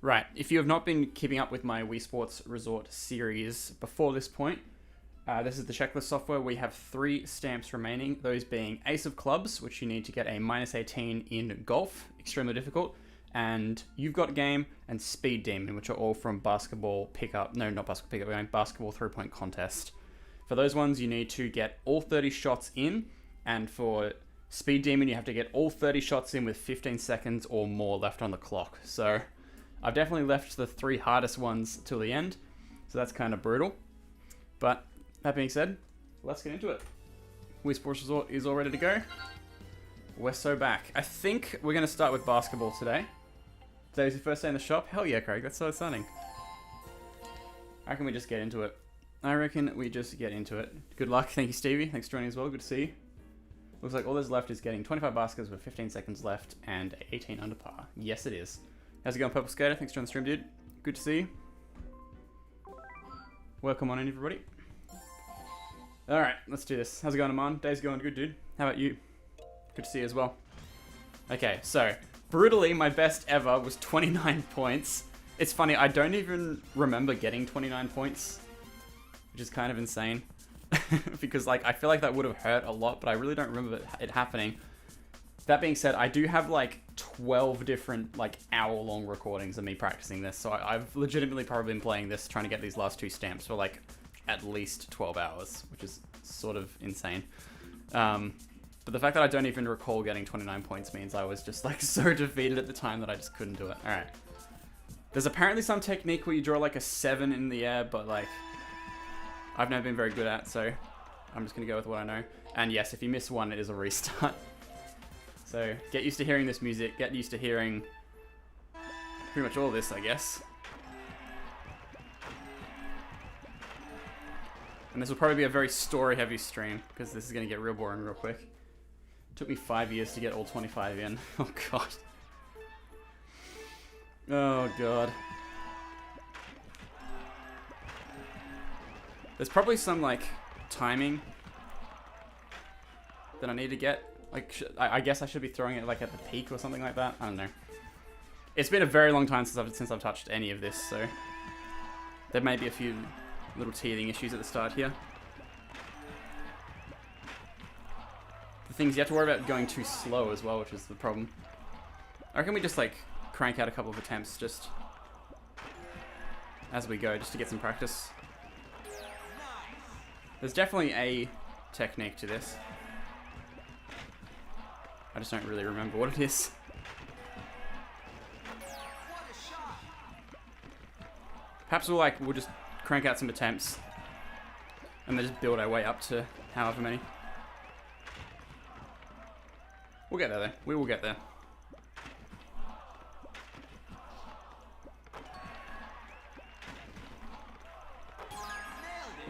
Right, if you have not been keeping up with my Wii Sports Resort series before this point, this is the checklist software. We have 3 stamps remaining, those being Ace of Clubs, which you need to get a -18 in golf, extremely difficult, and You've Got Game, and Speed Demon, which are all from basketball pickup, no, not basketball pickup, basketball 3-point contest. For those ones, you need to get all 30 shots in, and for Speed Demon, you have to get all 30 shots in with 15 seconds or more left on the clock. So I've definitely left the 3 hardest ones till the end, so that's kind of brutal. But that being said, let's get into it. Wii Sports Resort is all ready to go. We're so back. I think we're going to start with basketball today. Today's your first day in the shop? Hell yeah, Craig, that's so exciting. I reckon we just get into it. Good luck. Thank you, Stevie. Thanks for joining as well. Good to see you. Looks like all there's left is getting 25 baskets with 15 seconds left and 18 under par. Yes, it is. How's it going, Purple Skater? Thanks for joining the stream, dude. Good to see you. Welcome on in, everybody. Alright, let's do this. How's it going, Aman? Day's going good, dude. How about you? Good to see you as well. Okay, so, brutally, my best ever was 29 points. It's funny, I don't even remember getting 29 points, which is kind of insane. Because, like, I feel like that would have hurt a lot, but I really don't remember it happening. That being said, I do have, like, 12 different, like, hour-long recordings of me practicing this, so I've legitimately probably been playing this, trying to get these last 2 stamps for, like, at least 12 hours, which is sort of insane. But the fact that I don't even recall getting 29 points means I was just, like, so defeated at the time that I just couldn't do it. Alright. There's apparently some technique where you draw, like, a 7 in the air, but, like, I've never been very good at, so I'm just going to go with what I know. And yes, if you miss one, it is a restart. So, get used to hearing this music, get used to hearing pretty much all this, I guess. And this will probably be a very story-heavy stream, because this is going to get real boring real quick. It took me 5 years to get all 25 in. Oh, God. Oh, God. There's probably some, like, timing that I need to get. Like, I guess I should be throwing it, like, at the peak or something like that. I don't know. It's been a very long time since I've touched any of this, so there may be a few little teething issues at the start here. The things you have to worry about going too slow as well, which is the problem. I reckon we just, like, crank out a couple of attempts just as we go, just to get some practice. There's definitely a technique to this. I just don't really remember what it is. Perhaps we'll just crank out some attempts and then just build our way up to however many. We'll get there though. We will get there.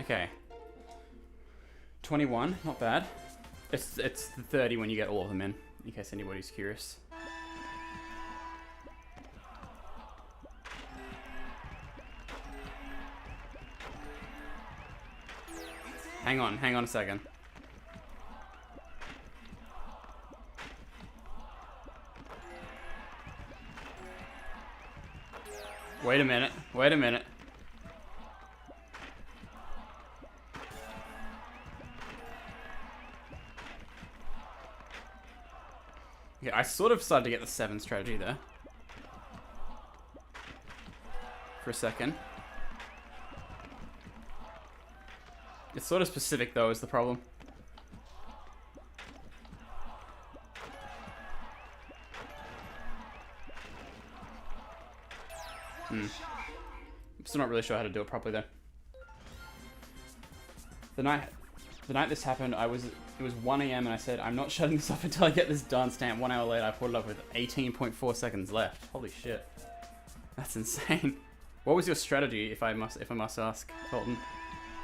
Okay. 21, not bad. It's 30 when you get all of them in case anybody's curious. Hang on a second. Wait a minute. Okay, I sort of started to get the 7 strategy there. For a second. It's sort of specific though, is the problem. I'm still not really sure how to do it properly though. The night this happened, it was 1 AM and I said, I'm not shutting this off until I get this done stamp. 1 hour later, I put it up with 18.4 seconds left. Holy shit. That's insane. What was your strategy, if I must ask, Colton?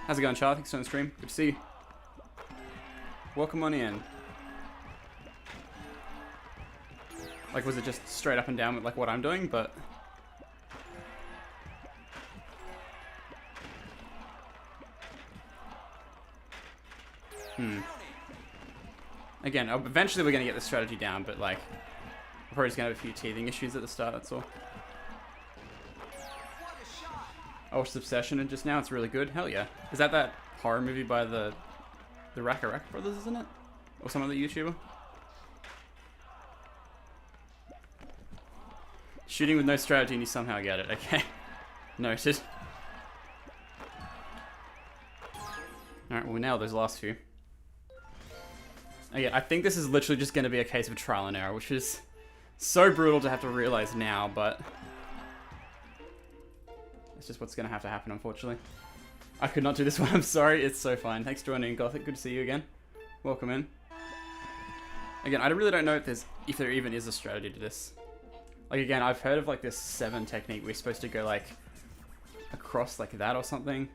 How's it going, Charlie? Thanks for the stream. Good to see you. Welcome on in. Like, was it just straight up and down with, like, what I'm doing? But again, eventually we're going to get the strategy down, but, like, we're probably just going to have a few teething issues at the start, that's all. I watched Obsession and just now it's really good. Hell yeah. Is that horror movie by the Raka brothers, isn't it? Or some other YouTuber? Shooting with no strategy and you somehow get it. Okay. Noted. Alright, well we nailed those last few. Okay, I think this is literally just going to be a case of trial and error, which is so brutal to have to realize now, but it's just what's going to have to happen, unfortunately. I could not do this one, I'm sorry, it's so fine. Thanks for joining, Gothic, good to see you again. Welcome in. Again, I really don't know if there even is a strategy to this. Like, again, I've heard of, like, this 7 technique where you're supposed to go, like, across like that or something.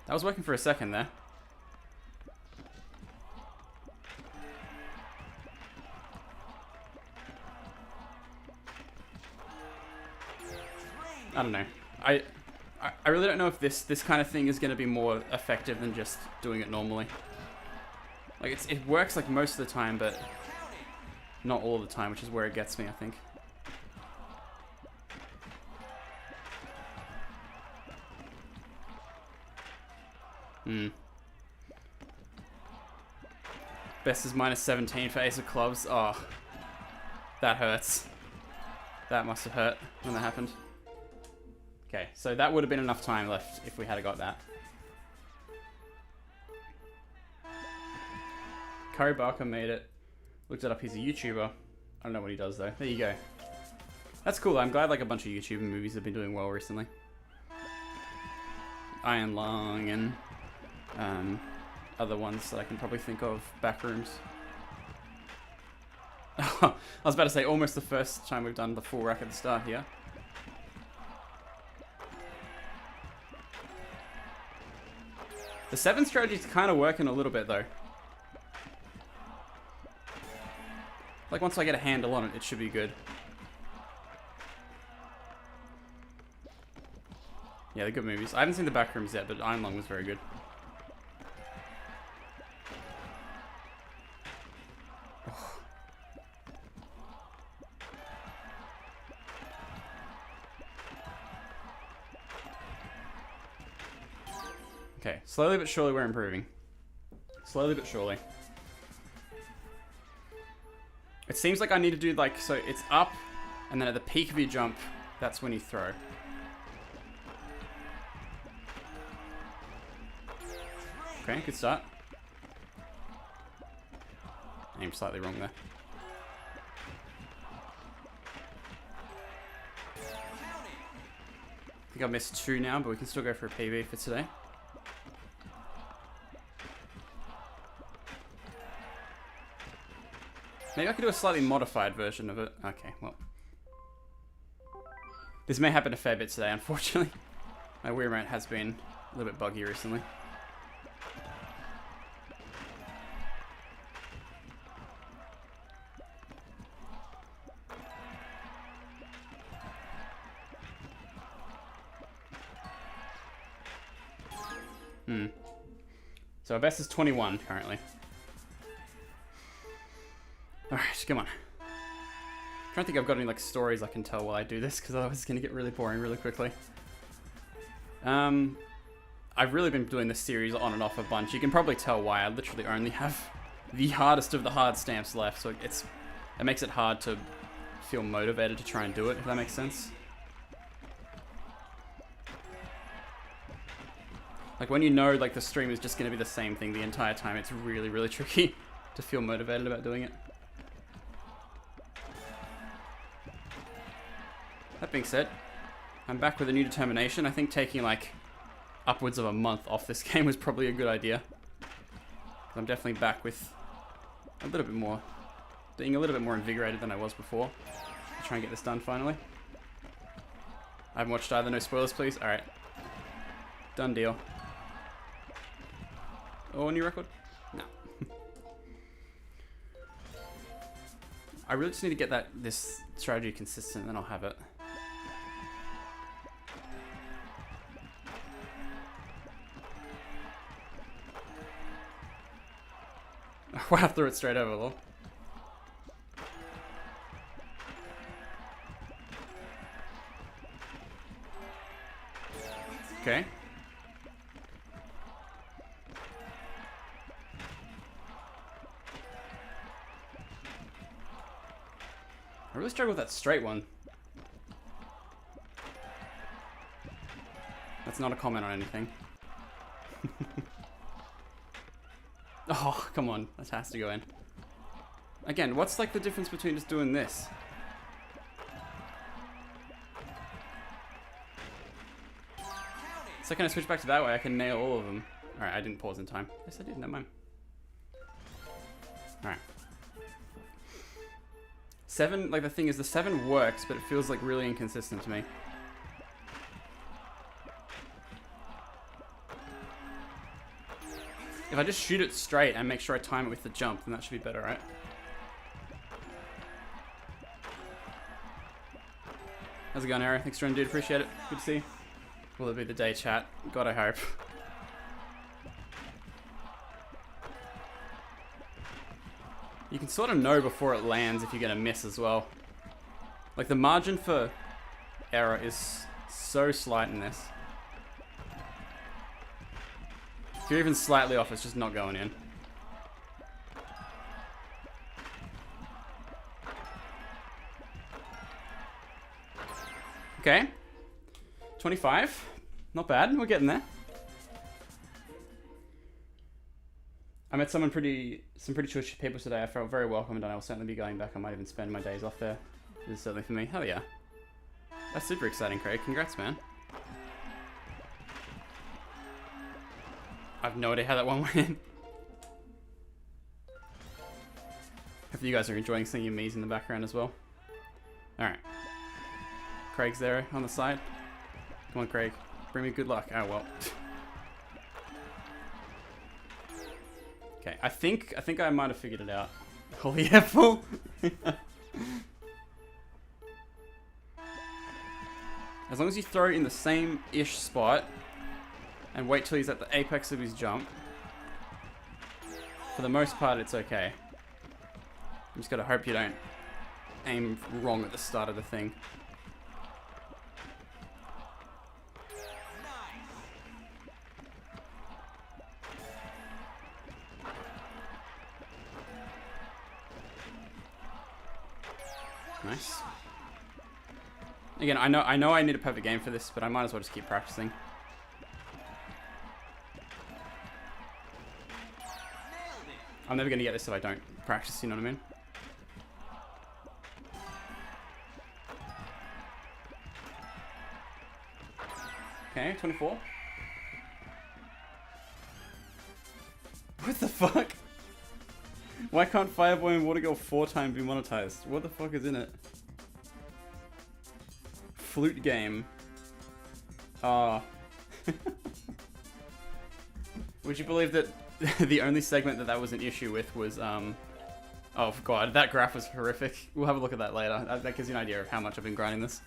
That was working for a second there. I don't know. I really don't know if this kind of thing is going to be more effective than just doing it normally. Like, it works like most of the time, but not all the time, which is where it gets me, I think. Best is -17 for Ace of Clubs. Oh, that hurts. That must have hurt when that happened. Okay, so that would have been enough time left if we had got that. Curry Barker made it. Looked it up, he's a YouTuber. I don't know what he does though. There you go. That's cool, I'm glad like a bunch of YouTube movies have been doing well recently. Iron Lung and other ones that I can probably think of. Backrooms. I was about to say, almost the first time we've done the full rack at the start here. The 7 strategy's kind of working a little bit though. Like once I get a handle on it, it should be good. Yeah, they're good movies. I haven't seen the Backrooms yet, but Iron Lung was very good. Oh. Okay, slowly but surely we're improving. Slowly but surely. It seems like I need to do like, so it's up, and then at the peak of your jump, that's when you throw. Okay, good start. Aim slightly wrong there. I think I've missed 2 now, but we can still go for a PB for today. Maybe I could do a slightly modified version of it. Okay, well. This may happen a fair bit today, unfortunately. My Wii remote has been a little bit buggy recently. So our best is 21 currently. Alright, come on. I'm trying to think I've got any like stories I can tell while I do this, because otherwise it's going to get really boring really quickly. I've really been doing this series on and off a bunch. You can probably tell why. I literally only have the hardest of the hard stamps left, so it makes it hard to feel motivated to try and do it, if that makes sense. Like when you know like the stream is just going to be the same thing the entire time, it's really, really tricky to feel motivated about doing it. That being said, I'm back with a new determination. I think taking like upwards of a month off this game was probably a good idea. I'm definitely back with a little bit more, being a little bit more invigorated than I was before. I'll try and get this done finally. I haven't watched either, no spoilers please. Alright. Done deal. Oh, new record? No. I really just need to get this strategy consistent, then I'll have it. Wow, I threw it straight over, lol. Okay. I really struggle with that straight one. That's not a comment on anything. Oh, come on. That has to go in. Again, what's like the difference between just doing this? So can I switch back to that way? I can nail all of them. Alright, I didn't pause in time. Yes, I did. Never mind. Alright. 7, like the thing is, the 7 works, but it feels like really inconsistent to me. If I just shoot it straight and make sure I time it with the jump, then that should be better, right? How's it going, Arrow? Thanks for joining, dude. Appreciate it. Good to see you. Will it be the day, chat? God, I hope. You can sort of know before it lands if you're going to miss as well. Like, the margin for error is so slight in this. If you're even slightly off, it's just not going in. Okay. 25. Not bad. We're getting there. I met some pretty chill people today. I felt very welcomed, and I will certainly be going back. I might even spend my days off there. This is certainly for me. Hell yeah. That's super exciting, Craig. Congrats, man. I have no idea how that one went in. Hopefully you guys are enjoying seeing your me's in the background as well. Alright. Craig's there on the side. Come on, Craig. Bring me good luck. Oh, well. Okay, I think I might have figured it out. Holy apple! As long as you throw it in the same-ish spot and wait till he's at the apex of his jump, for the most part it's okay. You just gotta hope you don't aim wrong at the start of the thing. Nice. Again, I know I need a perfect game for this, but I might as well just keep practicing. I'm never gonna get this if I don't practice, you know what I mean? Okay, 24. What the fuck? Why can't Fireboy and Water Girl 4-time be monetized? What the fuck is in it? Flute game. Ah. Would you believe that the only segment that was an issue with was, oh god, that graph was horrific. We'll have a look at that later. That gives you an idea of how much I've been grinding this.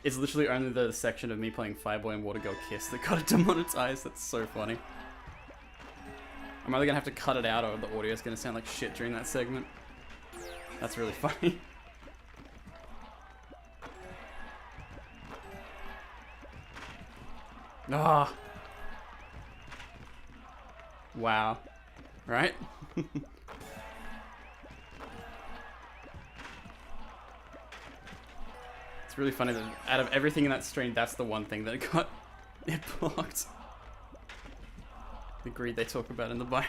It's literally only the section of me playing Fireboy and Water Girl Kiss that got it demonetized. That's so funny. I'm either gonna have to cut it out or the audio is gonna sound like shit during that segment. That's really funny. Ah. Wow. Right? It's really funny that out of everything in that stream, that's the one thing that got it blocked. The greed they talk about in the Bible.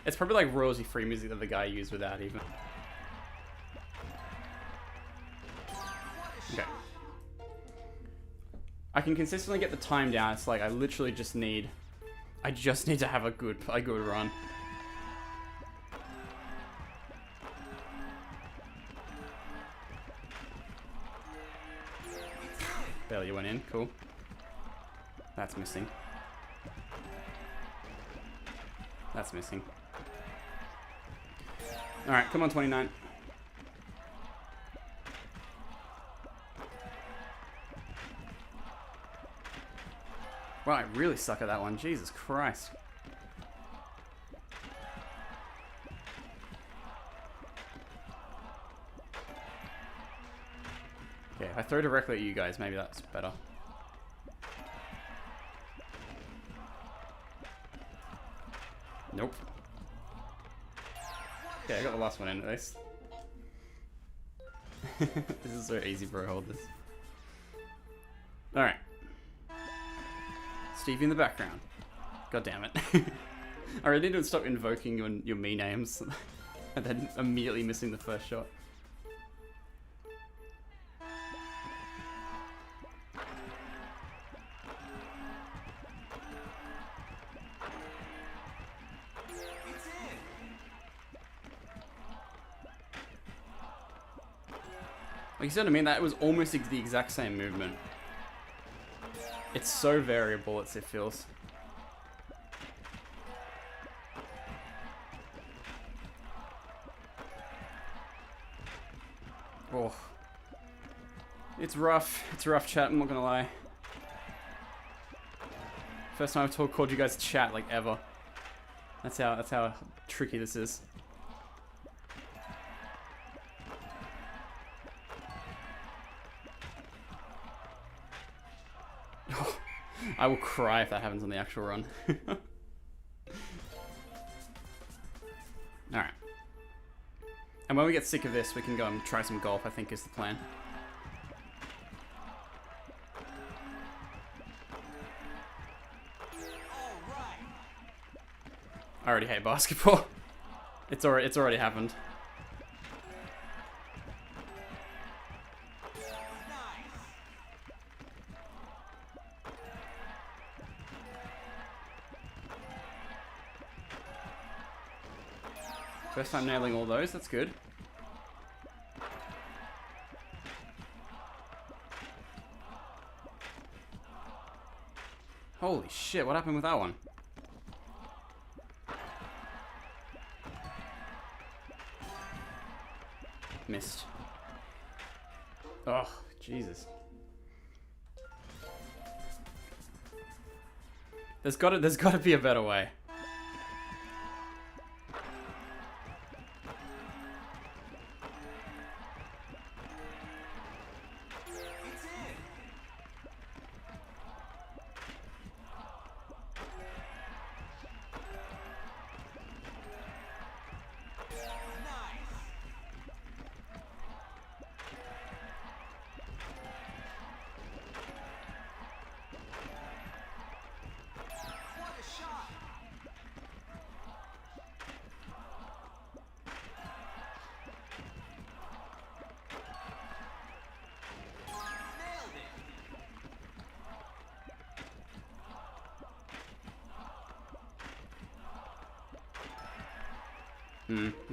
It's probably like royalty-free music that the guy used without even. Okay. I can consistently get the time down. It's like I literally just need to have a good run. Barely went in. Cool. That's missing. That's missing. Alright, come on, 29. Wow, I really suck at that one. Jesus Christ. Okay, if I throw directly at you guys, maybe that's better. Nope. Okay, I got the last one in at least. This is so easy, bro. Hold this. Alright. Stevie in the background. God damn it. I really need to stop invoking your me names and then immediately missing the first shot. Like you said to me, that was almost the exact same movement. It's so variable, it feels. Oh. It's rough, chat, I'm not gonna lie. First time I've called you guys chat, like, ever. That's how tricky this is. I will cry if that happens on the actual run. Alright. And when we get sick of this, we can go and try some golf, I think is the plan. I already hate basketball. It's already happened. First time nailing all those, that's good. Holy shit, what happened with that one? Missed. Oh, Jesus. There's gotta be a better way.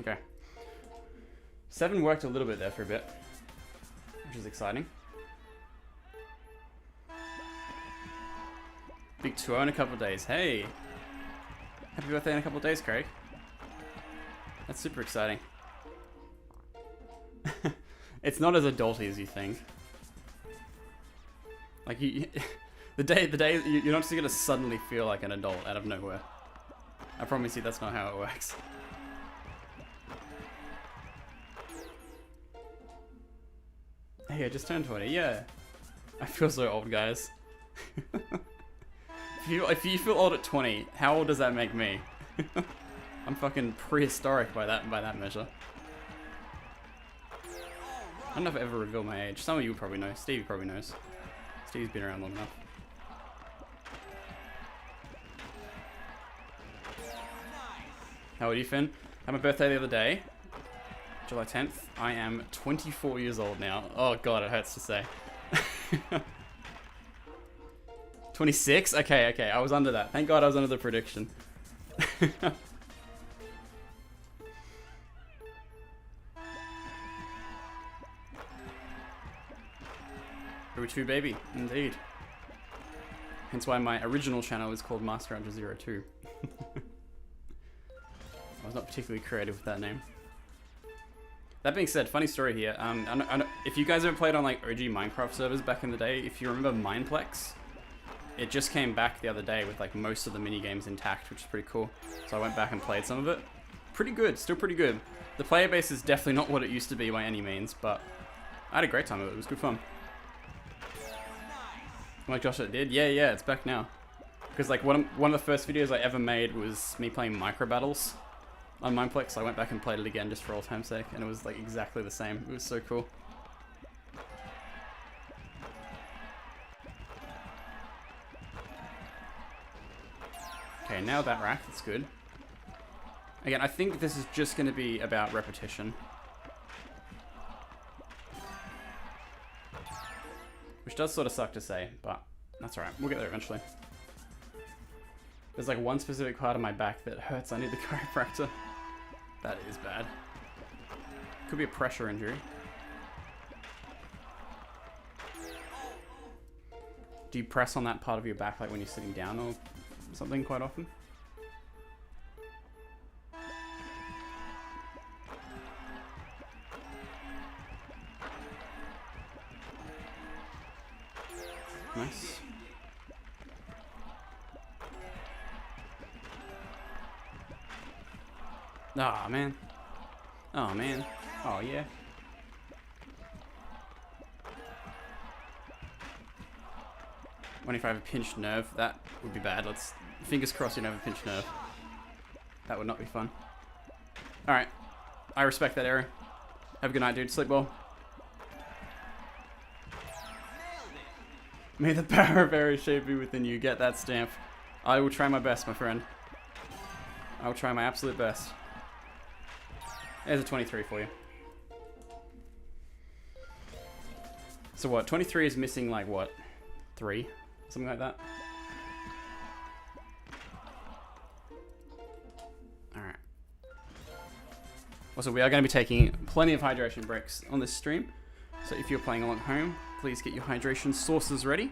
Okay. 7 worked a little bit there for a bit, which is exciting. Big tour in a couple of days. Hey! Happy birthday in a couple of days, Craig. That's super exciting. It's not as adulty as you think. Like, the day you're not just gonna suddenly feel like an adult out of nowhere. I promise you that's not how it works. Hey, I just turned 20, yeah. I feel so old, guys. If you feel old at 20, how old does that make me? I'm fucking prehistoric by that measure. I don't know if I ever revealed my age. Some of you would probably know. Stevie probably knows. Stevie's been around long enough. How old are you, Finn? I had my birthday the other day. July 10th. I am 24 years old now. Oh god, it hurts to say. 26? Okay, I was under that. Thank god I was under the prediction. Uchu baby, indeed. Hence why my original channel is called Master Hunter 02. I was not particularly creative with that name. That being said, funny story here. If you guys ever played on like OG Minecraft servers back in the day, if you remember Mineplex, it just came back the other day with like most of the mini games intact, which is pretty cool. So I went back and played some of it. Pretty good, still pretty good. The player base is definitely not what it used to be by any means, but I had a great time with it. It was good fun. Like Josh did? Yeah, it's back now. Because like one of the first videos I ever made was me playing Micro Battles on Mineplex. So I went back and played it again just for old time's sake, and it was like exactly the same. It was so cool. Okay, now that rack, that's good. Again, I think this is just going to be about repetition. Which does sort of suck to say, but that's alright. We'll get there eventually. There's like one specific part of my back that hurts. I need the chiropractor. That is bad. Could be a pressure injury. Do you press on that part of your back like when you're sitting down or something quite often? Nice. Ah, man. Oh, man. Oh, yeah. What if I have a pinched nerve? That would be bad. Let's... Fingers crossed you don't have a pinched nerve. That would not be fun. Alright. I respect that, Aaron. Have a good night, dude. Sleep well. May the power of Ares shape be within you. Get that stamp. I will try my best, my friend. I will try my absolute best. There's a 23 for you. So what? 23 is missing like what? 3? Something like that? Alright. Also, we are going to be taking plenty of hydration breaks on this stream. So if you're playing along at home, please get your hydration sources ready.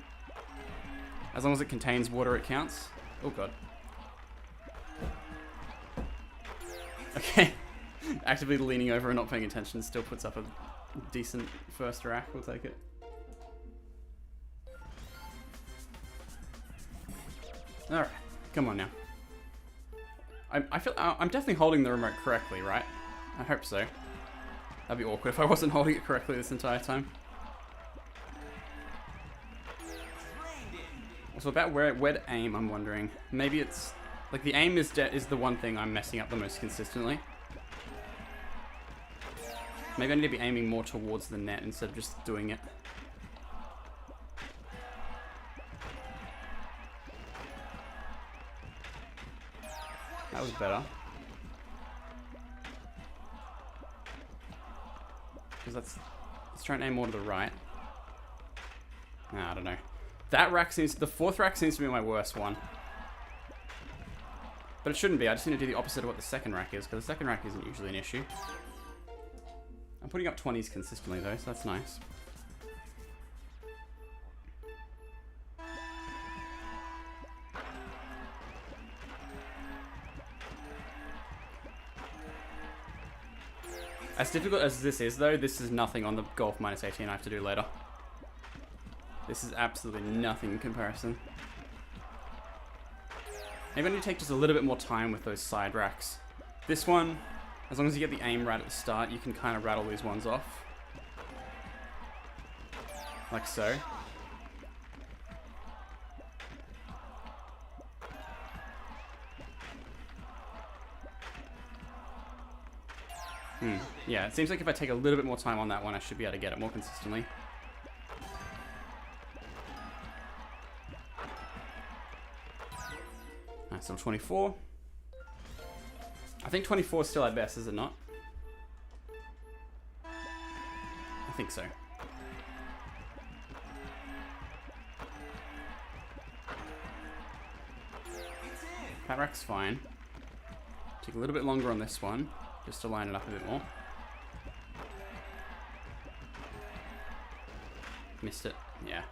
As long as it contains water, it counts. Oh god. Okay. Actively leaning over and not paying attention still puts up a decent first rack. We'll take it. Alright. Come on now. I feel I'm definitely holding the remote correctly, right? I hope so. That'd be awkward if I wasn't holding it correctly this entire time. So about where to aim, I'm wondering. Maybe it's... Like, the aim is the one thing I'm messing up the most consistently. Maybe I need to be aiming more towards the net instead of just doing it. That was better. Because let's try and aim more to the right. Nah, I don't know. That rack seems... The fourth rack seems to be my worst one. But it shouldn't be. I just need to do the opposite of what the second rack is, because the second rack isn't usually an issue. I'm putting up 20s consistently though, so that's nice. As difficult as this is though, this is nothing on the Golf minus 18 I have to do later. This is absolutely nothing in comparison. Maybe I need to take just a little bit more time with those side racks. This one, as long as you get the aim right at the start, you can kind of rattle these ones off. Like so. Yeah, it seems like if I take a little bit more time on that one, I should be able to get it more consistently. Nice, so 24. I think 24 is still at best, is it not? I think so. That rack's fine. Take a little bit longer on this one, just to line it up a bit more. Missed it, yeah.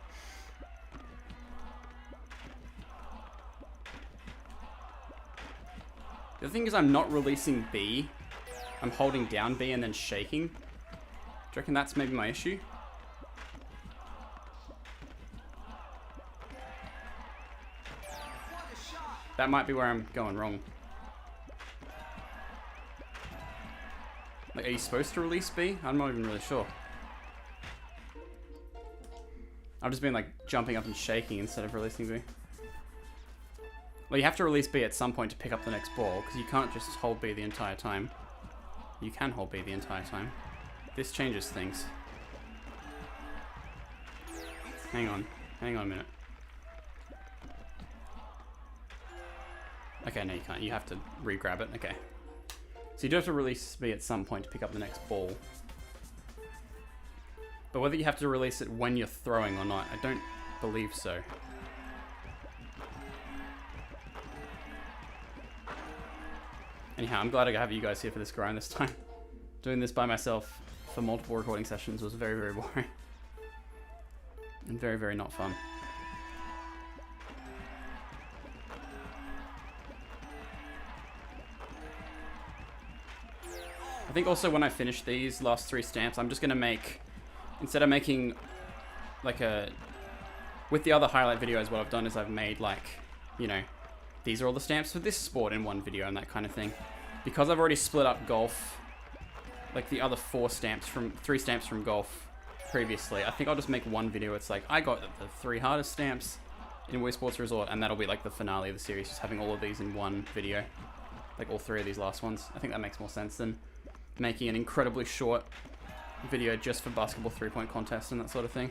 The thing is I'm not releasing B. I'm holding down B and then shaking. Do you reckon that's maybe my issue? That might be where I'm going wrong. Like, are you supposed to release B? I'm not even really sure. I've just been like jumping up and shaking instead of releasing B. Well, you have to release B at some point to pick up the next ball, because you can't just hold B the entire time. You can hold B the entire time. This changes things. Hang on a minute. Okay, no you can't. You have to re-grab it. Okay. So you do have to release B at some point to pick up the next ball. But whether you have to release it when you're throwing or not, I don't believe so. Anyhow, I'm glad I have you guys here for this grind this time. Doing this by myself for multiple recording sessions was very, very boring. And very, very not fun. I think also when I finish these last 3 stamps, I'm just going to make, instead of making like a, with the other highlight videos, what I've done is I've made like, you know, these are all the stamps for this sport in one video and that kind of thing. Because I've already split up golf, like the other 3 stamps from golf previously, I think I'll just make one video. It's like, I got the 3 hardest stamps in Wii Sports Resort, and that'll be like the finale of the series, just having all of these in one video. Like all 3 of these last ones. I think that makes more sense than making an incredibly short video just for basketball 3-point contest and that sort of thing.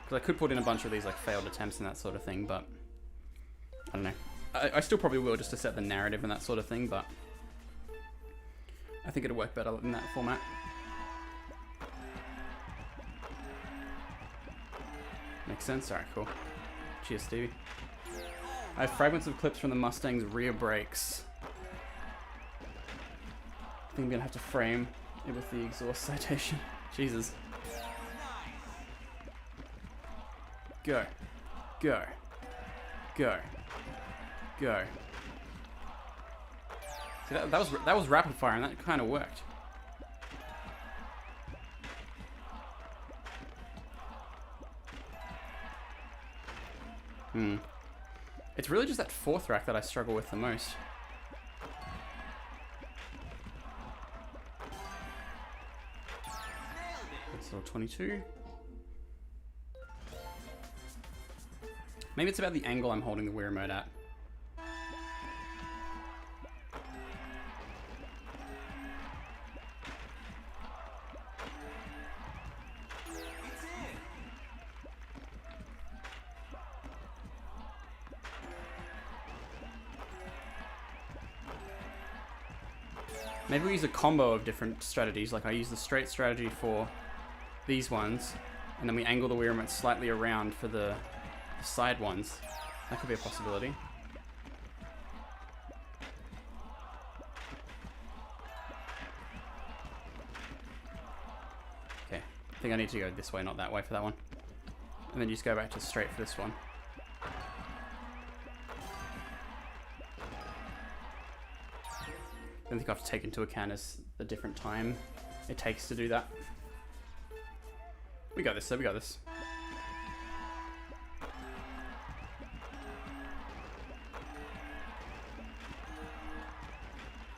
Because I could put in a bunch of these like failed attempts and that sort of thing, but I don't know. I still probably will just to set the narrative and that sort of thing, but I think it'll work better in that format. Makes sense? Alright, cool. Cheers, Stevie. I have fragments of clips from the Mustang's rear brakes. I think I'm gonna have to frame it with the exhaust citation. Jesus. Go. Go. Go. Go. See, that was rapid fire, and that kind of worked. It's really just that 4th rack that I struggle with the most. That's level 22. Maybe it's about the angle I'm holding the Wii remote at. Maybe we use a combo of different strategies, like I use the straight strategy for these ones, and then we angle the Wii remote slightly around for the side ones. That could be a possibility. Okay, I think I need to go this way, not that way for that one. And then just go back to straight for this one. I think I have to take into account is the different time it takes to do that. We got this, so we got this.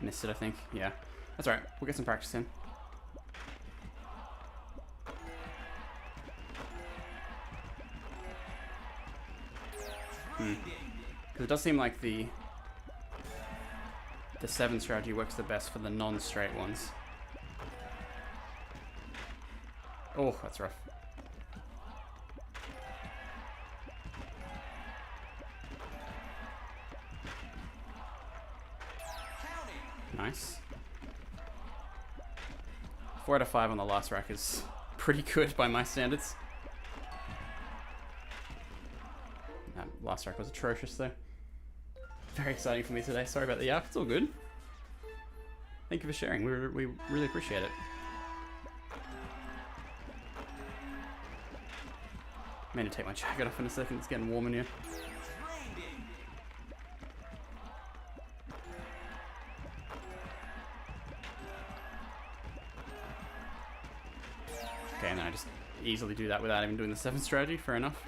Missed it, I think. Yeah. That's alright. We'll get some practice in. Because it does seem like the 7 strategy works the best for the non-straight ones. Oh, that's rough. Nice. 4 out of 5 on the last rack is pretty good by my standards. That last rack was atrocious though. Very exciting for me today. Sorry about the yak. It's all good. Thank you for sharing. We really appreciate it. I'm going to take my jacket off in a second. It's getting warm in here. Okay, and then I just easily do that without even doing the 7 strategy. Fair enough.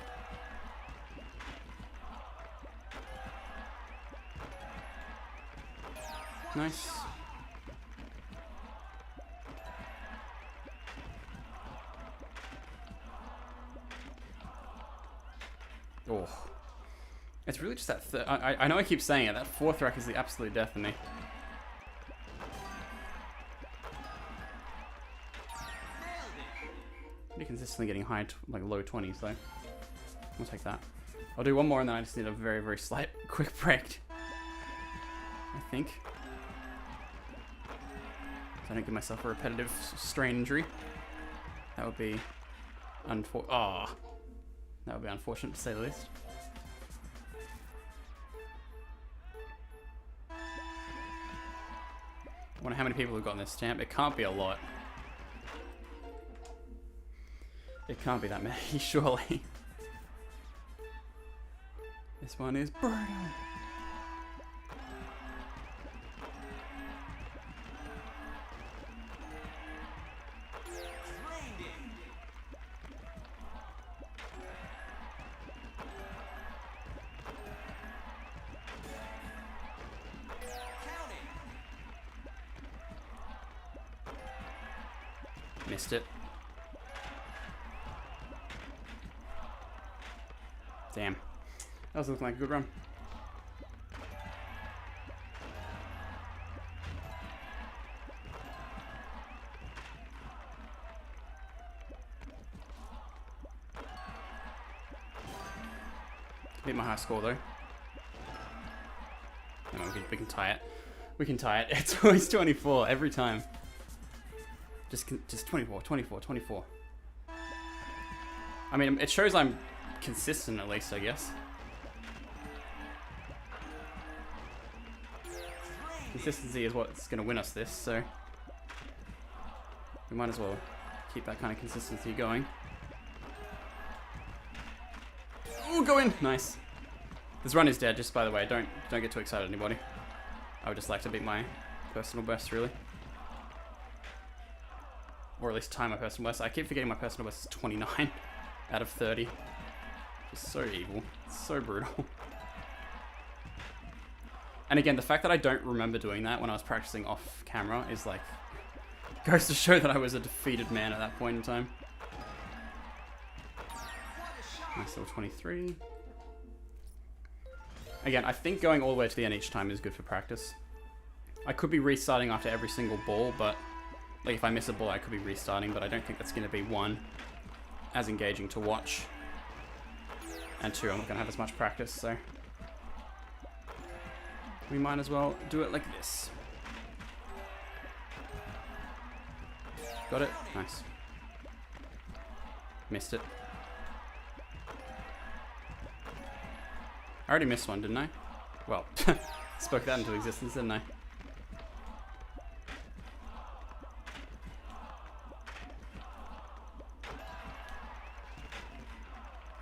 Nice. It's really just that I know I keep saying it, that fourth rack is the absolute death of me. Pretty consistently getting high, like low 20s though. I'll take that. I'll do one more and then I just need a very, very slight quick break. I think. So I don't give myself a repetitive strain injury. That would be that would be unfortunate to say the least. I wonder how many people have gotten this stamp. It can't be a lot. It can't be that many, surely. This one is brutal. Missed it. Damn. That was looking like a good run. Beat my high score though. No, we can tie it. We can tie it. It's always 24 every time. Just 24, 24, 24. I mean, it shows I'm consistent at least, I guess. Consistency is what's going to win us this, so we might as well keep that kind of consistency going. Ooh, go in! Nice. This run is dead, just by the way. Don't get too excited, anybody. I would just like to beat my personal best, really. Or at least time my personal best. I keep forgetting my personal best is 29 out of 30. Just so evil. It's so brutal. And again, the fact that I don't remember doing that when I was practicing off camera is like, goes to show that I was a defeated man at that point in time. Nice little 23. Again, I think going all the way to the end each time is good for practice. I could be restarting after every single ball, but like if I miss a ball, I could be restarting, but I don't think that's going to be, one, as engaging to watch, and two, I'm not going to have as much practice, so we might as well do it like this. Got it? Nice. Missed it. I already missed one, didn't I? Well, spoke that into existence, didn't I?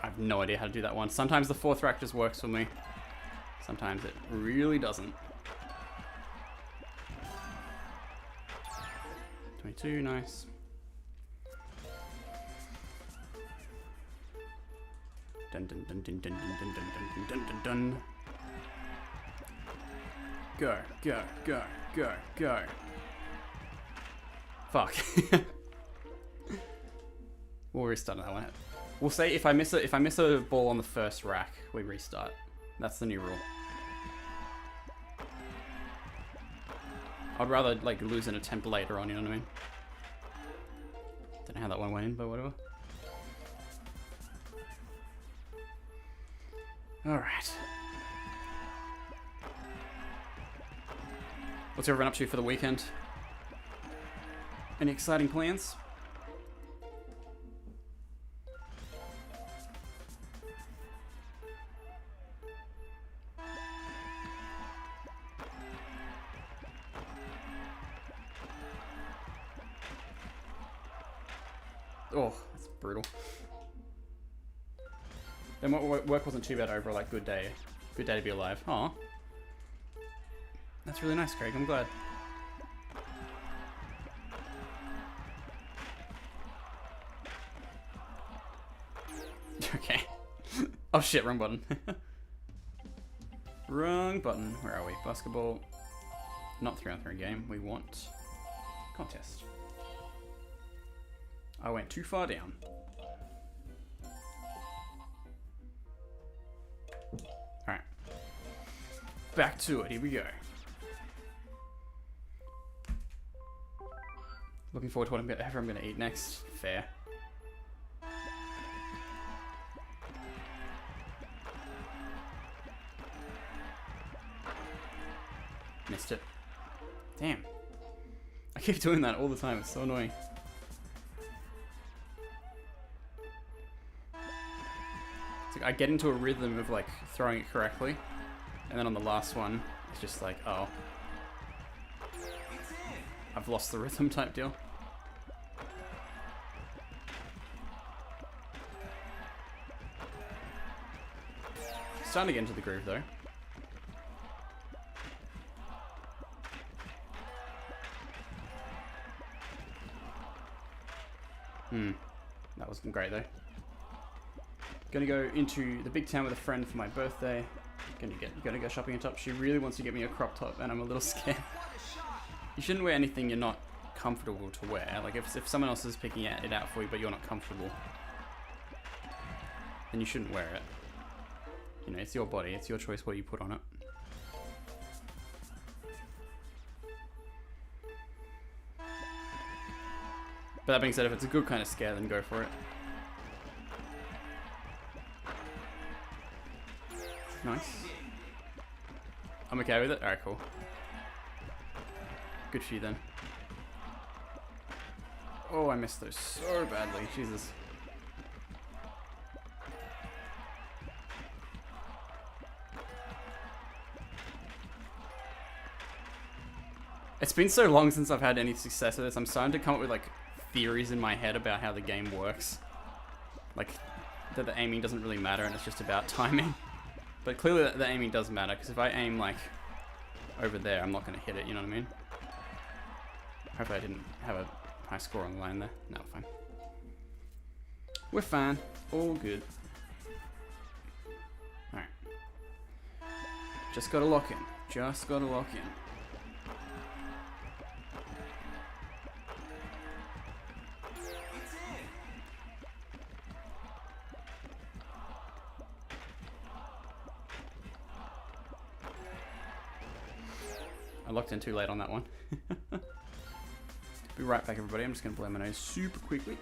I have no idea how to do that one. Sometimes the fourth rack just works for me. Sometimes it really doesn't. 22, nice. Dun dun dun dun dun dun dun dun dun dun dun. Go, go, go, go, go. Fuck. We'll restart that one. We'll say if I miss a ball on the first rack, we restart. That's the new rule. I'd rather like lose an attempt later on, you know what I mean? Don't know how that one went in, but whatever. Alright. What's everyone up to for the weekend? Any exciting plans? Oh, that's brutal. Then work wasn't too bad over like good day. Good day to be alive. Aw. That's really nice, Craig. I'm glad. Okay. Oh shit, wrong button. Wrong button. Where are we? Basketball. Not 3-on-3 game. We want contest. I went too far down. Alright. back to it. Here we go. Looking forward to whatever I'm going to eat next. Fair. Missed it. Damn. I keep doing that all the time. It's so annoying. It's like I get into a rhythm of like throwing it correctly, and then on the last one, it's just like, oh, I've lost the rhythm type deal. Starting to get into the groove though. That wasn't great though. Gonna go into the big town with a friend for my birthday. Gonna go shopping in top. She really wants to get me a crop top and I'm a little scared. You shouldn't wear anything you're not comfortable to wear. Like if someone else is picking it out for you but you're not comfortable, then you shouldn't wear it. You know, it's your body, it's your choice what you put on it. But that being said, if it's a good kind of scare, then go for it. Nice. I'm okay with it? Alright, cool. Good for you then. Oh, I missed those so badly. Jesus. It's been so long since I've had any success with this. I'm starting to come up with like theories in my head about how the game works. Like that the aiming doesn't really matter and it's just about timing. But clearly the aiming does matter, because if I aim like over there, I'm not going to hit it, you know what I mean? Hopefully I didn't have a high score on the line there. No, fine. We're fine. All good. Alright. Just gotta lock in. Just gotta lock in. I locked in too late on that one. Be right back, everybody. I'm just going to blow my nose super quickly.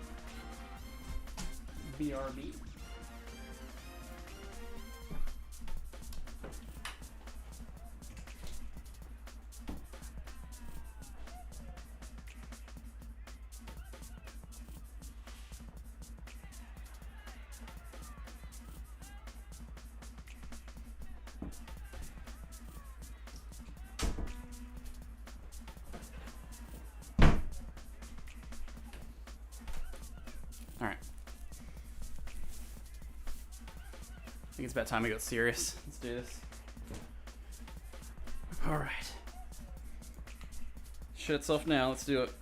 BRB. Alright. I think it's about time we got serious. Let's do this. Alright. Shirts off now, let's do it.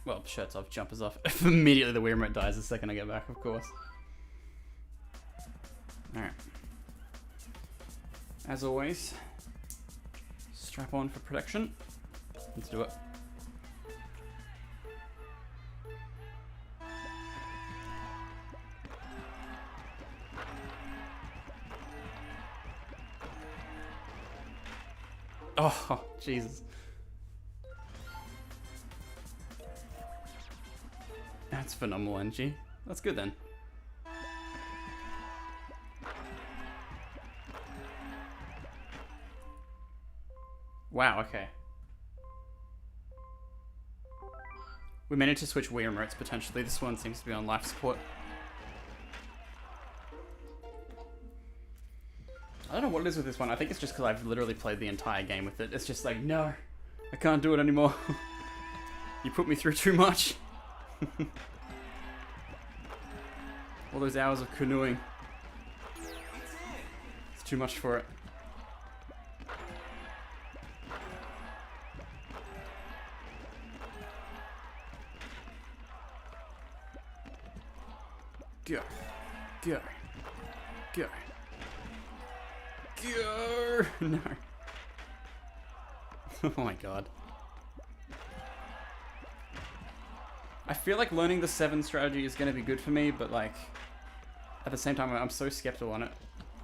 Well, shirts off, jumpers off. Immediately the Wii remote dies the second I get back, of course. Alright. As always, strap on for protection. Let's do it. Oh, Jesus. That's phenomenal energy. That's good then. Wow, okay. We managed to switch Wii remotes potentially. This one seems to be on life support. I don't know what it is with this one. I think it's just because I've literally played the entire game with it. It's just like, no, I can't do it anymore. You put me through too much. All those hours of canoeing. It's too much for it. Go. Go. Go. Go! No. Oh my god. I feel like learning the 7 strategy is going to be good for me, but like, at the same time, I'm so skeptical on it.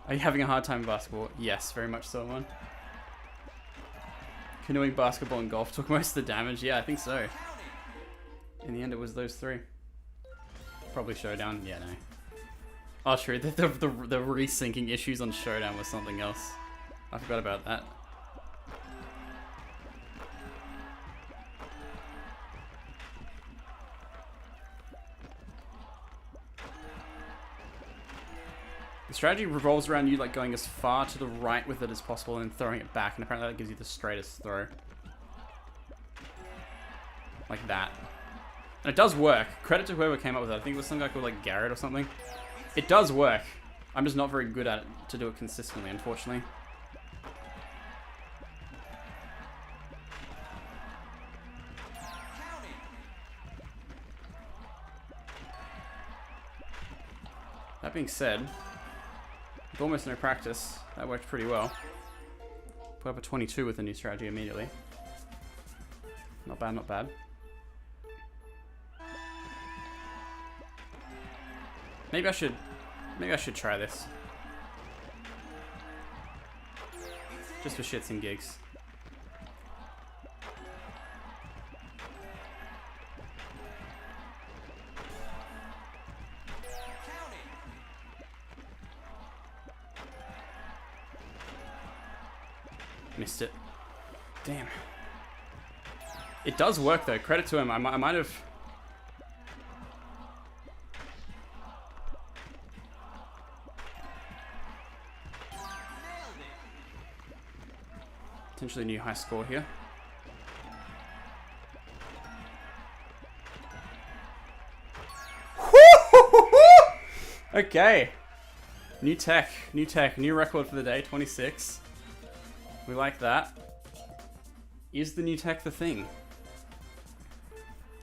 Are you having a hard time in basketball? Yes, very much so, man. Canoeing, basketball, and golf took most of the damage. Yeah, I think so. In the end, it was those three. Probably Showdown. Yeah, no. Oh, true. The resyncing issues on Showdown was something else. I forgot about that. The strategy revolves around you like going as far to the right with it as possible and throwing it back, and apparently that gives you the straightest throw. Like that. And it does work. Credit to whoever came up with it. I think it was some guy called like Garrett or something. It does work. I'm just not very good at it to do it consistently, unfortunately. That being said, with almost no practice, that worked pretty well. Put up a 22 with the new strategy immediately. Not bad, not bad. Maybe I should try this. Just for shits and gigs. Missed it. Damn. It does work though. Credit to him. I might have... Potentially a new high score here. Okay. New tech, new record for the day, 26. We like that. Is the new tech the thing?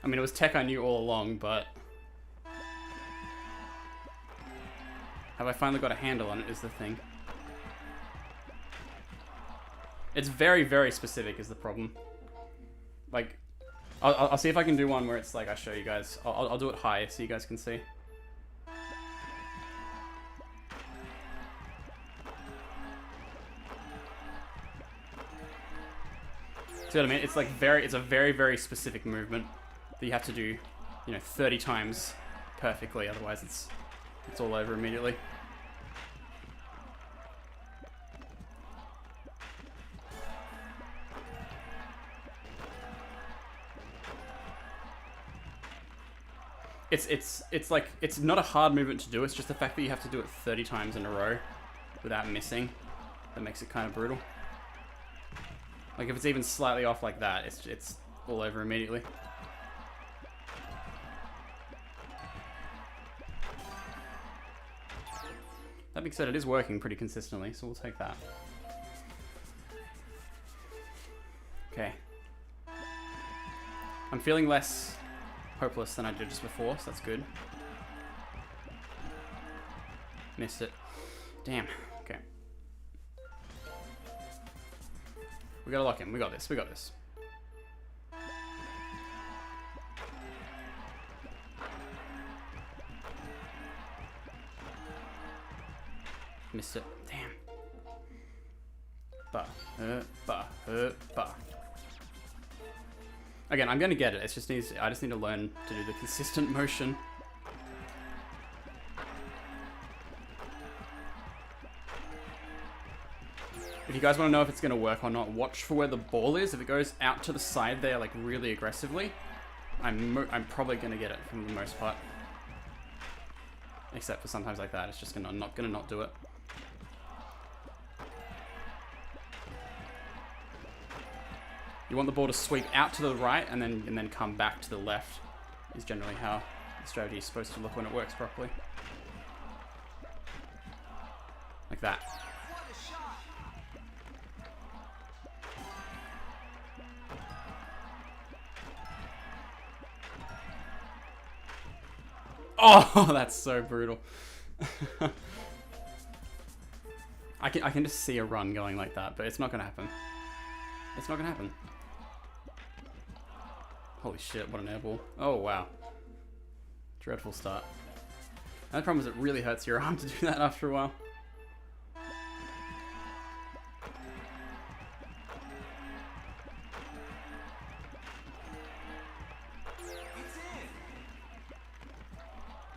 I mean, it was tech I knew all along, but... Have I finally got a handle on it is the thing. It's very, very specific is the problem. Like, I'll see if I can do one where it's like I show you guys. I'll do it high so you guys can see. See what I mean? It's like it's a very, very specific movement that you have to do, you know, 30 times perfectly. Otherwise, it's all over immediately. It's like, it's not a hard movement to do, it's just the fact that you have to do it 30 times in a row without missing that makes it kind of brutal. Like if it's even slightly off like that, it's all over immediately. That being said, it is working pretty consistently, so we'll take that. Okay. I'm feeling less hopeless than I did just before, so that's good. Missed it. Damn. Okay. We gotta lock in. We got this. We got this. Missed it. Damn. Ba. Again, I'm gonna get it. It's just I just need to learn to do the consistent motion. If you guys want to know if it's gonna work or not, watch for where the ball is. If it goes out to the side there, like really aggressively, I'm probably gonna get it for the most part. Except for sometimes like that, it's just not gonna do it. You want the ball to sweep out to the right and then come back to the left is generally how the strategy is supposed to look when it works properly. Like that. Oh, that's so brutal. I can just see a run going like that, but it's not gonna happen. It's not gonna happen. Holy shit, what an airball. Oh, wow. Dreadful start. And the problem is it really hurts your arm to do that after a while.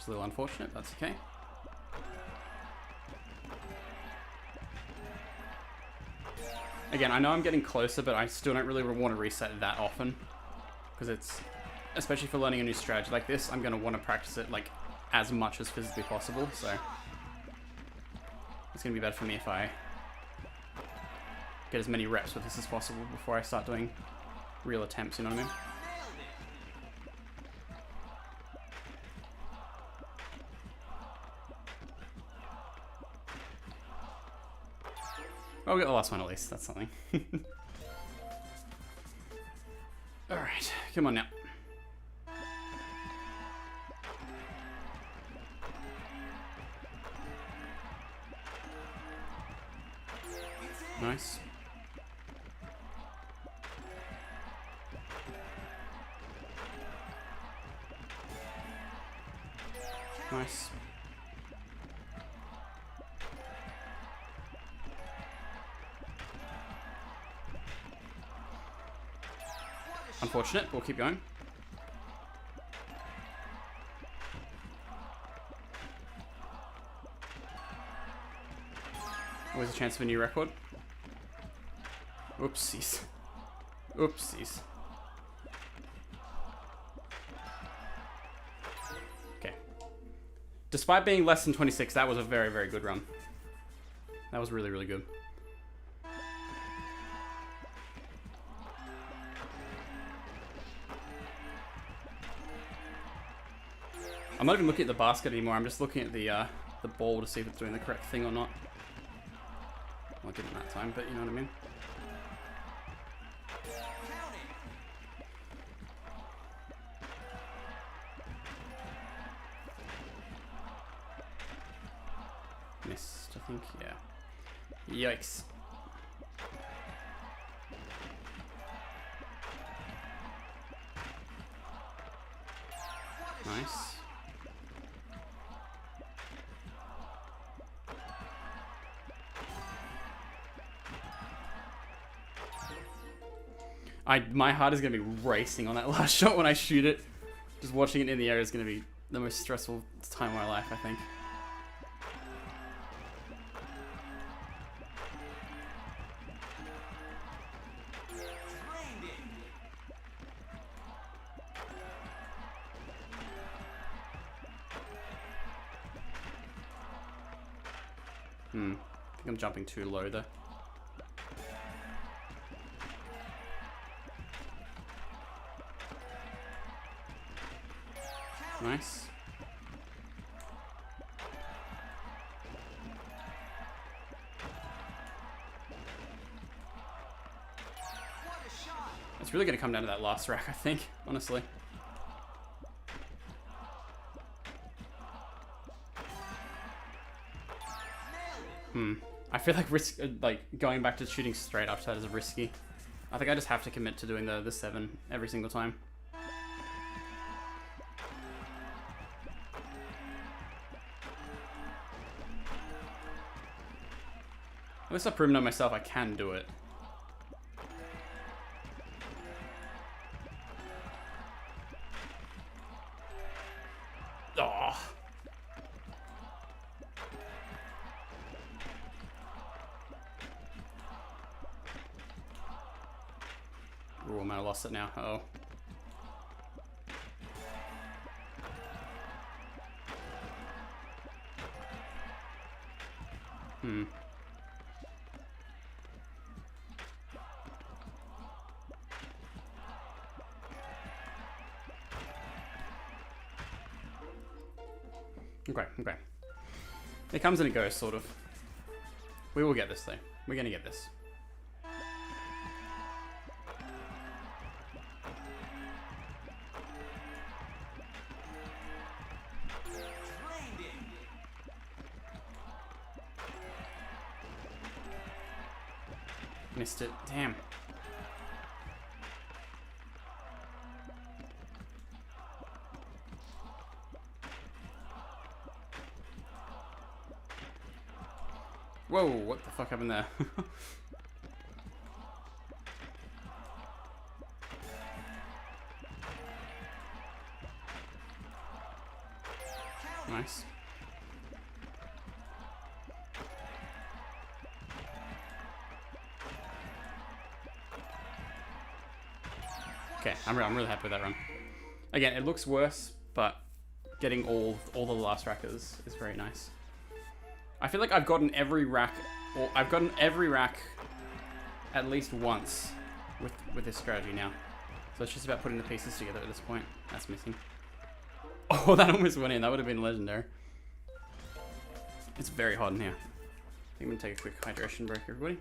It's a little unfortunate, that's okay. Again, I know I'm getting closer, but I still don't really want to reset that often. Because it's, especially for learning a new strategy like this, I'm going to want to practice it like as much as physically possible, so it's going to be better for me if I get as many reps with this as possible before I start doing real attempts, you know what I mean? Oh, we got the last one at least. That's something. Alright, come on now. Nice. Nice. Unfortunate, we'll keep going. Always a chance of a new record. Oopsies. Oopsies. Okay. Despite being less than 26, that was a very, very good run. That was really, really good. I'm not even looking at the basket anymore. I'm just looking at the ball to see if it's doing the correct thing or not. Well, I didn't that time, but you know what I mean. Missed, I think. Yeah. Yikes. Nice. My heart is going to be racing on that last shot when I shoot it. Just watching it in the air is going to be the most stressful time of my life, I think. I think I'm jumping too low though. Nice. It's really going to come down to that last rack, I think, honestly. I feel like going back to shooting straight after that is risky. I think I just have to commit to doing the 7 every single time. At least I've proven to myself I can do it. Oh. Ooh, I might have lost it now. Uh-oh. Okay. It comes and it goes, sort of. We will get this, though. We're gonna get this. Missed it. Damn. Whoa, what the fuck happened there? Nice. Okay, I'm really happy with that run. Again, it looks worse, but getting all the last rackers is very nice. I feel like I've gotten every rack, or I've gotten every rack at least once with this strategy now. So it's just about putting the pieces together at this point. That's missing. Oh, that almost went in. That would have been legendary. It's very hot in here. I think I'm gonna take a quick hydration break, everybody.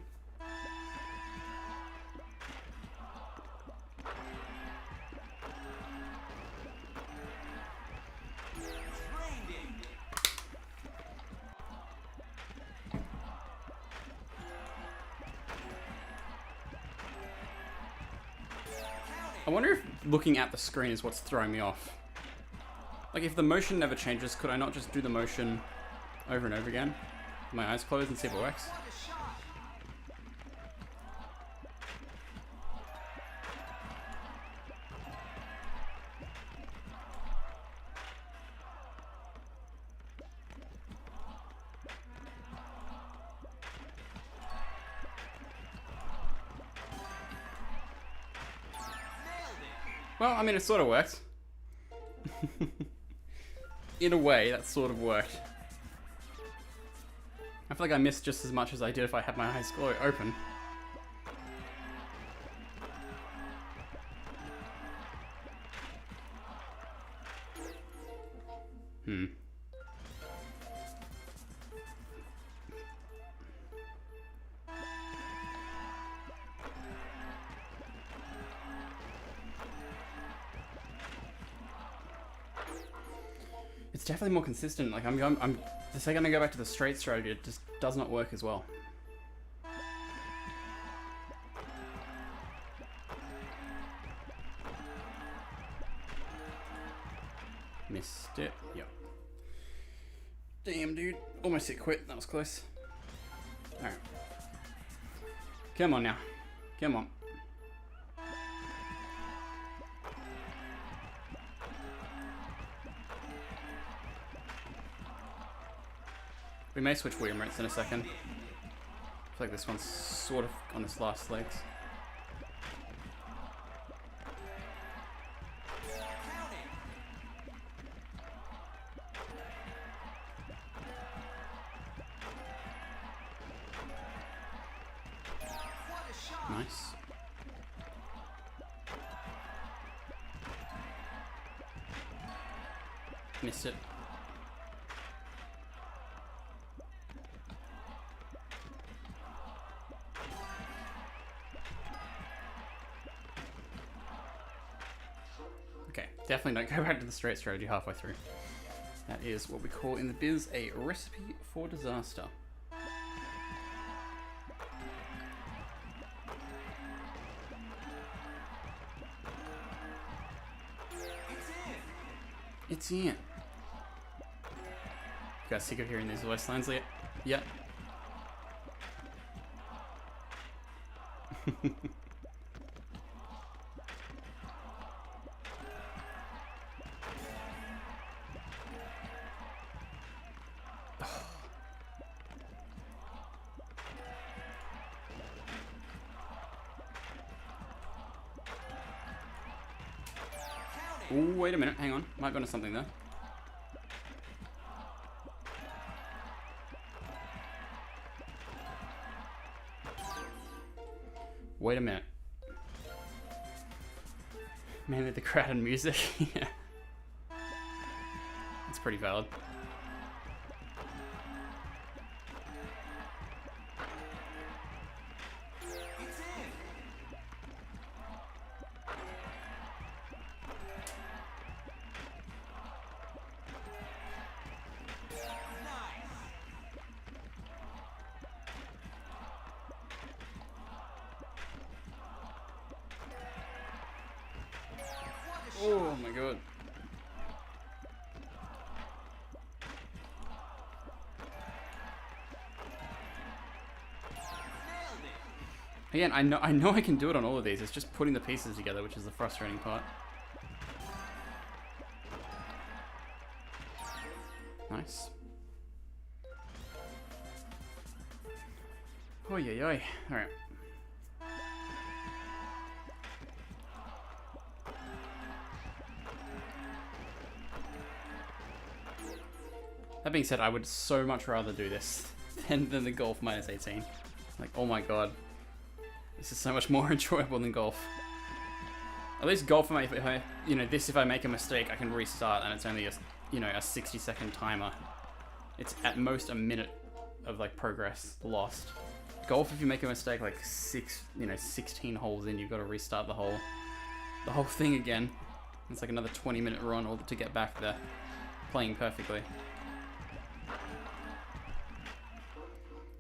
I wonder if looking at the screen is what's throwing me off. Like, if the motion never changes, could I not just do the motion over and over again? With my eyes closed and see if it works? Well, I mean, it sort of worked. In a way, that sort of worked. I feel like I missed just as much as I did if I had my eyes open. It's definitely more consistent. Like I'm the second I go back to the straight strategy, it just does not work as well. Missed it. Yep. Damn, dude. Almost hit quit. That was close. Alright. Come on now. Come on. We may switch Wii remotes in a second. I feel like this one's sort of on its last legs. Nice. Missed it. Okay, definitely don't go back to the straight strategy halfway through. That is what we call in the biz a recipe for disaster. It's in. You guys sick of hearing these voice lines yet? Yep. Ooh, wait a minute, hang on. Might go into something there. Wait a minute. Mainly the crowd and music. Yeah. It's pretty valid. Oh my god. Again, I know I can do it on all of these. It's just putting the pieces together, which is the frustrating part. Nice. Oh yeah, oi. Alright. That being said, I would so much rather do this than the golf minus 18. Like, oh my god. This is so much more enjoyable than golf. At least golf, if I make a mistake, I can restart, and it's only a 60-second timer. It's at most a minute of like progress lost. Golf, if you make a mistake like 16 holes in, you've got to restart the whole thing again. It's like another 20-minute run all to get back there, playing perfectly.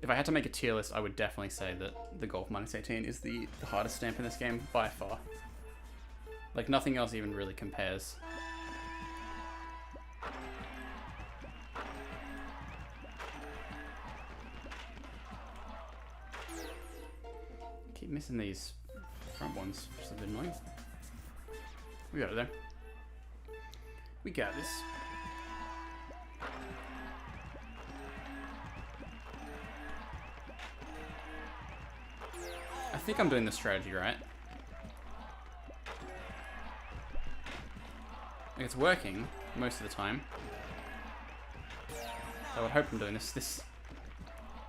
If I had to make a tier list, I would definitely say that the golf minus 18 is the hardest stamp in this game by far. Like, nothing else even really compares. Keep missing these front ones, which is a bit annoying. We got it there. We got this. I think I'm doing the strategy right. Like, it's working most of the time. I would hope I'm doing this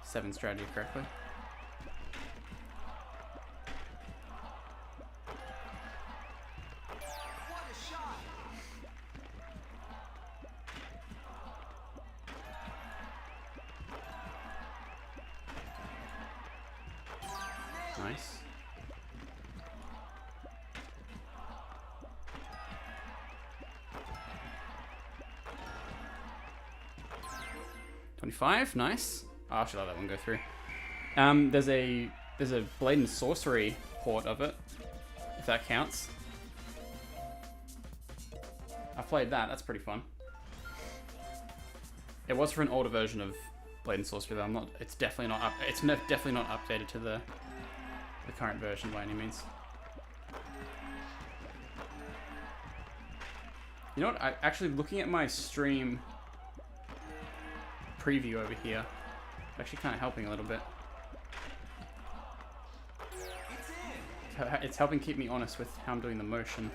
7 strategy correctly. Nice. $25, nice. Oh, I should let that one go through. There's a Blade and Sorcery port of it, if that counts. I played that. That's pretty fun. It was for an older version of Blade and Sorcery, though. It's definitely not up. It's definitely not updated to the current version by any means. You know what? Actually looking at my stream preview over here, actually kind of helping a little bit. It's helping keep me honest with how I'm doing the motion.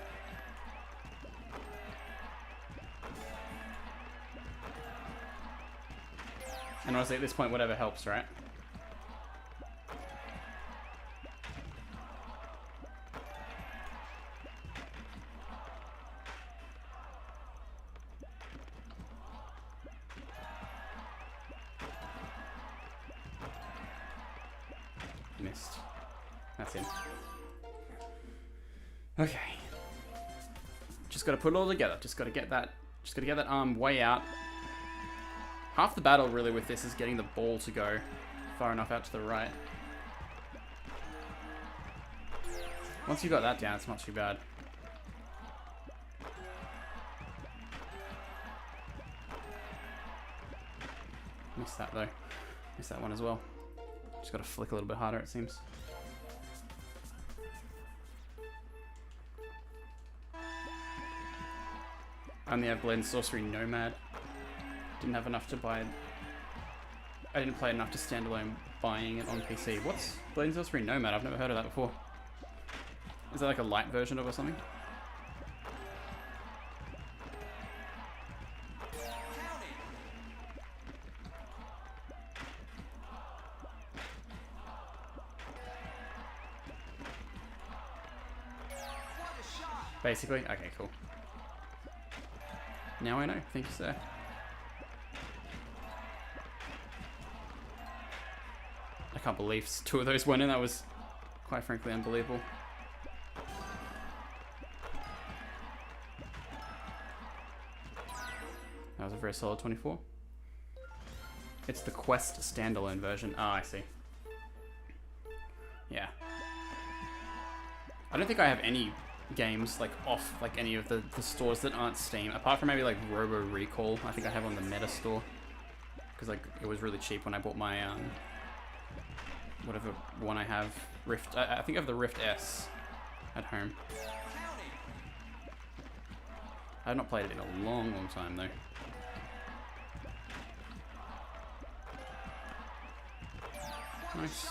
And honestly, at this point, whatever helps, right? Missed. That's it. Okay. Just gotta put it all together. Just gotta get that arm way out. Half the battle really with this is getting the ball to go far enough out to the right. Once you got that down, it's not too bad. Missed that though. Missed that one as well. Just gotta flick a little bit harder, it seems. I only have Blade and Sorcery Nomad. Didn't have enough to buy. I didn't play enough to standalone buying it on PC. What's Blade and Sorcery Nomad? I've never heard of that before. Is that like a light version of it or something? Basically? Okay, cool. Now I know. Thank you, sir. I can't believe 2 of those went in. That was, quite frankly, unbelievable. That was a very solid 24. It's the Quest standalone version. Ah, I see. Yeah. I don't think I have any games like off like any of the stores that aren't Steam, apart from maybe like Robo Recall. I think I have on the Meta store because like it was really cheap when I bought my whatever one I have, Rift. I think I have the Rift S at home. I have not played it in a long time though. Nice.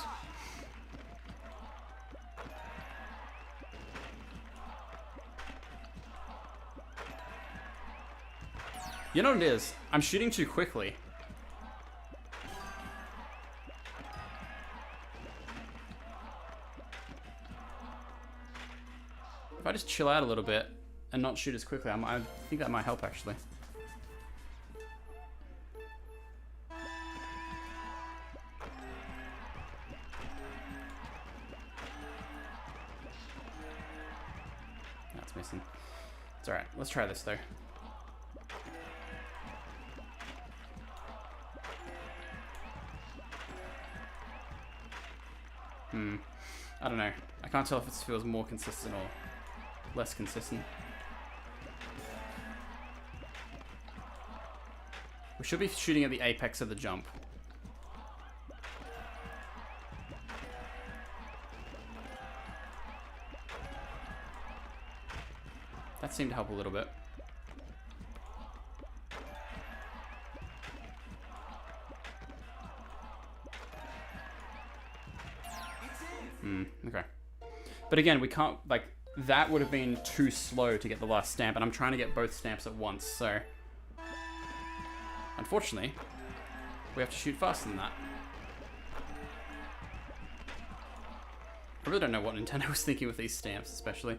You know what it is? I'm shooting too quickly. If I just chill out a little bit and not shoot as quickly, I think that might help actually. That's missing. It's alright. Let's try this though. I don't know. I can't tell if it feels more consistent or less consistent. We should be shooting at the apex of the jump. That seemed to help a little bit. Okay. But again, we can't, like, that would have been too slow to get the last stamp, and I'm trying to get both stamps at once, so... Unfortunately, we have to shoot faster than that. I really don't know what Nintendo was thinking with these stamps, especially.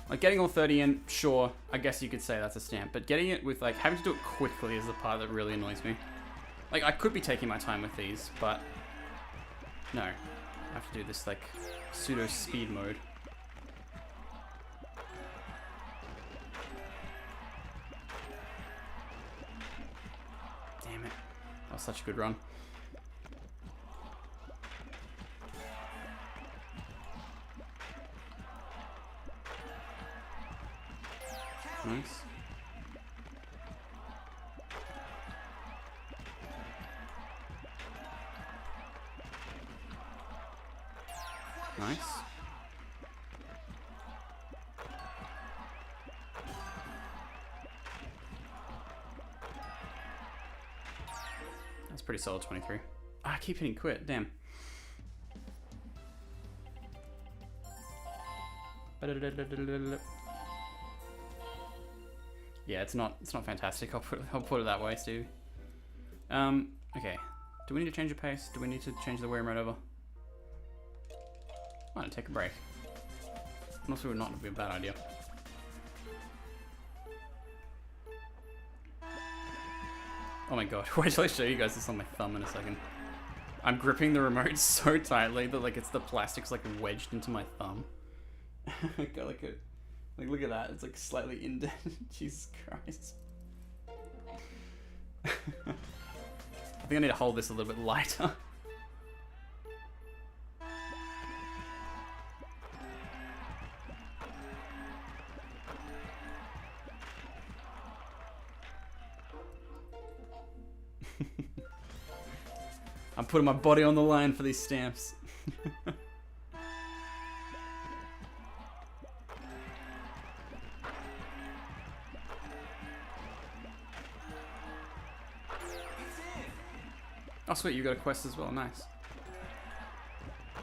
Like, getting all 30 in, sure, I guess you could say that's a stamp, but getting it with, like, having to do it quickly is the part that really annoys me. Like, I could be taking my time with these, but... No. I have to do this, like, pseudo-speed mode. Damn it. That was such a good run. Nice. Nice. That's pretty solid, 23. Ah, I keep hitting quit, damn. Yeah, it's not fantastic. I'll put it that way, Steve. Okay. Do we need to change the pace? Do we need to change the way right over? I'm gonna take a break. Also, would not be a bad idea. Oh my god, wait till I show you guys this on my thumb in a second. I'm gripping the remote so tightly that, like, it's the plastic's like wedged into my thumb. I got like look at that, it's like slightly indented. Jesus Christ. I think I need to hold this a little bit lighter. I'm putting my body on the line for these stamps. Oh sweet, you got a quest as well, nice. I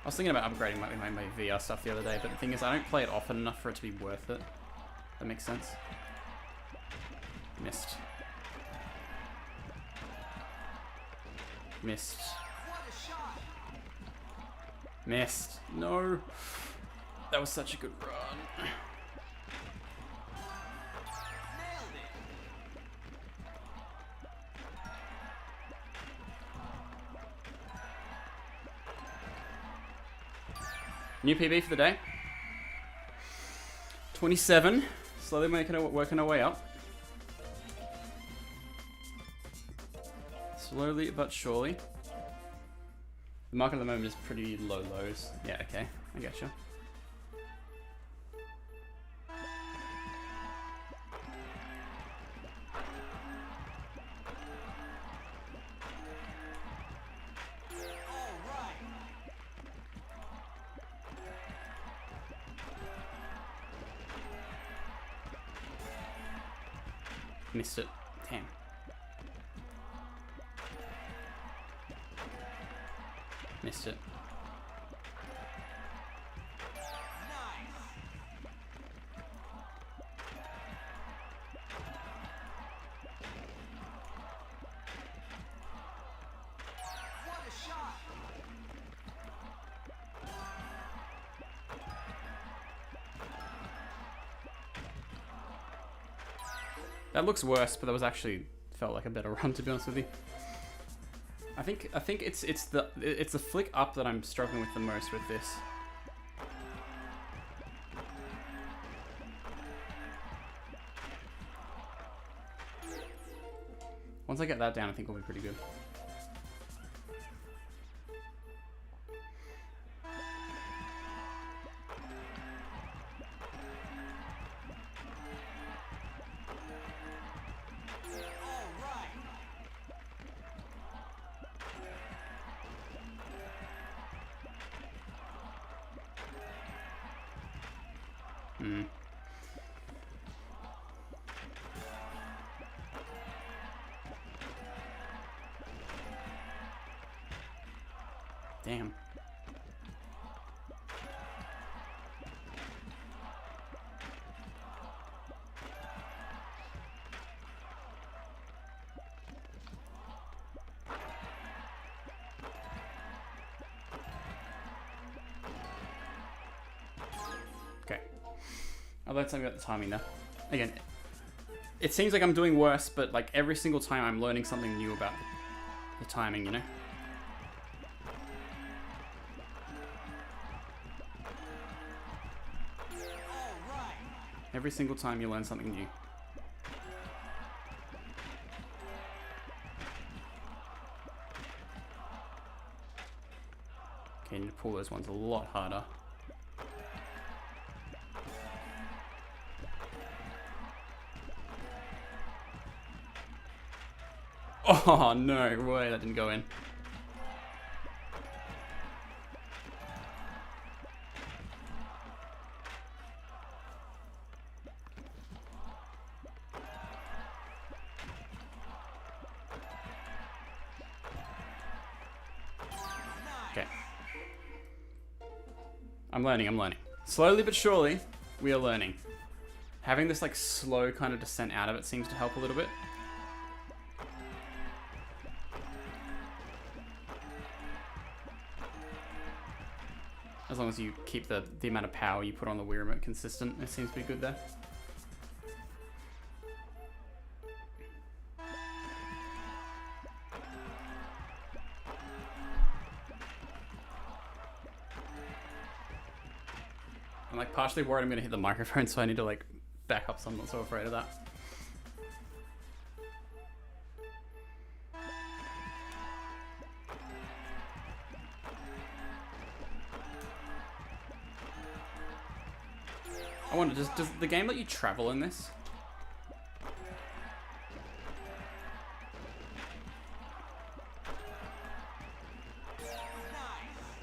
was thinking about upgrading my VR stuff the other day, but the thing is I don't play it often enough for it to be worth it. That makes sense. Missed. Missed. Missed. No. That was such a good run. New PB for the day. 27. Slowly working our way up. Slowly but surely. The market at the moment is pretty low lows. Yeah, okay. I getcha. Missed it. Damn. Missed it. That looks worse, but that was actually felt like a better run, to be honest with you. I think it's the flick up that I'm struggling with the most with this. Once I get that down, I think we'll be pretty good. Damn. Okay. I'll learn something about the timing now. Again, it seems like I'm doing worse, but like every single time I'm learning something new about the timing, you know? Every single time you learn something new. Okay, you need to pull those ones a lot harder. Oh, no way, that didn't go in. I'm learning. Slowly but surely, we are learning. Having this like slow kind of descent out of it seems to help a little bit. As long as you keep the amount of power you put on the Wii Remote consistent, it seems to be good there. I'm like partially worried I'm gonna hit the microphone, so I need to like back up, so I'm not so afraid of that. I wonder, does the game let you travel in this?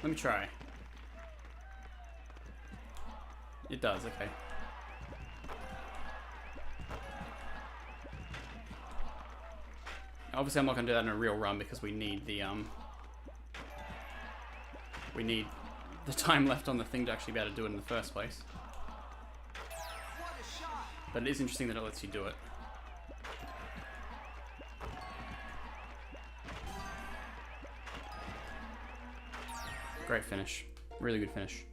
Let me try. It does, okay. Obviously I'm not gonna do that in a real run because we need the time left on the thing to actually be able to do it in the first place. But it is interesting that it lets you do it. Great finish. Really good finish.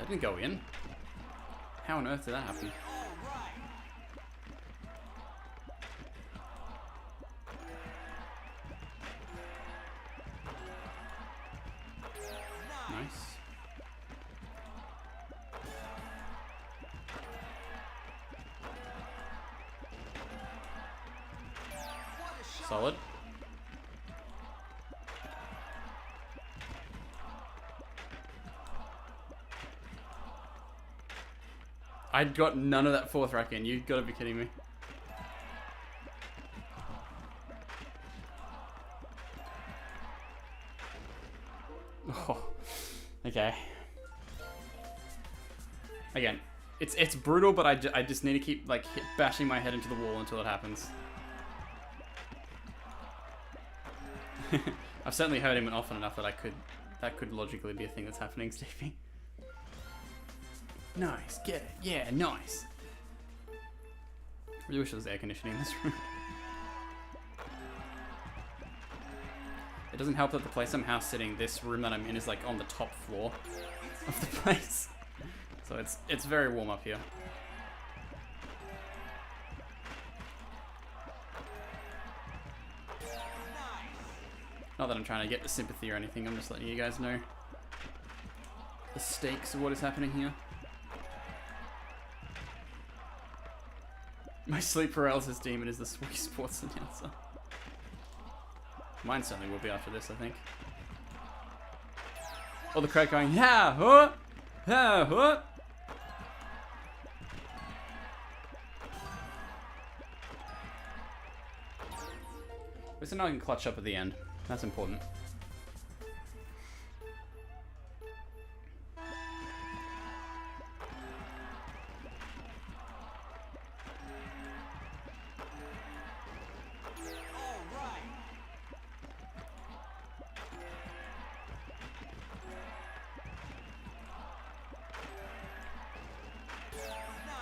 That didn't go in. How on earth did that happen? Nice. Solid. I got none of that fourth rack in. You gotta be kidding me. Oh, okay. Again, it's brutal, but I just need to keep like bashing my head into the wall until it happens. I've certainly heard him often enough that that could logically be a thing that's happening, Stevie. Nice, get it, yeah, nice. Really wish there was air conditioning in this room. It doesn't help that the place I'm house sitting, this room that I'm in, is like on the top floor of the place. So it's very warm up here. Not that I'm trying to get the sympathy or anything, I'm just letting you guys know the stakes of what is happening here. My sleep paralysis demon is the Wii Sports announcer. Mine certainly will be after this, I think. Or the crowd going, yeah, what? Yeah, what? At least now I can clutch up at the end. That's important.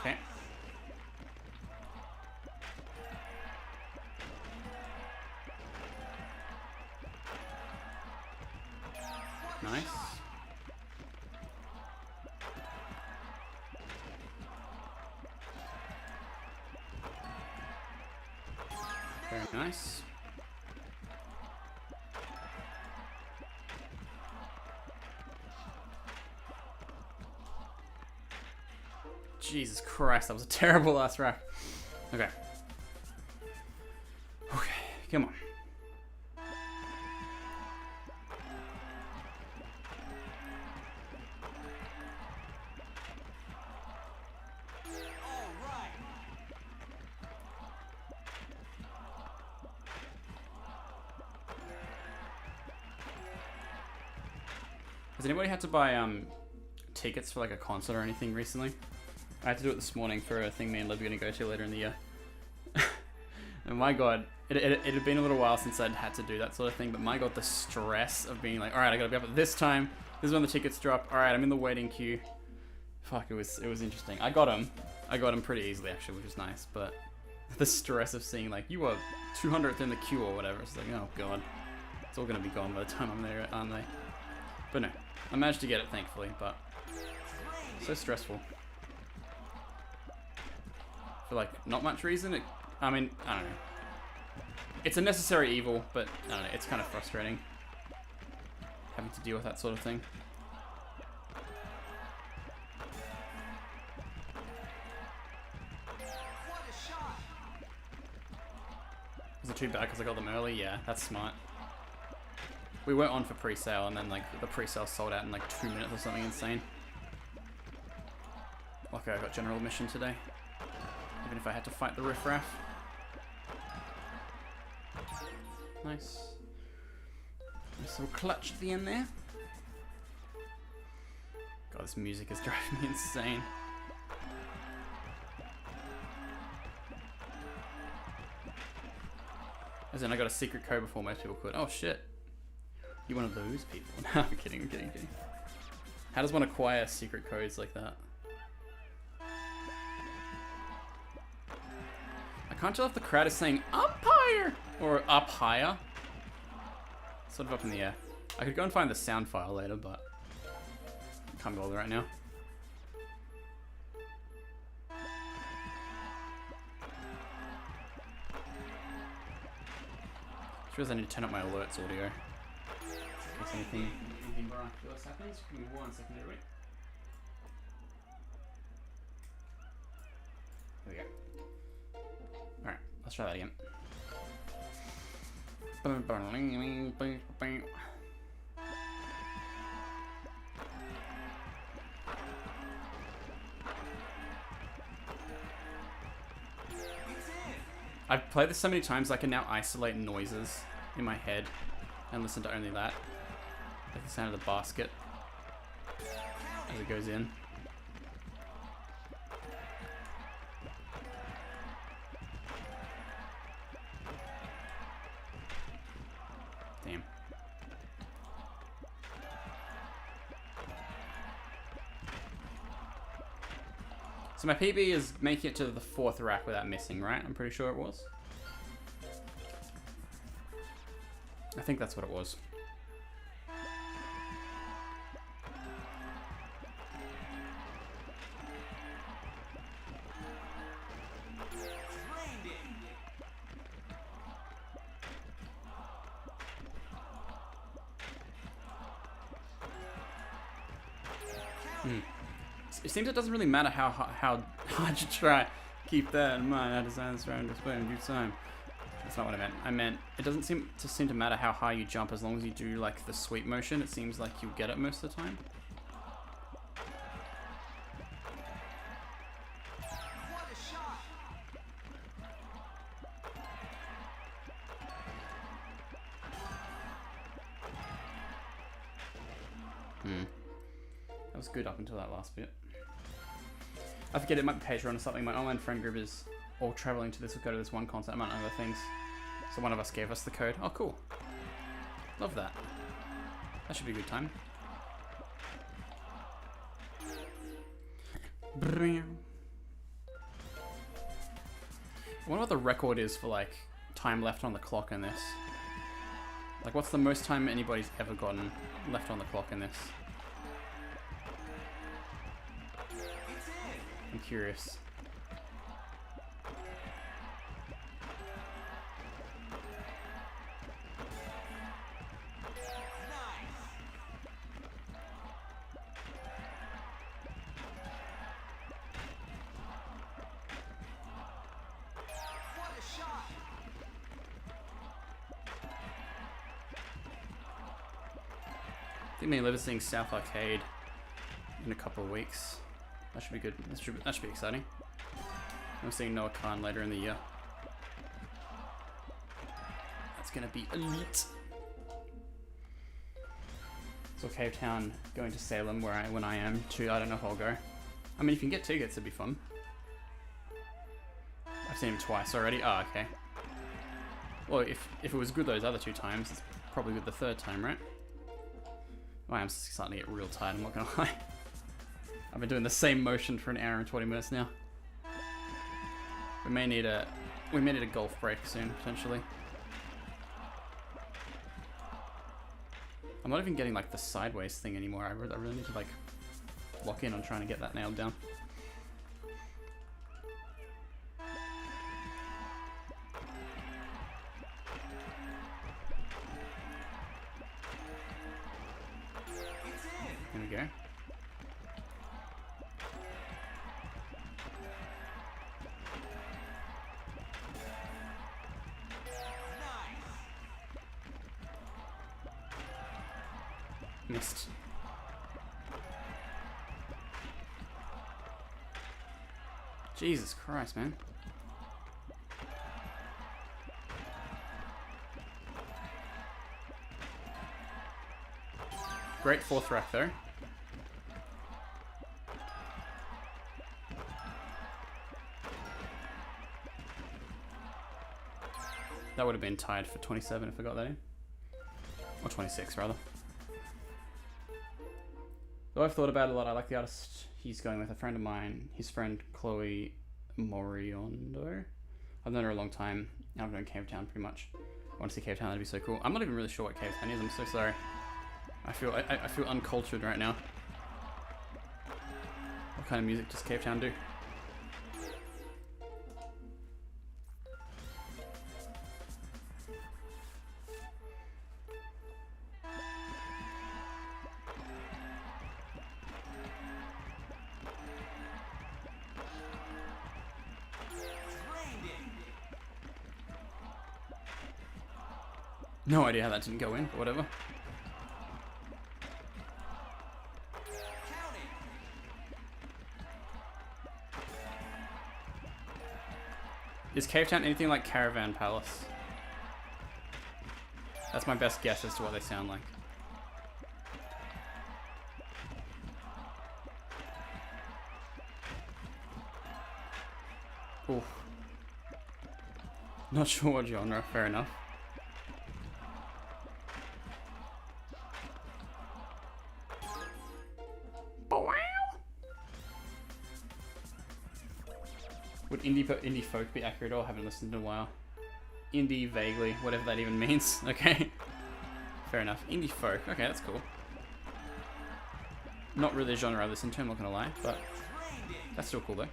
Okay. Nice. Very nice. Jesus Christ, that was a terrible last rack. Okay. Okay, come on. Has anybody had to buy tickets for like a concert or anything recently? I had to do it this morning for a thing me and Liv are going to go to later in the year. And my god, it had been a little while since I'd had to do that sort of thing, but my god, the stress of being like, alright, I gotta be up at this time, this is when the tickets drop, alright, I'm in the waiting queue. Fuck, it was interesting. I got them pretty easily actually, which is nice, but the stress of seeing like, you are 200th in the queue or whatever, it's like, oh god, it's all gonna be gone by the time I'm there, aren't they? But no, I managed to get it thankfully, but so stressful. For like not much reason, I mean, I don't know. It's a necessary evil, but I don't know, it's kind of frustrating having to deal with that sort of thing. Was it too bad because I got them early? Yeah, that's smart. We went on for pre-sale and then like the pre-sale sold out in like 2 minutes or something insane. Luckily I got general admission today. Even if I had to fight the riffraff. Nice. Nice little clutch at the end there. God, this music is driving me insane. As in, I got a secret code before most people could. Oh shit. You one of those people? No, I'm kidding, I'm kidding, I'm kidding. How does one acquire secret codes like that? I can't tell if the crowd is saying umpire or up higher. Sort of up in the air. I could go and find the sound file later, but can't bother right now. Just realized I need to turn up my alerts audio. In case anything miraculous happens. Give me 1 second there, wait. There we go. Alright, let's try that again. I've played this so many times I can now isolate noises in my head and listen to only that. Like the sound of the basket as it goes in. So my PB is making it to the 4th rack without missing, right? I'm pretty sure it was. I think that's what it was. It seems it doesn't really matter how hard you try. Keep that in mind. I designed this round display in due time. That's not what I meant. I meant it doesn't seem to matter how high you jump as long as you do like the sweep motion. It seems like you'll get it most of the time. What a shot! That was good up until that last bit. I forget, it might be Patreon or something. My online friend group is all traveling to this. We'll go to this one concert, among other things. So one of us gave us the code. Oh, cool. Love that. That should be a good time. I wonder what the record is for, like, time left on the clock in this. Like, what's the most time anybody's ever gotten left on the clock in this? I'm curious. I think me and Liv are seeing South Arcade in a couple of weeks. That should be good. That should be exciting. I'm seeing Noah Khan later in the year. That's gonna be elite. So Cave Town going to Salem when I am too. I don't know if I'll go. I mean, if you can get tickets, it'd be fun. I've seen him twice already. Oh, okay. Well, if it was good those other 2 times, it's probably good the 3rd time, right? Oh, I'm starting to get real tired, I'm not gonna lie. I've been doing the same motion for an hour and 20 minutes now. We may need a golf break soon, potentially. I'm not even getting like the sideways thing anymore. I really need to like lock in on trying to get that nailed down. Here we go. Missed. Jesus Christ, man. Great 4th rack though. That would have been tied for 27 if I got that in. Or 26 rather. Though I've thought about it a lot, I like the artist he's going with, a friend of mine, his friend Chloe Moriondo. I've known her a long time. I've known Cave Town pretty much. I want to see Cave Town, that'd be so cool. I'm not even really sure what Cave Town is, I'm so sorry. I feel uncultured right now. What kind of music does Cave Town do? No idea how that didn't go in, but whatever. Is Cave Town anything like Caravan Palace? That's my best guess as to what they sound like. Oof. Not sure what genre, fair enough. Would indie folk be accurate? Oh, I haven't listened in a while. Indie vaguely, whatever that even means. Okay. Fair enough. Indie folk. Okay, that's cool. Not really a genre I listen to, I'm not gonna lie, but that's still cool though.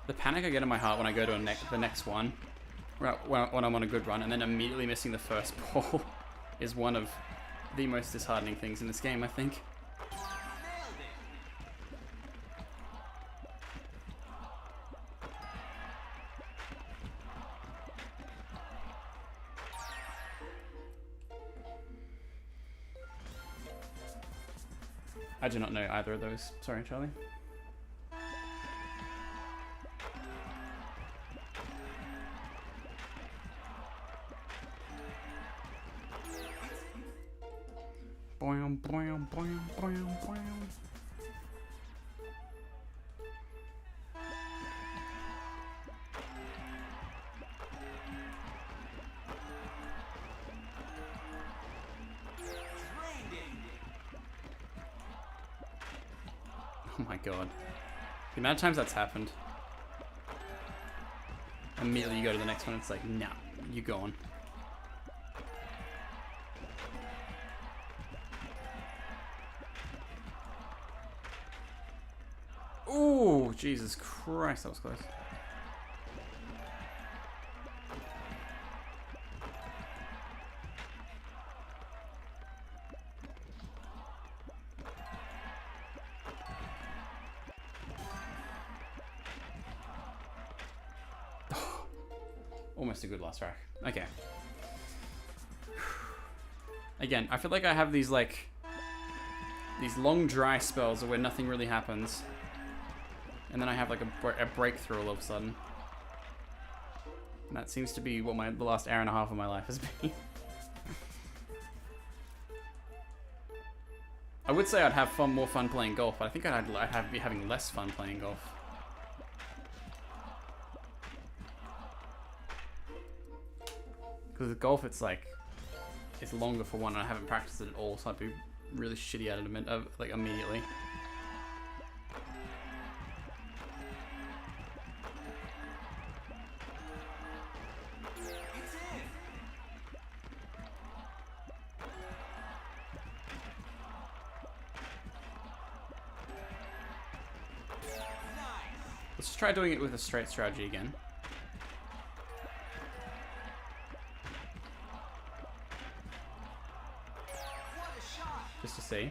The panic I get in my heart when I go to the next one, when I'm on a good run, and then immediately missing the first ball is one of the most disheartening things in this game, I think. I do not know either of those. Sorry, Charlie. Boing, boing, boing, boing, boing. Oh my god. The amount of times that's happened. Immediately you go to the next one, it's like, nah, you're gone. Ooh, Jesus Christ, that was close. Almost a good last rack. Okay. Again, I feel like I have these like these long dry spells where nothing really happens, and then I have like a breakthrough all of a sudden. And that seems to be what the last hour and a half of my life has been. I would say I'd have more fun playing golf, but I think I'd be having less fun playing golf. Because with golf, it's longer for one, and I haven't practiced it at all, so I'd be really shitty at it like immediately. Let's just try doing it with a straight strategy again. Just to see.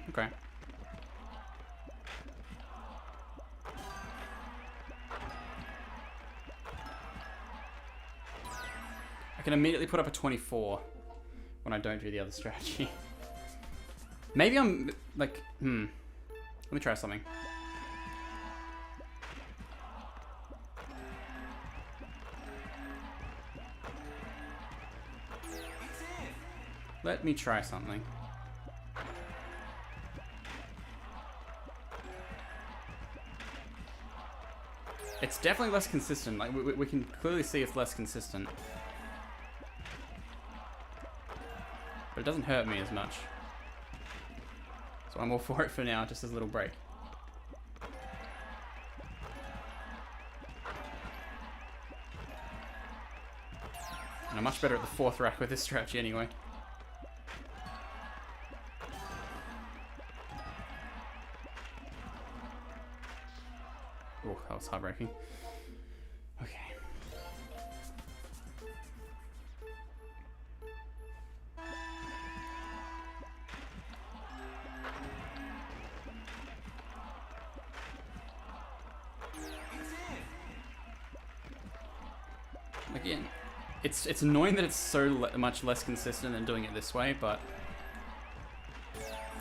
Okay. I can immediately put up a 24 when I don't do the other strategy. Maybe I'm like, Let me try something. Let me try something. It's definitely less consistent. Like we can clearly see it's less consistent. But it doesn't hurt me as much. So I'm all for it for now, just as a little break. And I'm much better at the fourth rack with this strategy anyway. Oh, that was heartbreaking. Okay. Again, it's annoying that it's so much less consistent than doing it this way, but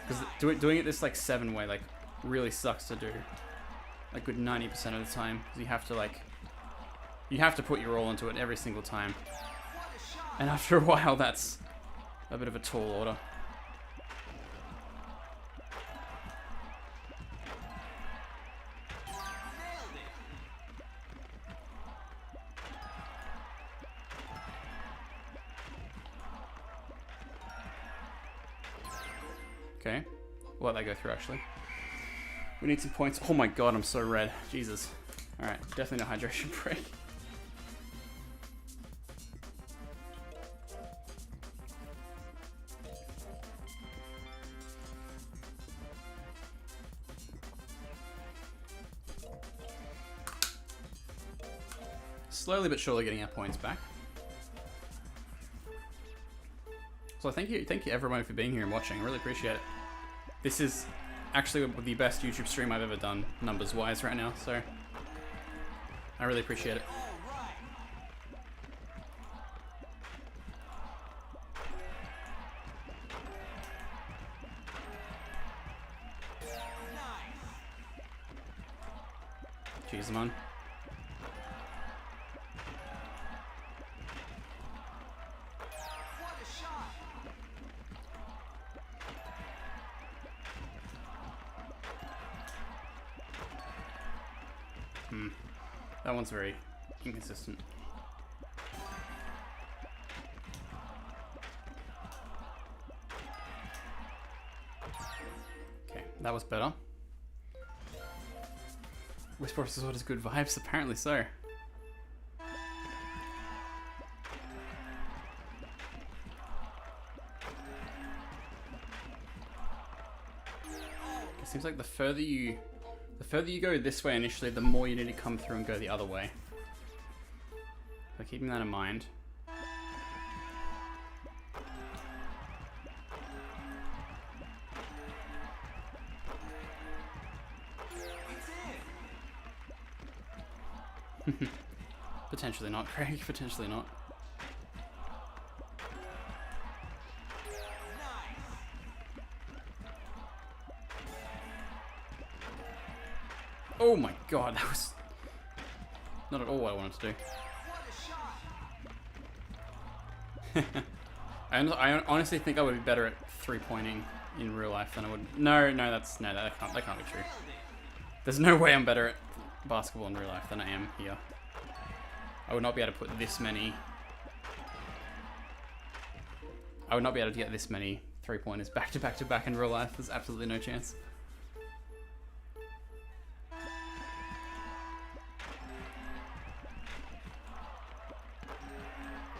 because doing it this like 7 way like really sucks to do. Like good 90% of the time, because you have to put your all into it every single time. What a shot! And after a while, that's a bit of a tall order. Nailed it. Okay. We'll let that go through, actually. We need some points. Oh my god, I'm so red. Jesus. Alright, definitely no hydration break. Slowly but surely getting our points back. So thank you everyone for being here and watching. I really appreciate it. This is actually the best YouTube stream I've ever done, numbers wise, right now, so I really appreciate it. All right. Nice. Jeez, man. What a shot. That one's very inconsistent. Okay, that was better. Whisper Sword has good vibes, apparently so. It seems like the further you go this way initially, the more you need to come through and go the other way. So keeping that in mind. It's in. Potentially not, Craig. Potentially not. Nice. Oh my god, that was not at all what I wanted to do. What a shot. I honestly think I would be better at three-pointing in real life than I would. No, that can't be true. Nailed it. There's no way I'm better at basketball in real life than I am here. I would not be able to put this many. I would not be able to get this many three-pointers back to back to back in real life. There's absolutely no chance.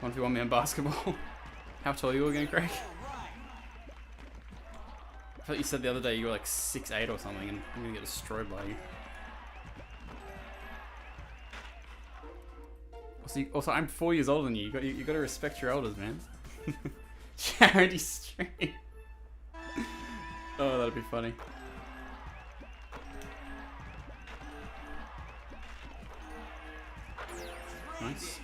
One v one me in basketball. How tall are you again, Craig? All right. I thought you said the other day you were like 6'8" or something, and I'm gonna get destroyed by you. Also, I'm 4 years older than you. You got to respect your elders, man. Charity stream. Oh, that'd be funny. Nice.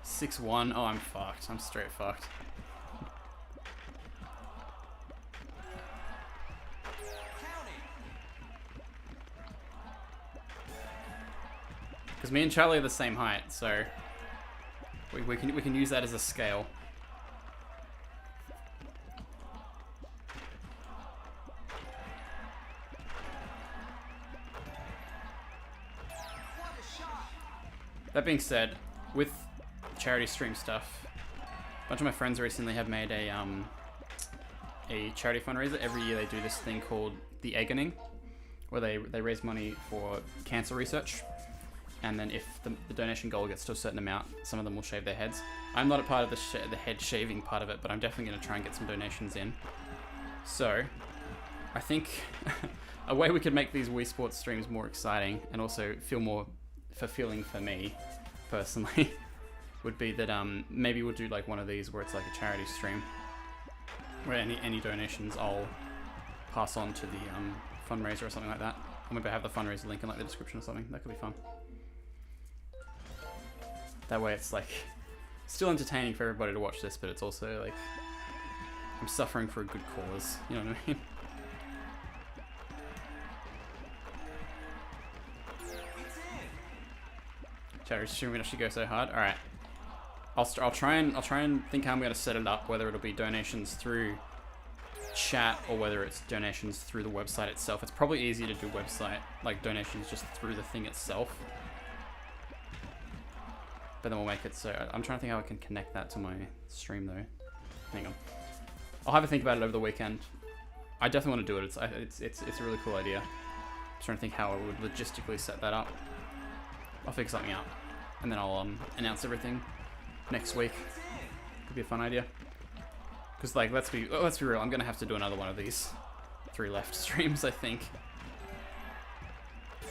6'1". Oh, I'm fucked. I'm straight fucked. Counting. Because me and Charlie are the same height, so we can use that as a scale. What a shot. That being said, with charity stream stuff, a bunch of my friends recently have made a charity fundraiser. Every year they do this thing called the Eggening, where they raise money for cancer research. And then if the donation goal gets to a certain amount, some of them will shave their heads. I'm not a part of the head shaving part of it, but I'm definitely going to try and get some donations in. So, I think a way we could make these Wii Sports streams more exciting and also feel more fulfilling for me, personally, would be that maybe we'll do like one of these where it's like a charity stream, where any donations I'll pass on to the fundraiser or something like that. Or maybe I have the fundraiser link in like the description or something. That could be fun. That way it's like still entertaining for everybody to watch this, but it's also like I'm suffering for a good cause. You know what I mean? It's in. Charity stream would actually go so hard. Alright. I'll try and think how I'm gonna set it up, whether it'll be donations through chat or whether it's donations through the website itself. It's probably easier to do website, like donations just through the thing itself. But then we'll make it so, I'm trying to think how I can connect that to my stream though. Hang on. I'll have a think about it over the weekend. I definitely want to do it. It's a really cool idea. I'm trying to think how I would logistically set that up. I'll figure something out. And then I'll announce everything next week. Could be a fun idea. Because, like, let's be real, I'm going to have to do another one of these 3 left streams, I think. So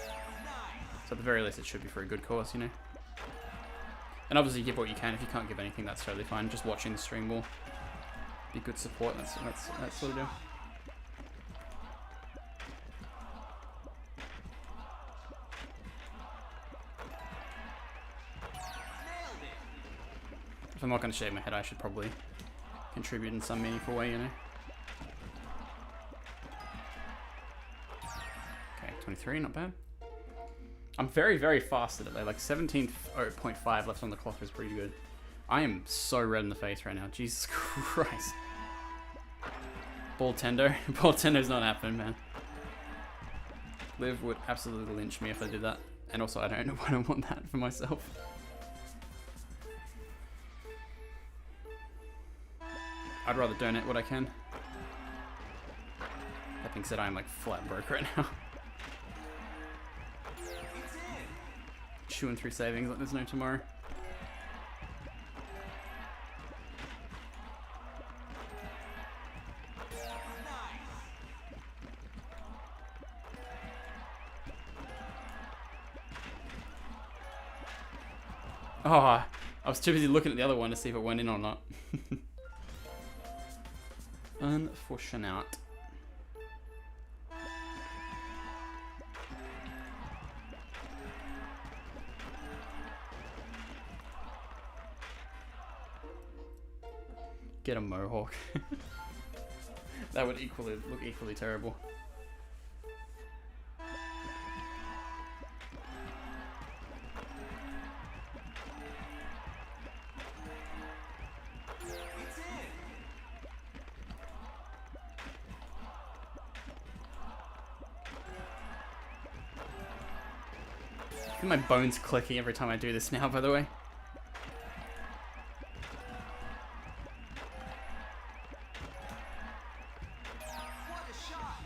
at the very least, it should be for a good cause, you know? And obviously, give what you can. If you can't give anything, that's totally fine. Just watching the stream will be good support. That's what I do. If I'm not going to shave my head, I should probably contribute in some meaningful way, you know? Okay, 23, not bad. I'm very, very fast at it, though. Like 17.5 left on the clock is pretty good. I am so red in the face right now. Jesus Christ. Ball tender. Ball tender's not happening, man. Liv would absolutely lynch me if I did that. And also, I don't want that for myself. I'd rather donate what I can. That being said, I'm like flat broke right now. Chewing through savings like there's no tomorrow. Oh, I was too busy looking at the other one to see if it went in or not. Unfortunate. Get a mohawk. That would look equally terrible. I feel my bones clicking every time I do this now, by the way. What a shot!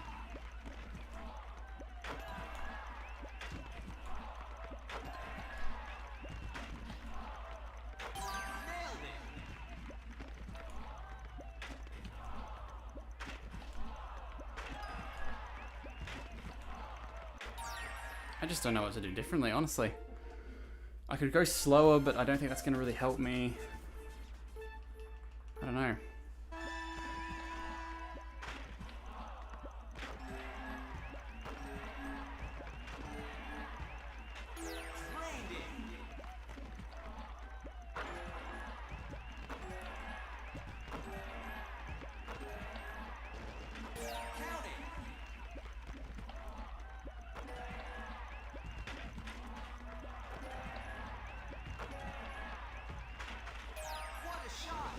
Nailed it! I just don't know what to do differently, honestly. I could go slower, but I don't think that's going to really help me. I don't know. Drained it! Count it! What a shot!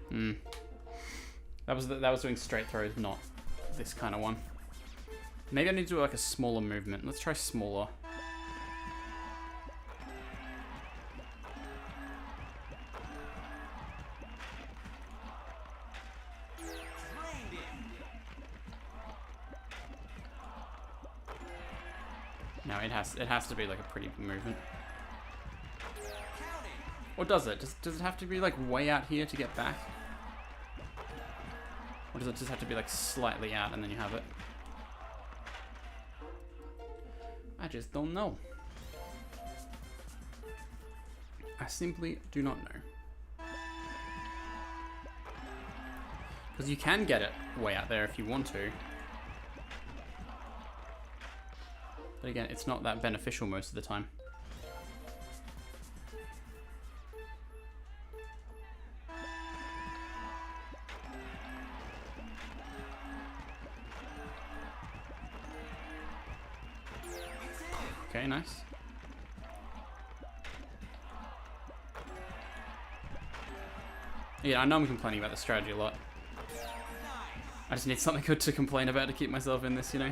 Nailed it! That was doing straight throws, not this kind of one. Maybe I need to do like a smaller movement. Let's try smaller. Drained it! No, it has to be like a pretty movement. Count it! Or does it? Does it have to be like way out here to get back? Or does it just have to be like slightly out and then you have it? I just don't know. I simply do not know. Because you can get it way out there if you want to. But again, it's not that beneficial most of the time. Okay, nice. Yeah, I know I'm complaining about the strategy a lot. I just need something good to complain about to keep myself in this, you know?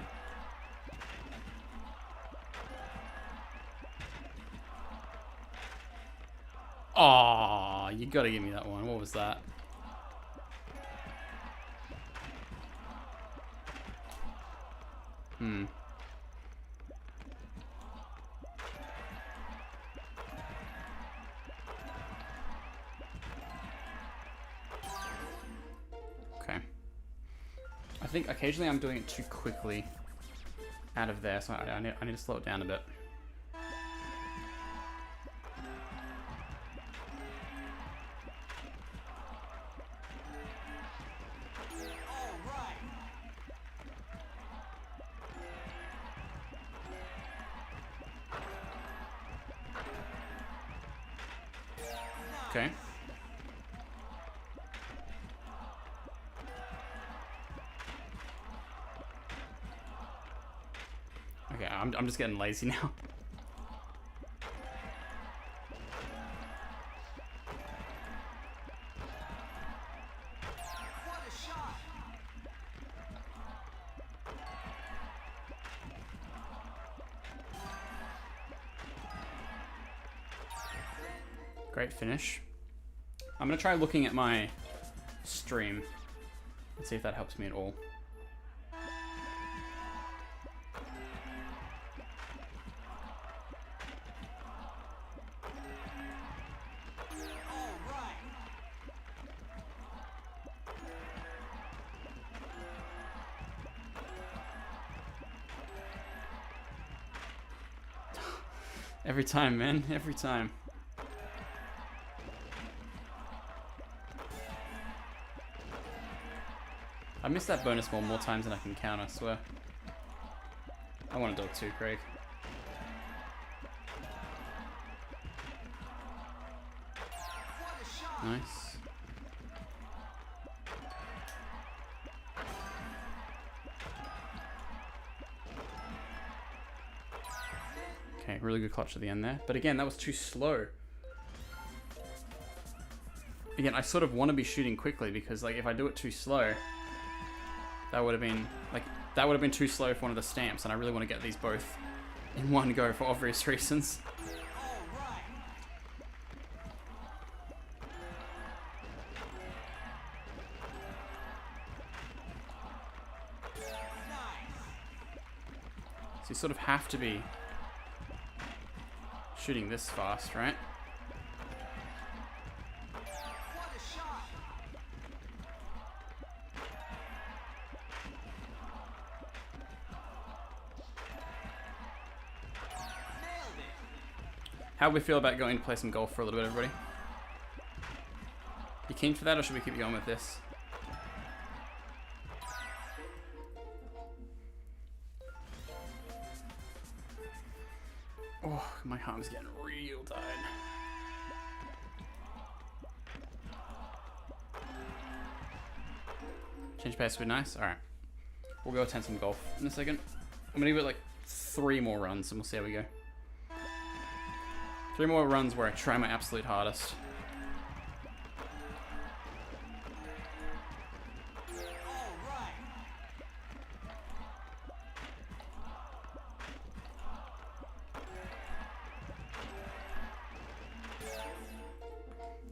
Aw, you gotta give me that one. What was that? Okay. I think occasionally I'm doing it too quickly out of there, so I need to slow it down a bit. All right. Okay. Okay, I'm just getting lazy now. What a shot. Great finish. I'm gonna try looking at my stream and see if that helps me at all. All right. Every time, man. Every time. I missed that bonus ball more times than I can count, I swear. I want to do it too, Craig. What a shot. Nice. Okay, really good clutch at the end there. But again, that was too slow. Again, I sort of want to be shooting quickly because, like, if I do it too slow, that would have been too slow for one of the stamps, and I really want to get these both in one go for obvious reasons. All right. Nice. So you sort of have to be shooting this fast, right? What a shot. Nailed it. How do we feel about going to play some golf for a little bit, everybody? You keen for that, or should we keep going with this? Oh, my arm's getting real tired. Change pace would be nice. Alright. We'll go attempt some golf in a second. I'm gonna give it like 3 more runs and we'll see how we go. 3 more runs where I try my absolute hardest. All right.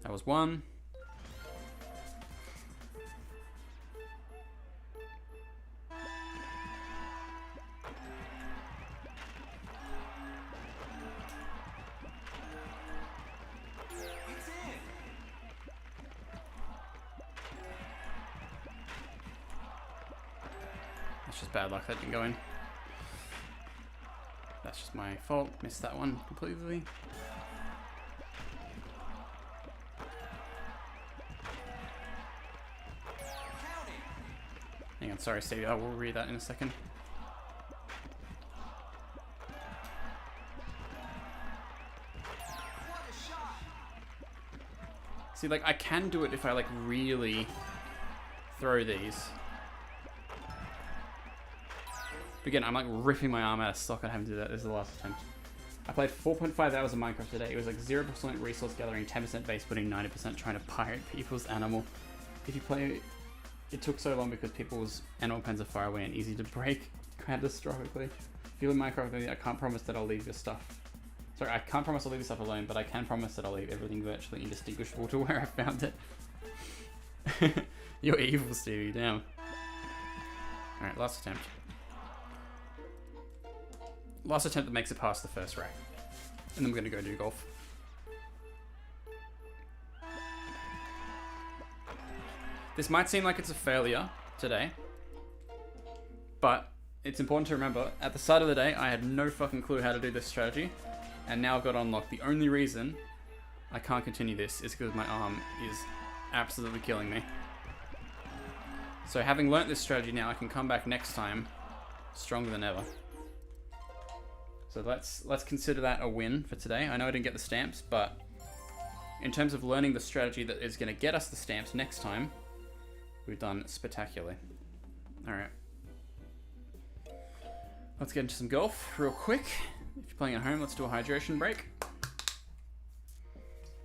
That was 1. It's in. That's just bad luck that didn't go in. That's just my fault. Missed that one completely. Count it. Hang on, sorry, Stevie. I will read that in a second. What a shot. See, like, I can do it if I, like, really throw these. But again, I'm, like, ripping my arm out of socket having to do that. This is the last attempt. I played 4.5 hours of Minecraft today. It was like 0% resource gathering, 10% base building, 90% trying to pirate people's animal. If you play, it took so long because people's animal pens are far away and easy to break catastrophically. If you live in Minecraft, I can't promise that I'll leave your stuff. Sorry, I can't promise I'll leave your stuff alone, but I can promise that I'll leave everything virtually indistinguishable to where I found it. You're evil, Stevie, damn. Alright, last attempt. Last attempt that makes it past the first rack. And then we're going to go do golf. This might seem like it's a failure today, but it's important to remember, at the start of the day, I had no fucking clue how to do this strategy, and now I've got unlocked. The only reason I can't continue this is because my arm is absolutely killing me. So having learnt this strategy now, I can come back next time stronger than ever. So let's consider that a win for today. I know I didn't get the stamps, but in terms of learning the strategy that is going to get us the stamps next time, we've done spectacularly. Alright. Let's get into some golf real quick. If you're playing at home, let's do a hydration break.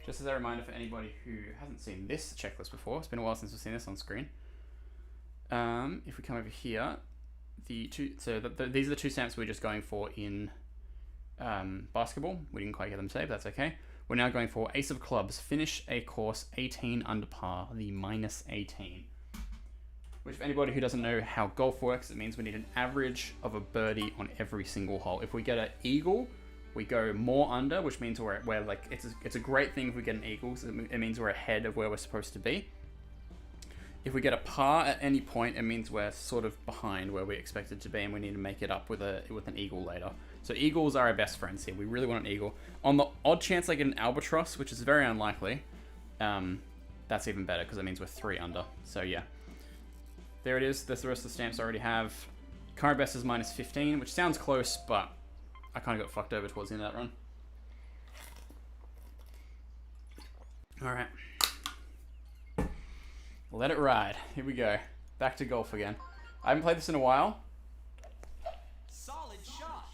Just as a reminder for anybody who hasn't seen this checklist before, it's been a while since we've seen this on screen. If we come over here, these are the two stamps we're just going for in basketball. We didn't quite get them today, but that's okay. We're now going for Ace of Clubs. Finish a course 18 under par, the minus 18. Which, for anybody who doesn't know how golf works, it means we need an average of a birdie on every single hole. If we get an eagle, we go more under, which means we're like, it's a great thing if we get an eagle. So it means we're ahead of where we're supposed to be. If we get a par at any point, it means we're sort of behind where we expected to be, and we need to make it up with an eagle later. So eagles are our best friends here. We really want an eagle. On the odd chance I get an albatross, which is very unlikely, that's even better because that means we're 3 under. So yeah, there it is. That's the rest of the stamps I already have. Current best is minus 15, which sounds close, but I kind of got fucked over towards the end of that run. All right. Let it ride. Here we go. Back to golf again. I haven't played this in a while. Solid shot.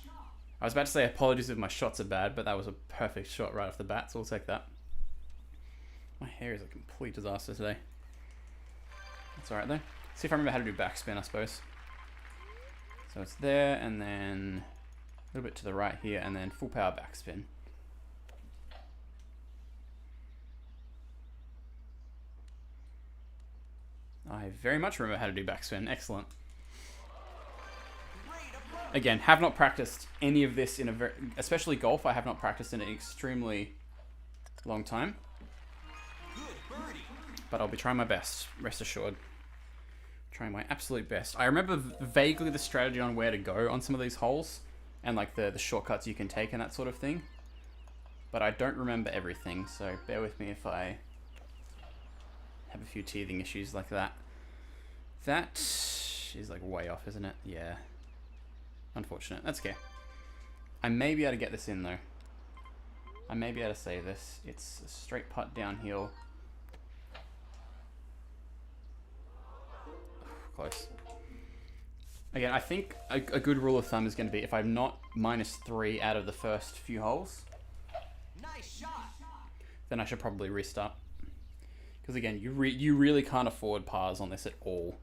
I was about to say apologies if my shots are bad, but that was a perfect shot right off the bat, so we'll take that. My hair is a complete disaster today. That's alright though. See if I remember how to do backspin, I suppose. So it's there, and then a little bit to the right here, and then full power backspin. I very much remember how to do backspin. Excellent. Again, have not practiced any of this in a especially golf. I have not practiced in an extremely long time. But I'll be trying my best, rest assured. Trying my absolute best. I remember vaguely the strategy on where to go on some of these holes, and like the shortcuts you can take and that sort of thing. But I don't remember everything, so bear with me if I have a few teething issues like that. That is like way off, isn't it? Yeah. Unfortunate. That's okay. I may be able to get this in though. I may be able to save this. It's a straight putt downhill. Close. Again, I think a good rule of thumb is going to be if I'm not minus 3 out of the first few holes, Nice shot. then I should probably restart. Because again, you really can't afford pars on this at all.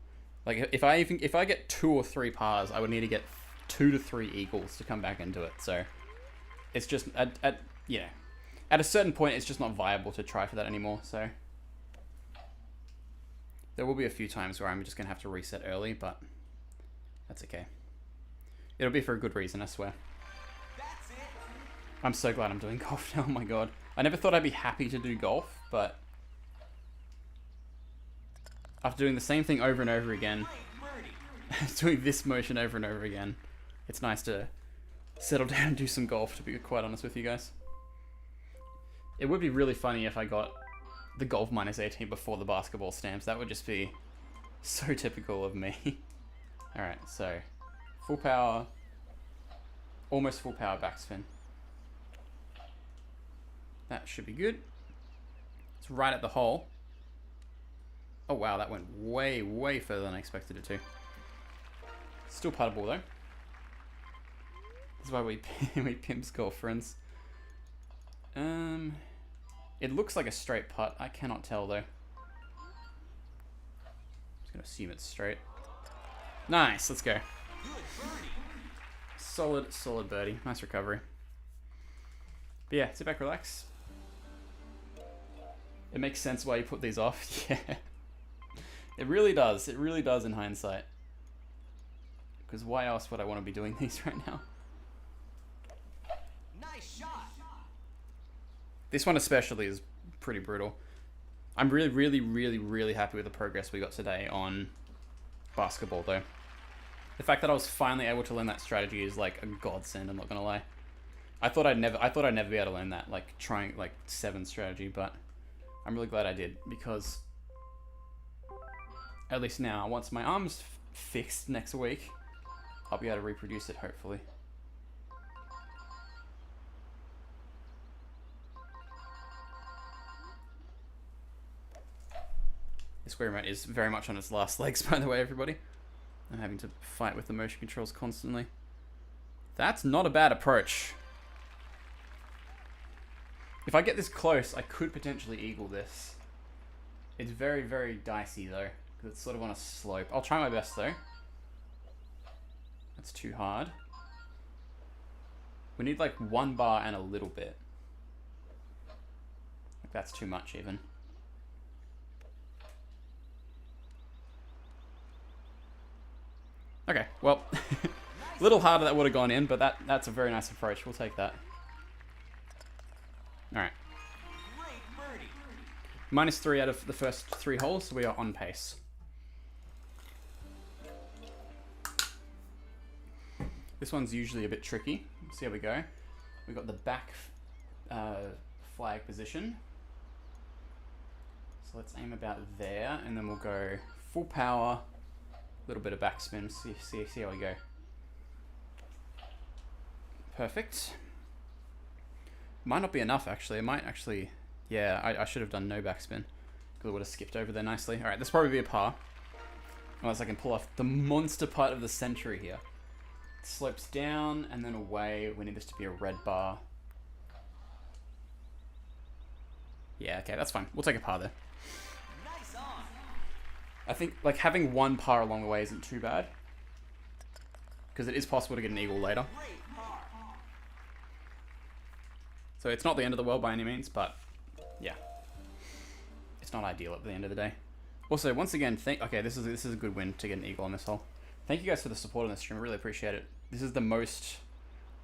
Like if I get 2 or 3 pars, I would need to get 2 to 3 eagles to come back into it. So it's just at a certain point, it's just not viable to try for that anymore. So there will be a few times where I'm just gonna have to reset early, but that's okay. It'll be for a good reason, I swear. That's it. I'm so glad I'm doing golf now. Oh my god, I never thought I'd be happy to do golf, but after doing the same thing over and over again, doing this motion over and over again, it's nice to settle down and do some golf, to be quite honest with you guys. It would be really funny if I got the golf minus 18 before the basketball stamps. That would just be so typical of me. Alright, so full power, almost full power backspin. That should be good. It's right at the hole. Oh wow, that went way, way further than I expected it to. Still puttable though. This is why we we pimps girlfriends. It looks like a straight putt. I cannot tell though. Just gonna assume it's straight. Nice, let's go. Solid birdie. Nice recovery. But yeah, sit back, relax. It makes sense why you put these off. Yeah. It really does. It really does in hindsight. Because why else would I want to be doing these right now? Nice shot. This one especially is pretty brutal. I'm really happy with the progress we got today on basketball though. The fact that I was finally able to learn that strategy is like a godsend, I'm not gonna lie. I thought I'd never be able to learn that, like trying like 7 strategy, but I'm really glad I did, because at least now, once my arm's fixed next week, I'll be able to reproduce it hopefully. This square remote is very much on its last legs, by the way, everybody. I'm having to fight with the motion controls constantly. That's not a bad approach. If I get this close, I could potentially eagle this. It's very dicey though, because it's sort of on a slope. I'll try my best though. That's too hard. We need like 1 bar and a little bit. Like that's too much even. Okay, well, a little harder that would have gone in, but that's a very nice approach. We'll take that. All right. -3 out of the first 3 holes, so we are on pace. This one's usually a bit tricky. Let's see how we go. We got the back flag position. So let's aim about there, and then we'll go full power, a little bit of backspin. See how we go. Perfect. Might not be enough actually. It might actually. Yeah, I should have done no backspin, because it would have skipped over there nicely. All right, this will probably be a par, unless I can pull off the monster putt of the century here. It slopes down and then away. We need this to be a red bar. Yeah, okay, that's fine. We'll take a par there. Nice on. I think like having 1 par along the way isn't too bad, because it is possible to get an eagle later. Great par. So it's not the end of the world by any means, but yeah, it's not ideal at the end of the day. Also, once again, okay, this is a good win to get an eagle on this hole. Thank you guys for the support on this stream. I really appreciate it. This is the most,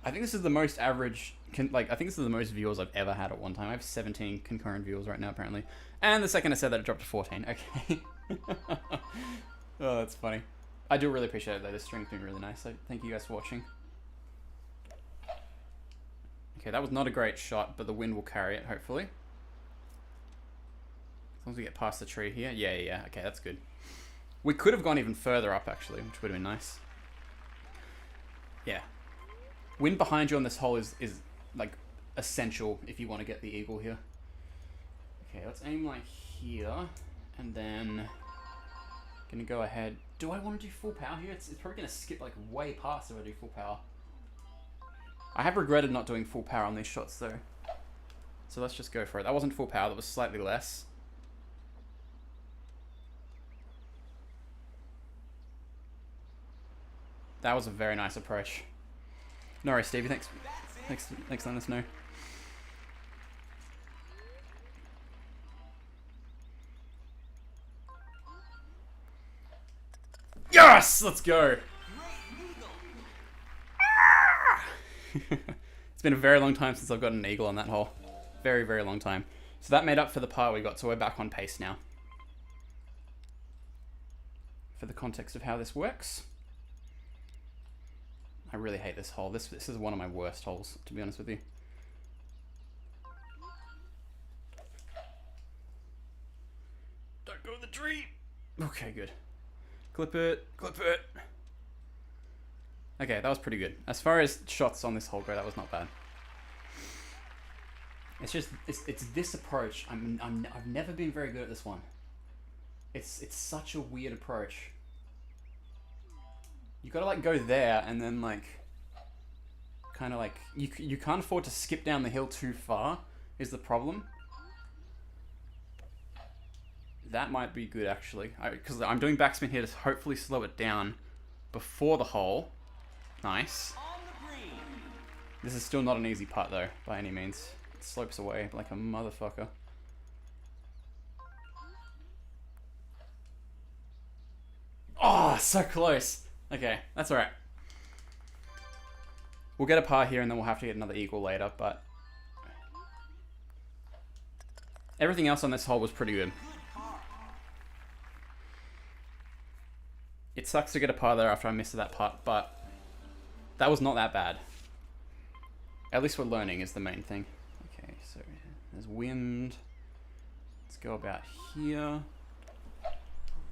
I think this is the most average, I think this is the most viewers I've ever had at one time. I have 17 concurrent viewers right now apparently, and the second I said that, it dropped to 14. Okay. Oh, that's funny. I do really appreciate it though. This stream's been really nice. So thank you guys for watching. Okay, that was not a great shot, but the wind will carry it, hopefully. As long as we get past the tree here. Yeah. Okay, that's good. We could have gone even further up, actually, which would have been nice. Yeah. Wind behind you on this hole is like, essential if you want to get the eagle here. Okay, let's aim, like, here. And then... Gonna go ahead. Do I want to do full power here? It's probably gonna skip, like, way past if I do full power. I have regretted not doing full power on these shots though. So let's just go for it. That wasn't full power, that was slightly less. That was a very nice approach. No worries, Stevie, thanks for letting us know. Yes! Let's go! It's been a very long time since I've gotten an eagle on that hole. Very long time. So that made up for the par we got, so we're back on pace now. For the context of how this works. I really hate this hole. This is one of my worst holes, to be honest with you. Don't go in the tree! Okay, good. Clip it. Okay, that was pretty good. As far as shots on this hole go, that was not bad. It's just it's this approach. I've never been very good at this one. It's such a weird approach. You gotta like go there and then like kind of like you can't afford to skip down the hill too far. Is the problem? That might be good actually, because I'm doing backspin here to hopefully slow it down before the hole. Nice. On the green. This is still not an easy putt though, by any means. It slopes away like a motherfucker. Oh, so close. Okay, that's alright. We'll get a par here and then we'll have to get another eagle later, but everything else on this hole was pretty good. It sucks to get a par there after I missed that putt, but that was not that bad. At least we're learning is the main thing. Okay, so there's wind. Let's go about here.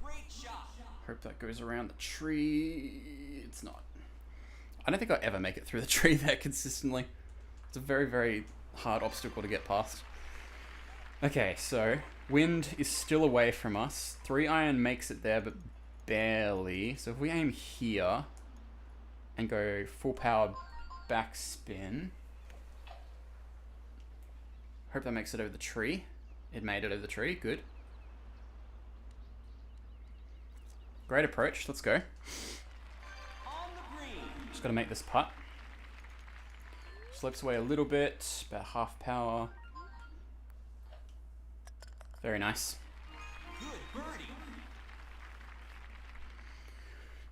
Great shot. Hope that goes around the tree. It's not. I don't think I'll ever make it through the tree there consistently. It's a very, very hard obstacle to get past. Okay, so wind is still away from us. 3-iron makes it there, but barely. So if we aim here and go full power backspin. Hope that makes it over the tree. It made it over the tree. Good. Great approach. Let's go. On the green. Just got to make this putt. Slopes away a little bit. About half power. Very nice. Good birdie.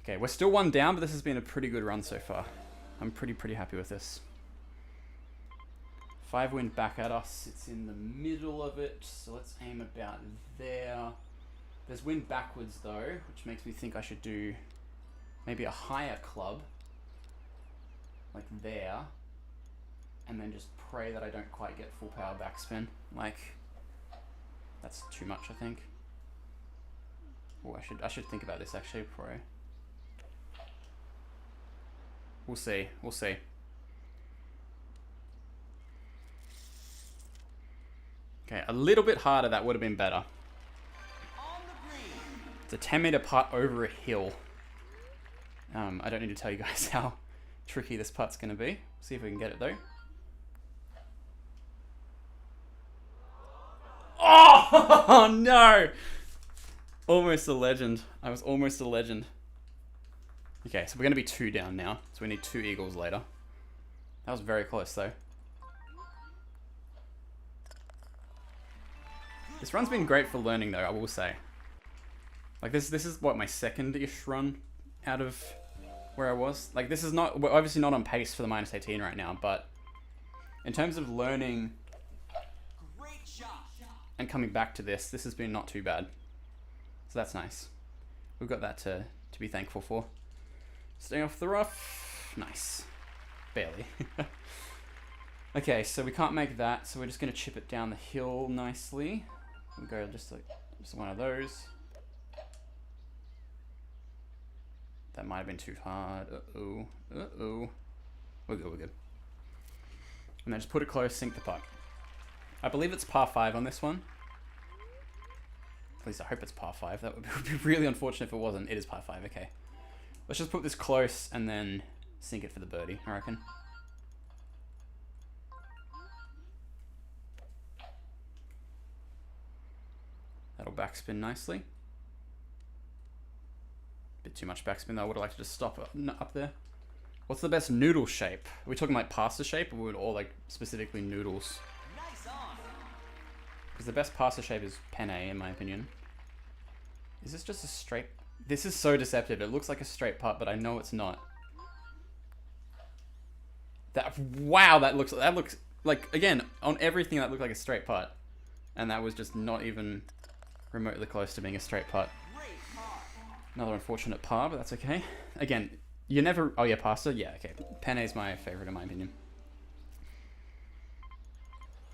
Okay, we're still one down, but this has been a pretty good run so far. I'm pretty happy with this. 5 wind back at us. It's in the middle of it, so let's aim about there. There's wind backwards though, which makes me think I should do maybe a higher club, like there, and then just pray that I don't quite get full power backspin. Like, that's too much, I think. Oh, I should think about this actually before I... We'll see. We'll see. Okay, a little bit harder. That would have been better. On the green. It's a 10-meter putt over a hill. I don't need to tell you guys how tricky this putt's going to be. See if we can get it though. Oh no! Almost a legend. I was almost a legend. Okay, so we're going to be 2 down now. So we need 2 eagles later. That was very close though. This run's been great for learning though, I will say. Like this is what, my second-ish run out of where I was. Like this is not, we're obviously not on pace for the -18 right now, but in terms of learning Great shot. and coming back to this has been not too bad. So that's nice. We've got that to be thankful for. Stay off the rough. Nice. Barely. Okay, so we can't make that, so we're just going to chip it down the hill nicely. We'll go just one of those. That might have been too hard. Uh-oh. Uh-oh. We're good, we're good. And then just put it close, sink the putt. I believe it's par 5 on this one. At least I hope it's par 5. That would be really unfortunate if it wasn't. It is par 5, okay. Let's just put this close and then sink it for the birdie, I reckon. That'll backspin nicely. Bit too much backspin though. I would have liked to just stop up there. What's the best noodle shape? Are we talking like pasta shape, or all like specifically noodles? Nice on. Because the best pasta shape is penne, in my opinion. Is this just a straight? This is so deceptive. It looks like a straight putt, but I know it's not. Wow, that looks like, again, on everything that looked like a straight putt, and that was just not even remotely close to being a straight putt. Great par. Another unfortunate par, but that's okay. Again, you never... Oh yeah, pasta? Yeah, okay. Penne is my favorite in my opinion.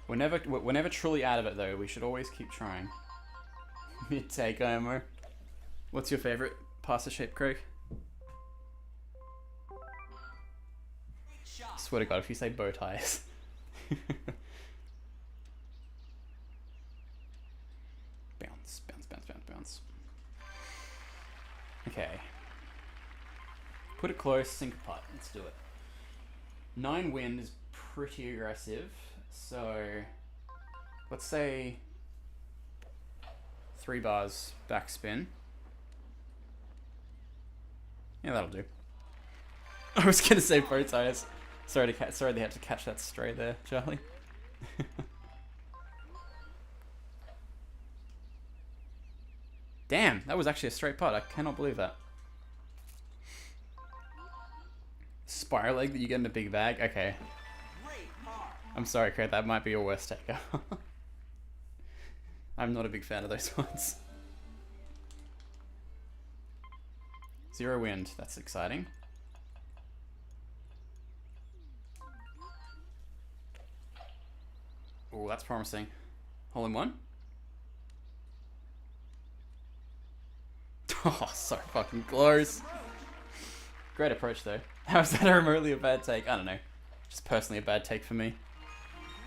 We're never truly out of it though. We should always keep trying. Mid-take, IMO. What's your favorite pasta shape, Craig? Great shot. I swear to God, if you say bow ties. Bounce, bounce, bounce, bounce, bounce. Okay. Put it close, sink a putt. Let's do it. 9 wind is pretty aggressive, so let's say 3 bars backspin. Yeah, that'll do. I was gonna say bow ties. Sorry they had to catch that stray there, Charlie. Damn, that was actually a straight putt. I cannot believe that. Spiral egg that you get in a big bag? Okay. Great par. I'm sorry, Craig, that might be your worst taker. I'm not a big fan of those ones. 0 wind, that's exciting. Oh, that's promising. Hole in one? Oh, so fucking close. Great approach though. How is that remotely a bad take? I don't know. Just personally a bad take for me.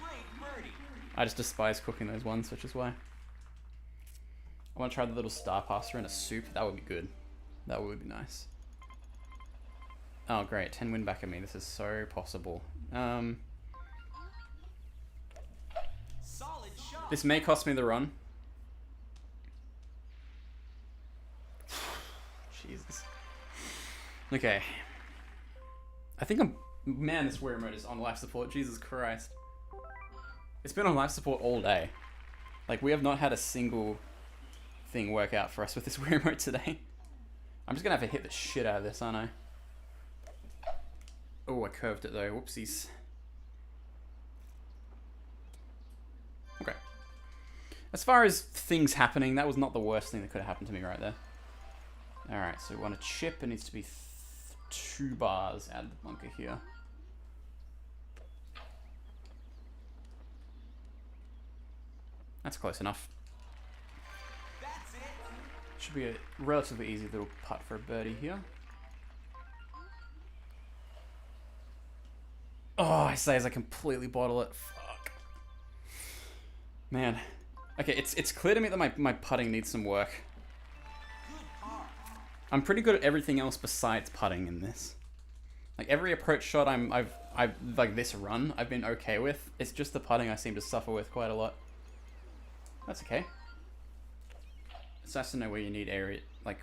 Great birdie. I just despise cooking those ones, which is why. I want to try the little star pasta in a soup. That would be good. That would be nice. Oh, great. 10 wind back at me. This is so possible. Solid shot. This may cost me the run. Jesus. Okay. I think I'm... Man, this Wii remote is on life support. Jesus Christ. It's been on life support all day. Like, we have not had a single thing work out for us with this Wii remote today. I'm just gonna have to hit the shit out of this, aren't I? Oh, I curved it though. Whoopsies. Okay. As far as things happening, that was not the worst thing that could have happened to me right there. Alright, so we want a chip. It needs to be 2 bars out of the bunker here. That's close enough. That's it. Should be a relatively easy little putt for a birdie here. Oh, I say as I completely bottle it. Fuck. Man. Okay, it's clear to me that my putting needs some work. Good par. I'm pretty good at everything else besides putting in this. Like every approach shot I've like this run I've been okay with. It's just the putting I seem to suffer with quite a lot. That's okay. It's nice to know where you need area like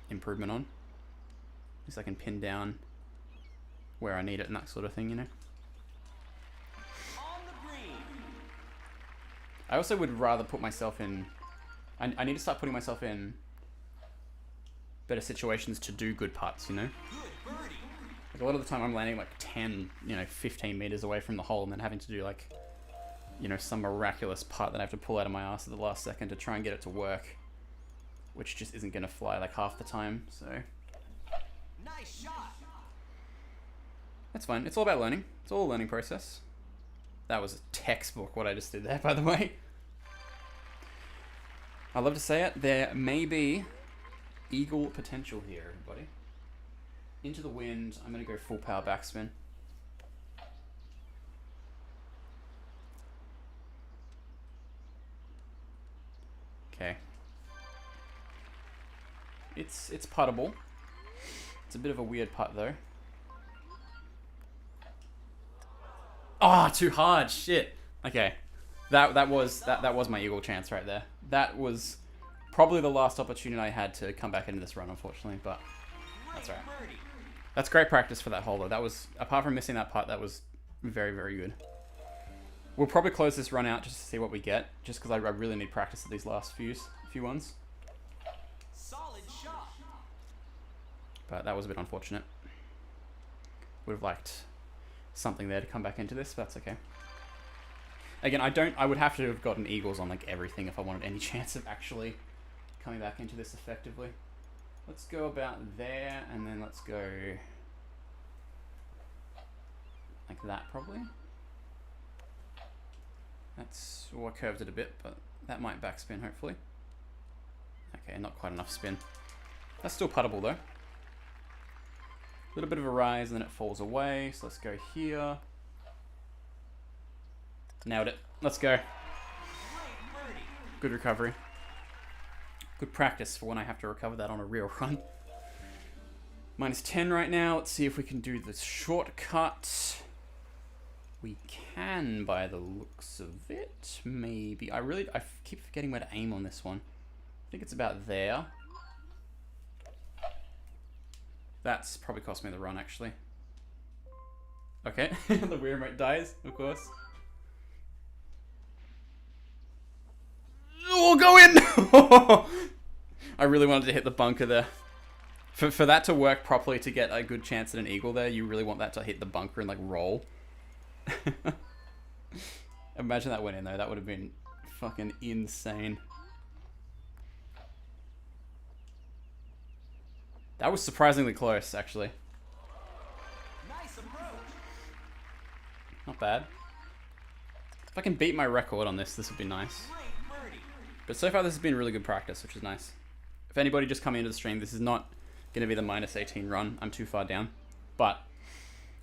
improvement on. At least I can pin down where I need it and that sort of thing, you know. On the green. I also would rather put myself in... I need to start putting myself in better situations to do good putts, you know? Good birdie. Like a lot of the time I'm landing like 10, 15 meters away from the hole and then having to do like, some miraculous putt that I have to pull out of my ass at the last second to try and get it to work. Which just isn't going to fly like half the time, so... Nice shot. That's fine. It's all about learning. It's all a learning process. That was a textbook what I just did there, by the way. I love to say it. There may be eagle potential here, everybody. Into the wind. I'm going to go full power backspin. Okay. It's puttable. It's a bit of a weird putt though. Oh, too hard. Shit. Okay. That was my eagle chance right there. That was probably the last opportunity I had to come back into this run, unfortunately, but that's Great alright. birdie. That's great practice for that hole though. That was, apart from missing that putt, that was very, very good. We'll probably close this run out just to see what we get, just because I really need practice at these last few ones. Solid shot. But that was a bit unfortunate. Would have liked something there to come back into this, but that's okay. Again, I would have to have gotten eagles on like everything if I wanted any chance of actually coming back into this effectively. Let's go about there, and then let's go like that probably. That's, I curved it a bit, but that might backspin hopefully. Okay, not quite enough spin. That's still puttable though. A little bit of a rise and then it falls away. So let's go here. Nailed it. Let's go. Great birdie. Good recovery. Good practice for when I have to recover that on a real run. -10 right now. Let's see if we can do the shortcut. We can, by the looks of it. Maybe. I keep forgetting where to aim on this one. I think it's about there. That's probably cost me the run, actually. Okay, the Wii remote dies, of course. Oh, go in! I really wanted to hit the bunker there. For that to work properly, to get a good chance at an eagle there, you really want that to hit the bunker and like roll. Imagine that went in though, that would have been fucking insane. That was surprisingly close, actually. Nice approach. Not bad. If I can beat my record on this, this would be nice. Great birdie. But so far this has been really good practice, which is nice. If anybody just coming into the stream, this is not going to be the -18 run. I'm too far down. But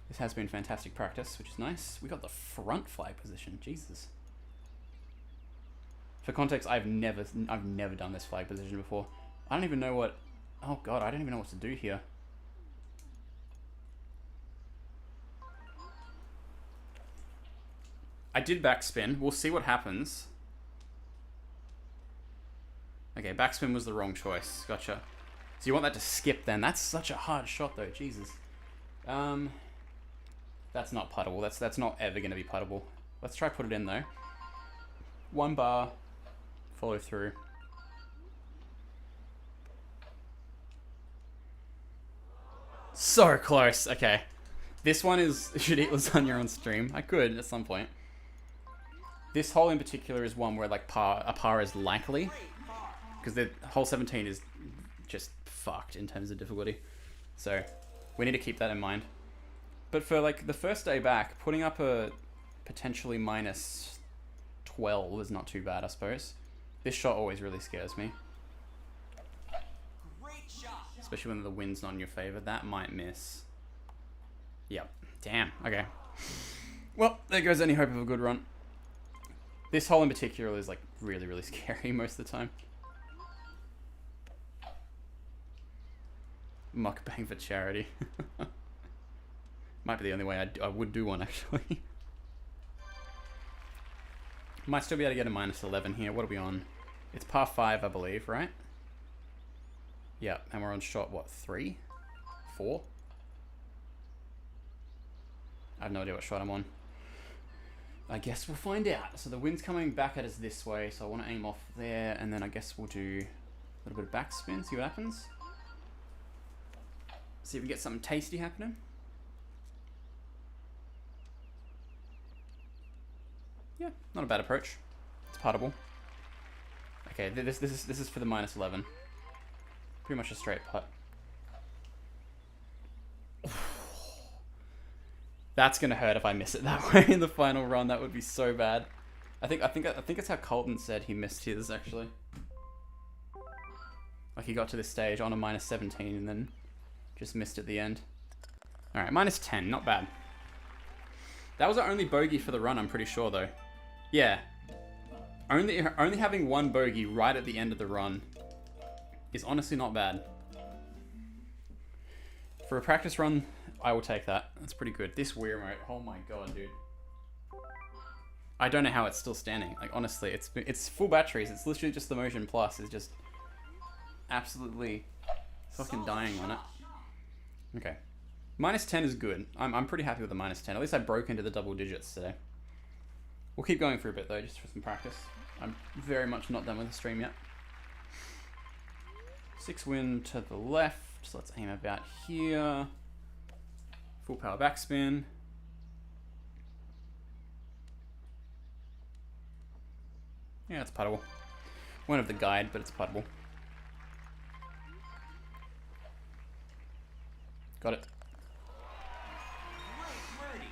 this has been fantastic practice, which is nice. We got the front flag position. Jesus. For context, I've never done this flag position before. I don't even know what... Oh god, I don't even know what to do here. I did backspin. We'll see what happens. Okay, backspin was the wrong choice. Gotcha. So you want that to skip then. That's such a hard shot though, Jesus. That's not puttable. That's not ever going to be puttable. Let's try put it in though. 1 bar, follow through. So close. Okay. This one is... Should eat lasagna on stream. I could at some point. This hole in particular is one where like a par is likely. Because the hole 17 is just fucked in terms of difficulty. So we need to keep that in mind. But for like the first day back, putting up a potentially -12 is not too bad, I suppose. This shot always really scares me. Great shot. Especially when the wind's not in your favor. That might miss. Yep. Damn. Okay. Well, there goes any hope of a good run. This hole in particular is like really, really scary most of the time. Mukbang for charity. Might be the only way I would do one, actually. Might still be able to get a -11 here. What are we on? It's par 5, I believe, right? Yeah, and we're on shot, what, 3? 4? I have no idea what shot I'm on. I guess we'll find out. So the wind's coming back at us this way, so I want to aim off there, and then I guess we'll do a little bit of backspin, see what happens. See if we get something tasty happening. Yeah, not a bad approach. It's puttable. Okay, this is for the -11. Pretty much a straight putt. That's gonna hurt if I miss it that way in the final run. That would be so bad. I think it's how Colton said he missed his actually. Like he got to this stage on a -17 and then just missed at the end. All right, -10, not bad. That was our only bogey for the run, I'm pretty sure though. Yeah, only having one bogey right at the end of the run is honestly not bad. For a practice run, I will take that. That's pretty good. This Wii remote, oh my god, dude. I don't know how it's still standing. Like honestly, it's full batteries. It's literally just the Motion Plus is just absolutely fucking dying on it. Okay, -10 is good. I'm pretty happy with the -10. At least I broke into the double digits today. We'll keep going for a bit though, just for some practice. I'm very much not done with the stream yet. 6 wind to the left, so let's aim about here. Full power backspin. Yeah, it's puttable. One of the guide, but it's puttable. Got it. Great birdie.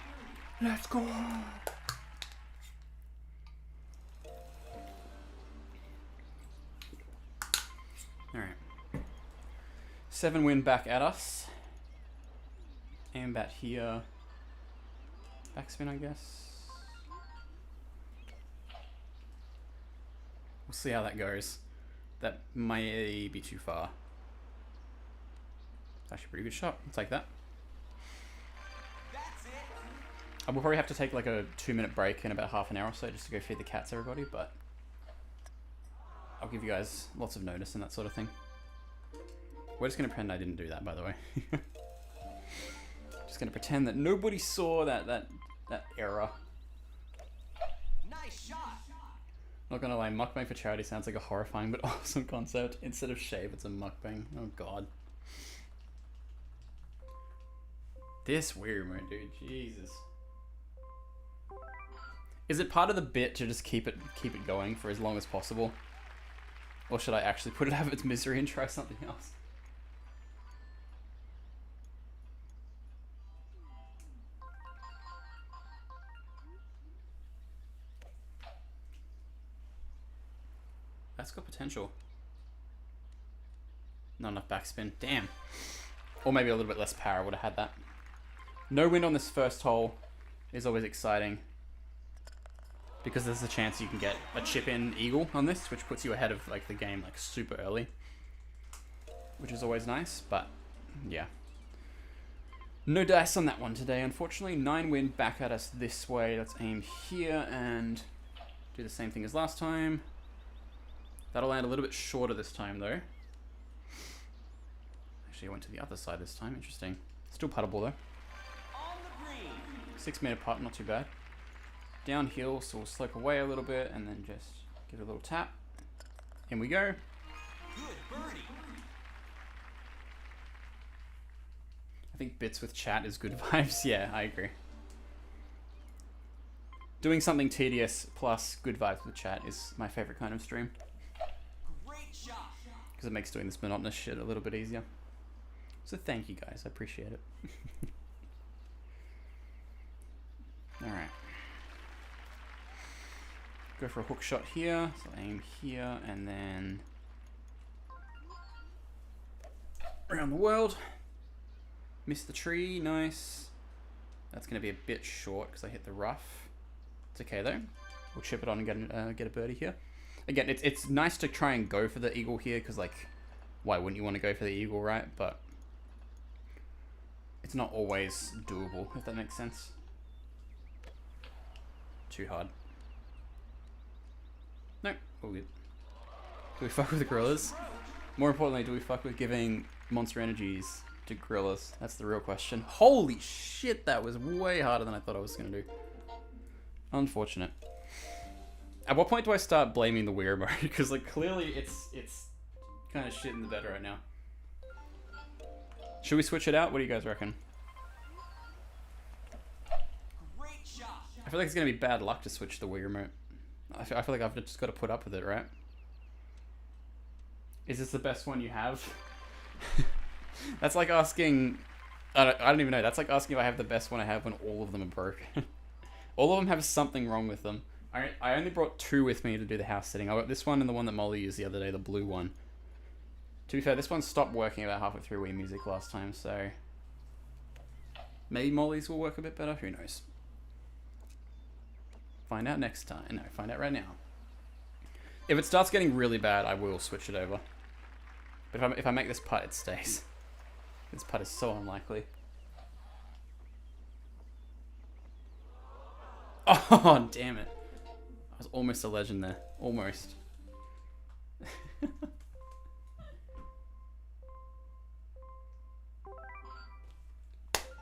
Let's go. Alright. 7 wind back at us. Aim bat here. Backspin, I guess. We'll see how that goes. That may be too far. It's actually a pretty good shot. I'll take that. That's it. I will probably have to take like a 2-minute break in about half an hour or so just to go feed the cats, everybody, but I'll give you guys lots of notice and that sort of thing. We're just going to pretend I didn't do that, by the way. Just going to pretend that nobody saw that error. Nice shot. Not gonna lie, mukbang for charity sounds like a horrifying but awesome concept. Instead of shave, it's a mukbang. Oh god. This weird mode, dude. Jesus. Is it part of the bit to just keep it going for as long as possible? Or should I actually put it out of its misery and try something else? That's got potential. Not enough backspin. Damn. Or maybe a little bit less power would have had that. No wind on this first hole is always exciting, because there's a chance you can get a chip-in eagle on this, which puts you ahead of like the game like super early, which is always nice. But yeah, no dice on that one today, unfortunately. 9 wind back at us this way. Let's aim here and do the same thing as last time. That'll land a little bit shorter this time, though. Actually, I went to the other side this time. Interesting. Still puttable, though. On the green. 6-meter putt, not too bad. Downhill, so we'll slope away a little bit and then just give it a little tap. In we go. Good birdie. I think bits with chat is good vibes. Yeah, I agree. Doing something tedious plus good vibes with chat is my favorite kind of stream, Great shot. because it makes doing this monotonous shit a little bit easier. So thank you guys, I appreciate it. Alright. Go for a hook shot here, so aim here and then around the world. Miss the tree, nice. That's going to be a bit short because I hit the rough. It's okay though. We'll chip it on and get a birdie here. Again, it's nice to try and go for the eagle here because, like, why wouldn't you want to go for the eagle, right? But it's not always doable, if that makes sense. Too hard. Nope, all good. Do we fuck with the gorillas? More importantly, do we fuck with giving monster energies to gorillas? That's the real question. Holy shit, that was way harder than I thought I was going to do. Unfortunate. At what point do I start blaming the weird mode? Because, like, clearly it's kind of shit in the bed right now. Should we switch it out? What do you guys reckon? Great shot. I feel like it's going to be bad luck to switch the Wii remote. I feel like I've just got to put up with it, right? Is this the best one you have? That's like asking... I don't even know. That's like asking if I have the best one I have when all of them are broken. All of them have something wrong with them. I only brought 2 with me to do the house sitting. I got this one and the one that Molly used the other day, the blue one. To be fair, this one stopped working about halfway through Wii Music last time, so... maybe Molly's will work a bit better, who knows. Find out next time. No, find out right now. If it starts getting really bad, I will switch it over. But if I make this putt, it stays. This putt is so unlikely. Oh, damn it. I was almost a legend there. Almost.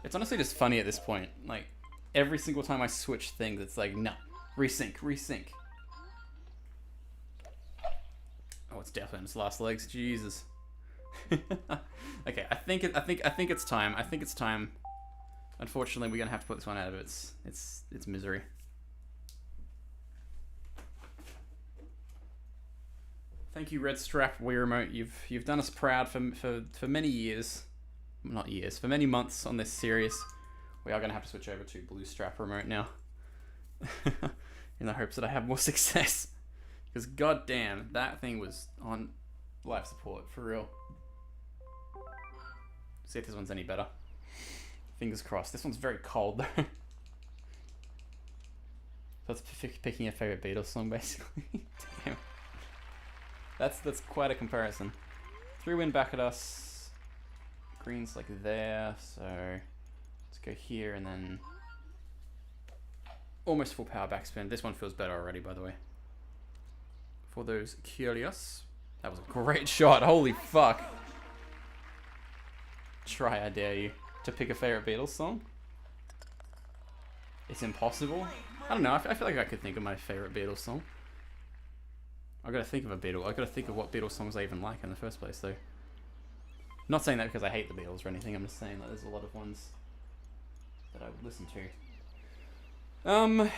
It's honestly just funny at this point. Like, every single time I switch things, it's like, no. Resync, resync. Oh, it's definitely on its last legs. Jesus. Okay, I think it's time. I think it's time. Unfortunately, we're gonna have to put this one out of its misery. Thank you, Red Strap Wii Remote. You've done us proud for many years. Not years, for many months on this series. We are gonna have to switch over to Blue Strap Remote now. In the hopes that I have more success. Because goddamn, that thing was on life support, for real. See if this one's any better. Fingers crossed. This one's very cold though. That's picking your favorite Beatles song, basically. Damn. That's quite a comparison. 3 wind back at us. green's like there, so let's go here and then almost full power backspin. This one feels better already, by the way. For those curious. That was a great shot. Holy fuck. Try, I dare you, to pick a favorite Beatles song. It's impossible. I don't know. I feel like I could think of my favorite Beatles song. I gotta think of a Beatle. I gotta think of what Beatles songs I even like in the first place, though. Not saying that because I hate the Beatles or anything. I'm just saying that there's a lot of ones that I would listen to. I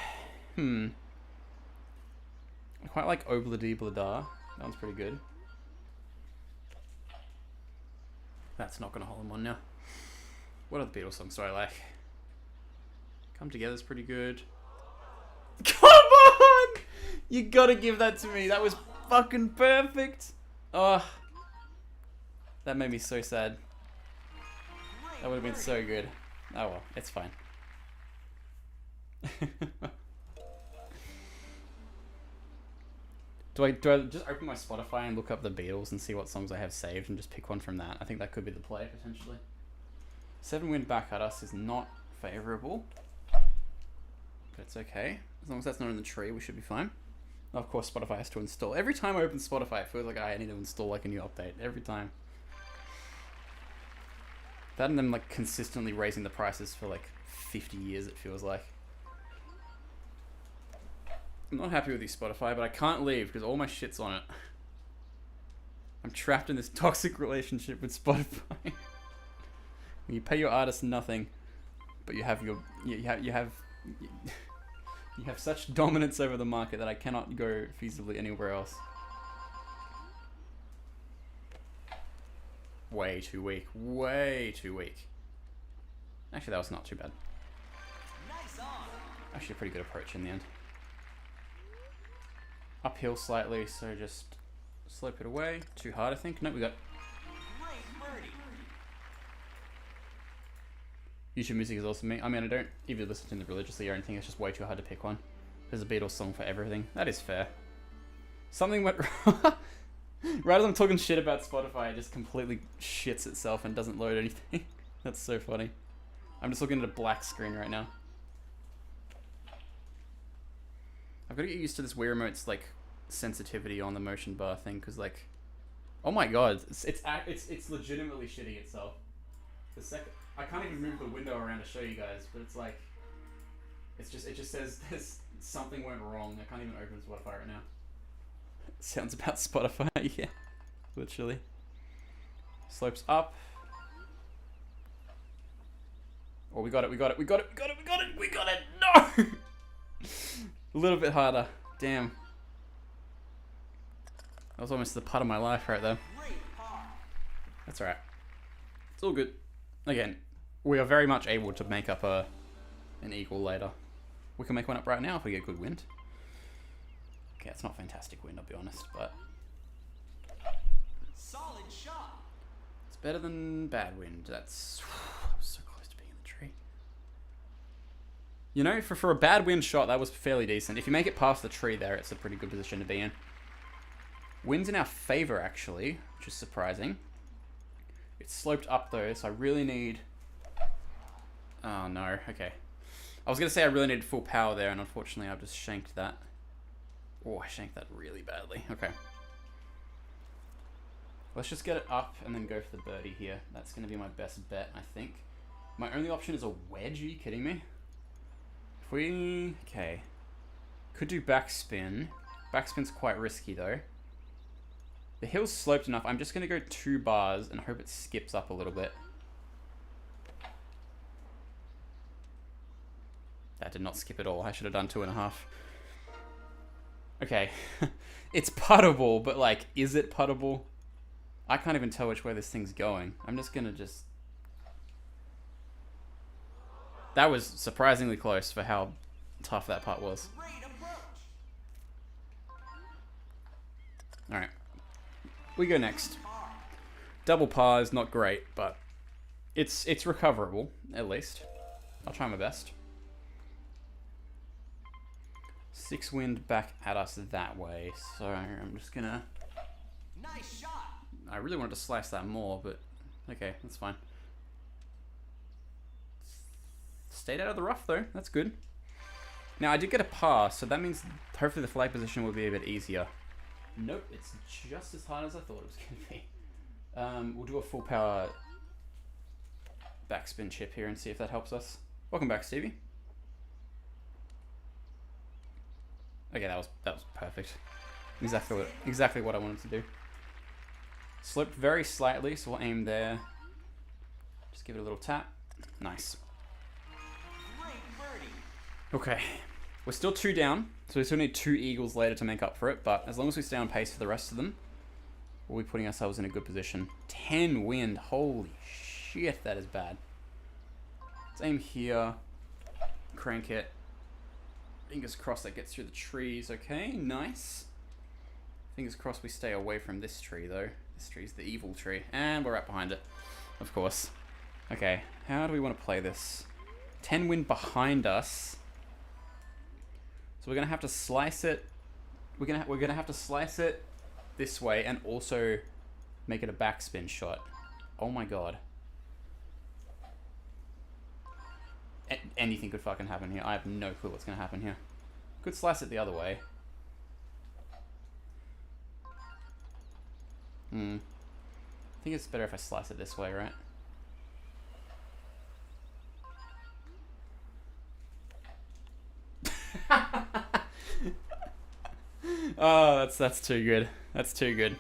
quite like Obla-Dee Blah-Da. That one's pretty good. That's not gonna hold in one now. What other Beatles songs do I like? Come Together's pretty good. Come on! You gotta give that to me. That was fucking perfect. Oh, that made me so sad. That would have been so good. Oh well, it's fine. Do I just open my Spotify and look up the Beatles and see what songs I have saved and just pick one from that? I think that could be the play, potentially. 7 wind back at us is not favourable. But it's okay. As long as that's not in the tree, we should be fine. Of course, Spotify has to install. Every time I open Spotify, it feels like I need to install like a new update. Every time. That and them like consistently raising the prices for like 50 years, it feels like. I'm not happy with this Spotify, but I can't leave because all my shit's on it. I'm trapped in this toxic relationship with Spotify. You pay your artist nothing, but you have such dominance over the market that I cannot go feasibly anywhere else. Way too weak. Way too weak. Actually, that was not too bad. Nice on. Actually, a pretty good approach in the end. Uphill slightly, so just slope it away. Too hard, I think. No, we got Great birdie. YouTube music is awesome. I mean, I don't even listen to it religiously or anything. It's just way too hard to pick one. There's a Beatles song for everything. That is fair. Something went wrong. Right as I'm talking shit about Spotify, it just completely shits itself and doesn't load anything. That's so funny. I'm just looking at a black screen right now. I've got to get used to this Wii Remote's like sensitivity on the motion bar thing, because like, oh my god, it's legitimately shitting itself. The second I can't even move the window around to show you guys, but it's like, it just says there's something went wrong. I can't even open Spotify right now. Sounds about Spotify, yeah, literally. Slopes up. Oh, we got it, we got it, we got it, we got it, we got it, we got it! No! A little bit harder. Damn. That was almost the putt of my life right there. Great par. That's alright. It's all good. Again, we are very much able to make up an eagle later. We can make one up right now if we get good wind. Okay, it's not fantastic wind, I'll be honest, but Solid shot. it's better than bad wind. That's... I was so close to being in the tree. You know, for a bad wind shot, that was fairly decent. If you make it past the tree there, it's a pretty good position to be in. Wind's in our favor, actually, which is surprising. It's sloped up, though, so I really need... Oh, no. Okay. I was going to say I really needed full power there, and unfortunately I've just shanked that. Oh, I shanked that really badly. Okay. Let's just get it up and then go for the birdie here. That's going to be my best bet, I think. My only option is a wedge. Are you kidding me? If we... Okay. Could do backspin. Backspin's quite risky, though. The hill's sloped enough. I'm just going to go 2 bars and hope it skips up a little bit. That did not skip at all. I should have done 2.5. Okay. It's puttable, but like, is it puttable? I can't even tell which way this thing's going. I'm just going to just... That was surprisingly close for how tough that putt was. Great approach. Alright. We go next. Par. Double par is not great, but it's recoverable, at least. I'll try my best. 6 wind back at us that way, so I'm just gonna... Nice shot. I really wanted to slice that more, but okay, that's fine. Stayed out of the rough though. That's good. Now I did get a pass, so that means hopefully the flag position will be a bit easier. Nope, it's just as hard as I thought it was going to be. We'll do a full power backspin chip here and see if that helps us. Welcome back, Stevie. Okay, that was perfect. Exactly what I wanted to do. Sloped very slightly, so we'll aim there. Just give it a little tap. Nice. Great birdie. Okay, we're still 2 down, so we still need 2 eagles later to make up for it, but as long as we stay on pace for the rest of them, we'll be putting ourselves in a good position. 10 wind, holy shit, that is bad. Let's aim here, crank it. Fingers crossed that gets through the trees, okay, nice. Fingers crossed we stay away from this tree though. This tree's the evil tree, and we're right behind it, of course. Okay, how do we want to play this? 10 wind behind us. So we're gonna have to slice it. We're gonna have to slice it this way and also make it a backspin shot. Oh my god. Anything could fucking happen here. I have no clue what's gonna happen here. Could slice it the other way. I think it's better if I slice it this way, right? Oh, that's too good. That's too good.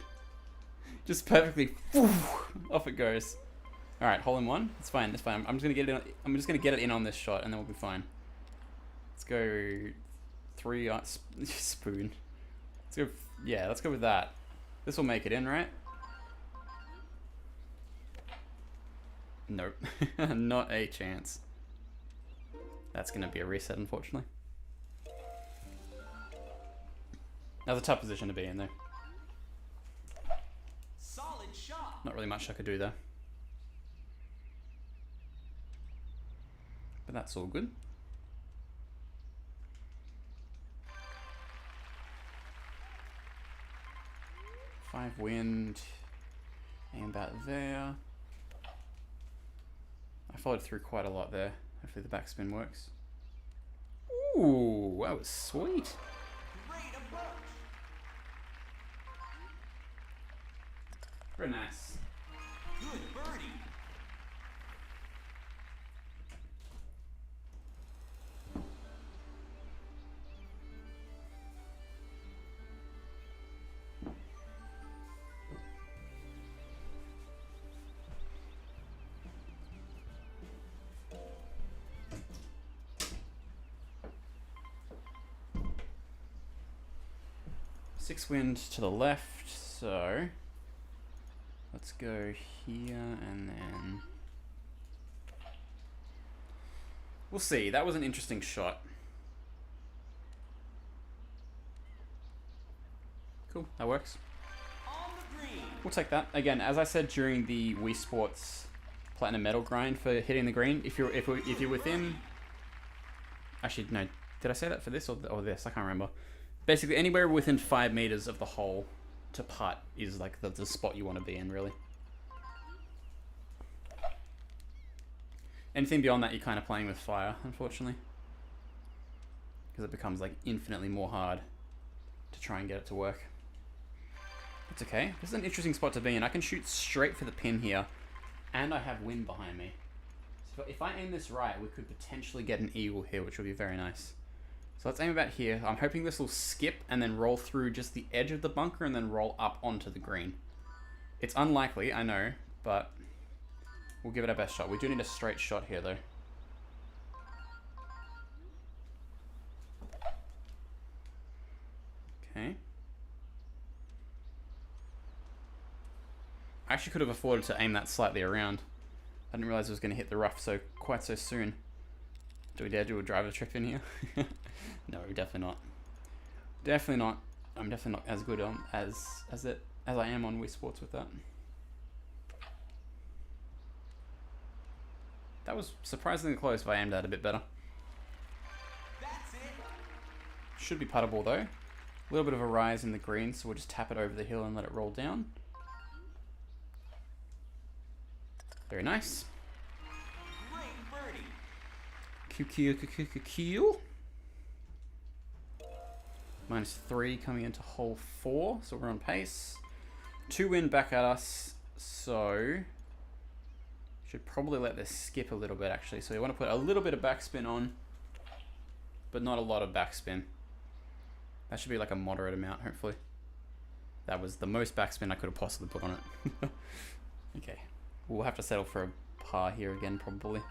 Just perfectly, off it goes. All right, hole in one. It's fine. It's fine. I'm just gonna get it. I'm just gonna get it in on this shot, and then we'll be fine. Let's go 3 spoon. Let's go. Yeah, let's go with that. This will make it in, right? Nope, not a chance. That's gonna be a reset, unfortunately. That was a tough position to be in, though. Solid shot. Not really much I could do there. But that's all good. Five wind. Aim about there. I followed through quite a lot there. Hopefully the backspin works. Ooh, that was sweet. Great approach. Very nice. Good birdie. Six wind to the left, so let's go here and then we'll see. That was an interesting shot. Cool, that works. On the green. We'll take that. Again, as I said during the Wii Sports Platinum Medal grind for hitting the green, if you're within, actually no, did I say that for this or this? I can't remember. Basically, anywhere within 5 meters of the hole to putt is like the spot you want to be in, really. Anything beyond that, you're kind of playing with fire, unfortunately. Because it becomes like infinitely more hard to try and get it to work. It's okay. This is an interesting spot to be in. I can shoot straight for the pin here, and I have wind behind me. So if I aim this right, we could potentially get an eagle here, which would be very nice. So let's aim about here. I'm hoping this will skip and then roll through just the edge of the bunker and then roll up onto the green. It's unlikely, I know, but we'll give it our best shot. We do need a straight shot here, though. Okay. I actually could have afforded to aim that slightly around. I didn't realize it was going to hit the rough quite so soon. Do we dare do a driver trip in here? No, definitely not. Definitely not. I'm definitely not as good on as I am on Wii Sports with that. That was surprisingly close if I aimed that a bit better. That's it. Should be puttable though. A little bit of a rise in the green, so we'll just tap it over the hill and let it roll down. Very nice. Great birdie. Keel. -3 coming into hole 4, so we're on pace. 2 wind back at us, so should probably let this skip a little bit actually. So we want to put a little bit of backspin on, but not a lot of backspin. That should be like a moderate amount, hopefully. That was the most backspin I could have possibly put on it. Okay, we'll have to settle for a par here again, probably.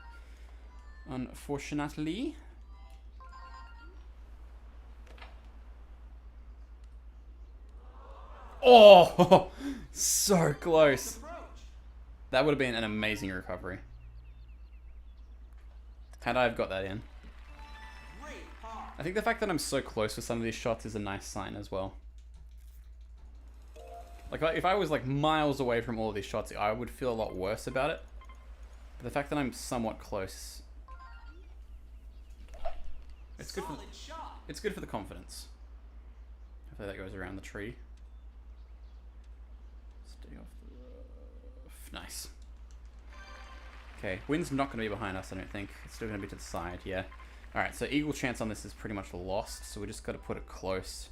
Unfortunately. Oh, so close. Approach. That would have been an amazing recovery. Had I have got that in. Great par. I think the fact that I'm so close with some of these shots is a nice sign as well. Like, if I was like miles away from all of these shots, I would feel a lot worse about it. But the fact that I'm somewhat close, it's good for, Solid shot. it's good for the confidence. Hopefully that goes around the tree. Stay off the roof. Nice. Okay, wind's not going to be behind us, I don't think. It's still going to be to the side, yeah. Alright, so eagle chance on this is pretty much lost, so we just got to put it close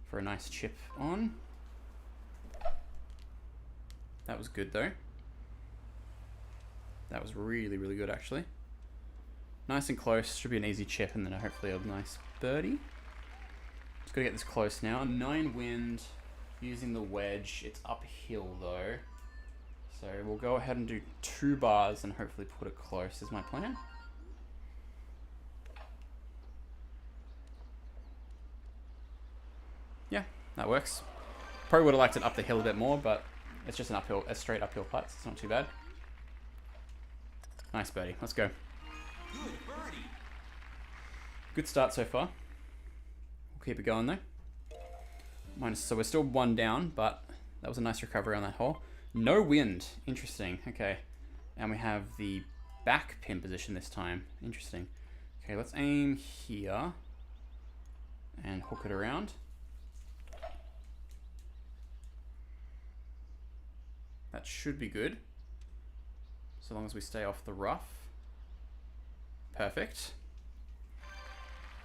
for a nice chip on. That was good though. That was really, really good actually. Nice and close, should be an easy chip and then hopefully a nice birdie. Just gotta get this close now. 9 wind, using the wedge. It's uphill though. So we'll go ahead and do 2 bars and hopefully put it close is my plan. Yeah, that works. Probably would have liked it up the hill a bit more, but it's just a straight uphill putt, so it's not too bad. Nice birdie, let's go. Good birdie. Good start so far. We'll keep it going though. So we're still 1 down, but that was a nice recovery on that hole. No wind, interesting, okay. And we have the back pin position this time, interesting. Okay, let's aim here and hook it around. That should be good, so long as we stay off the rough. Perfect.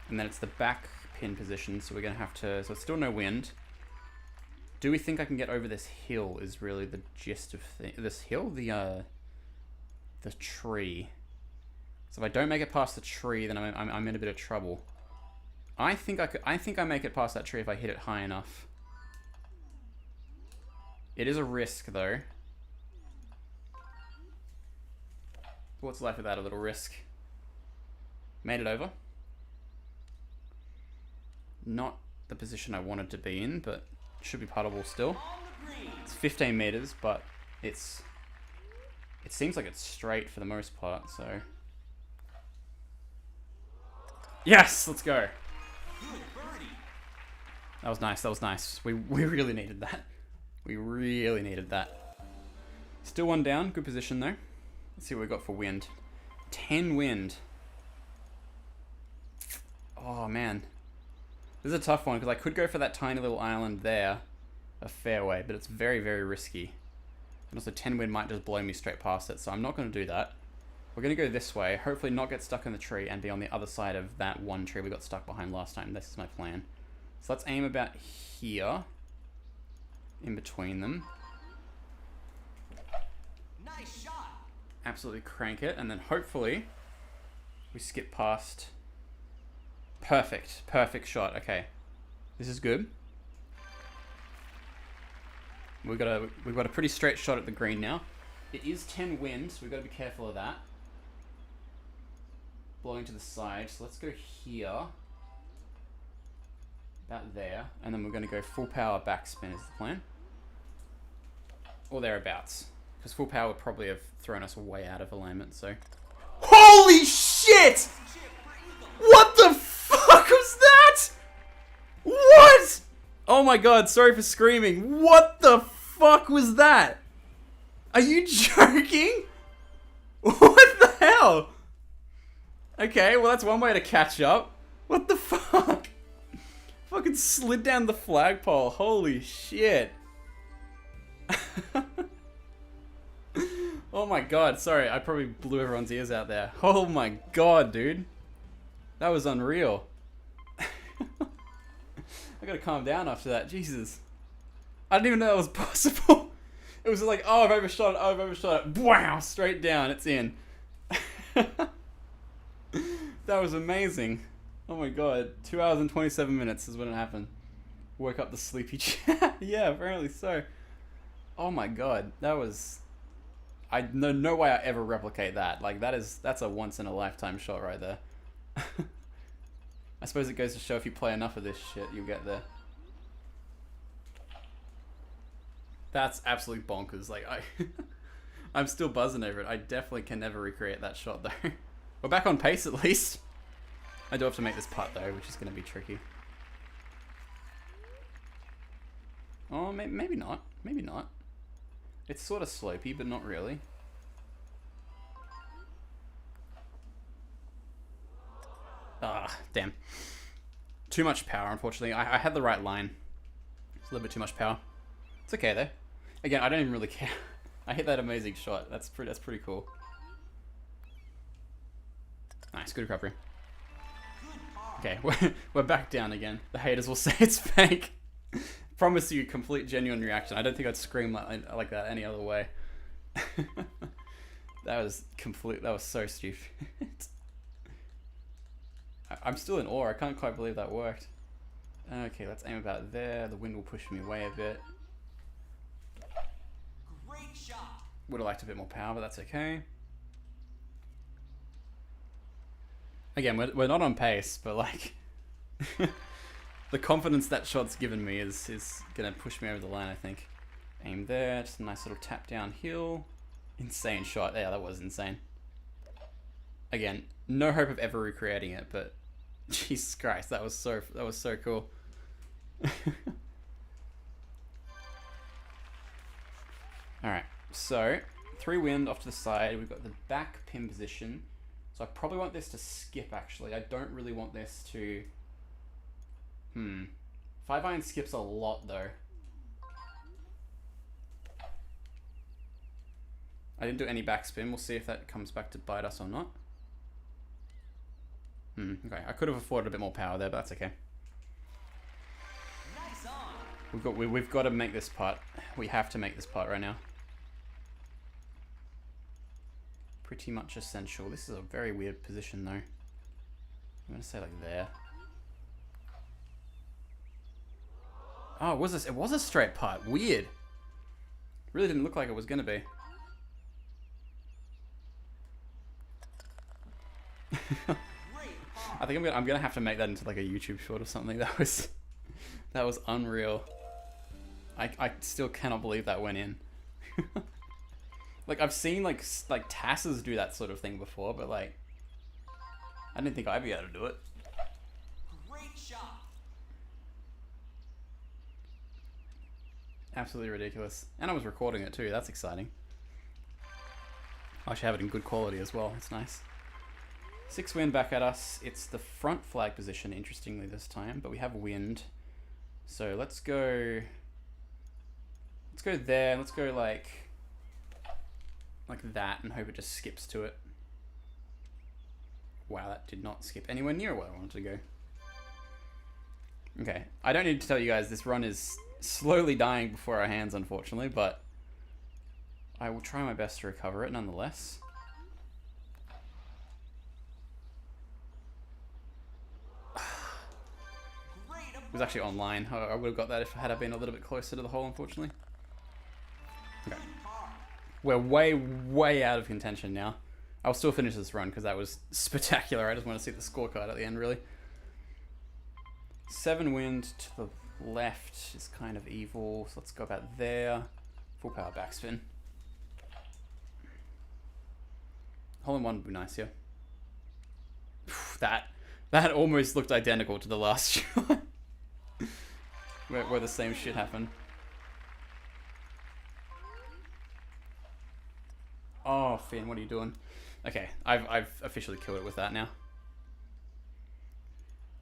And then it's the back pin position, so we're going to have to... So it's still no wind. Do we think I can get over this hill is really the gist of this hill? The tree. So if I don't make it past the tree, then I'm in a bit of trouble. I think I make it past that tree if I hit it high enough. It is a risk, though. What's life without a little risk? Made it over. Not the position I wanted to be in, but should be puttable still. On the green. It's 15 meters, but it seems like it's straight for the most part, so... Yes! Let's go! Good birdie. That was nice, that was nice. We really needed that. We really needed that. Still 1 down, good position though. Let's see what we got for wind. 10 wind. Oh man. This is a tough one because I could go for that tiny little island there, a fairway, but it's very, very risky. And also 10 wind might just blow me straight past it, so I'm not going to do that. We're going to go this way, hopefully not get stuck in the tree and be on the other side of that one tree we got stuck behind last time. This is my plan. So let's aim about here, in between them. Nice shot. Absolutely crank it, and then hopefully we skip past. Perfect, perfect shot. Okay, this is good. We've got a pretty straight shot at the green now. It is 10 wind, so we've got to be careful of that. Blowing to the side, so let's go here, about there, and then we're going to go full power backspin is the plan, or thereabouts. Because full power would probably have thrown us way out of alignment, so... Holy shit! Chip for eagle. What the fuck was that? What? Oh my god, sorry for screaming. What the fuck was that? Are you joking? What the hell? Okay, well that's one way to catch up. What the fuck? Fucking slid down the flagpole. Holy shit. Oh my god, sorry, I probably blew everyone's ears out there. Oh my god, dude. That was unreal. I gotta calm down after that. Jesus. I didn't even know that was possible. It was like, oh, I've overshot it. Oh, I've overshot it. Wow, straight down. It's in. That was amazing. Oh my god. 2 hours and 27 minutes is when it happened. Woke up the sleepy chat. Yeah, apparently so. Oh my god. That was... no way I ever replicate that. Like, that's a once in a lifetime shot right there. I suppose it goes to show if you play enough of this shit, you'll get there. That's absolute bonkers. Like, I'm still buzzing over it. I definitely can never recreate that shot, though. We're back on pace, at least. I do have to make this putt, though, which is going to be tricky. Oh, maybe not. Maybe not. It's sort of slopey, but not really. Ah, damn. Too much power, unfortunately. I had the right line. It's a little bit too much power. It's okay, though. Again, I don't even really care. I hit that amazing shot. That's pretty cool. Nice, good recovery. Okay, we're back down again. The haters will say it's fake. Promise you, complete genuine reaction. I don't think I'd scream like that any other way. That was so stupid. I'm still in awe. I can't quite believe that worked. Okay, let's aim about there. The wind will push me away a bit. Great shot. Would have liked a bit more power, but that's okay. Again, we're not on pace, but like... the confidence that shot's given me is going to push me over the line, I think. Aim there. Just a nice little tap downhill. Insane shot. Yeah, that was insane. Again, no hope of ever recreating it, but... Jesus Christ, that was so cool. Alright, so 3 wind off to the side. We've got the back pin position. So I probably want this to skip, actually. I don't really want this to... 5 iron skips a lot, though. I didn't do any backspin. We'll see if that comes back to bite us or not. Okay. I could have afforded a bit more power there, but that's okay. Nice on. We've got to make this putt. We have to make this putt right now. Pretty much essential. This is a very weird position, though. I'm gonna say like there. Oh, was this? It was a straight putt. Weird. Really didn't look like it was gonna be. I think I'm gonna have to make that into like a YouTube short or something. That was unreal. I still cannot believe that went in. Like, I've seen like Tasses do that sort of thing before, but like I didn't think I'd be able to do it. Great shot. Absolutely ridiculous. And I was recording it too. That's exciting. I actually have it in good quality as well. It's nice. 6 wind back at us. It's the front flag position, interestingly, this time, but we have wind. So let's go there. Let's go like that and hope it just skips to it. Wow, that did not skip anywhere near where I wanted to go. Okay, I don't need to tell you guys this run is slowly dying before our hands, unfortunately, but I will try my best to recover it nonetheless. It was actually online. I would have got that if I been a little bit closer to the hole, unfortunately. Okay. We're way out of contention now. I'll still finish this run because that was spectacular. I just want to see the scorecard at the end, really. 7 wind to the left is kind of evil, so let's go about there. Full power backspin. Hole in one would be nice, yeah. That almost looked identical to the last shot. where the same shit happened. Oh, Finn, what are you doing? Okay, I've officially killed it with that now.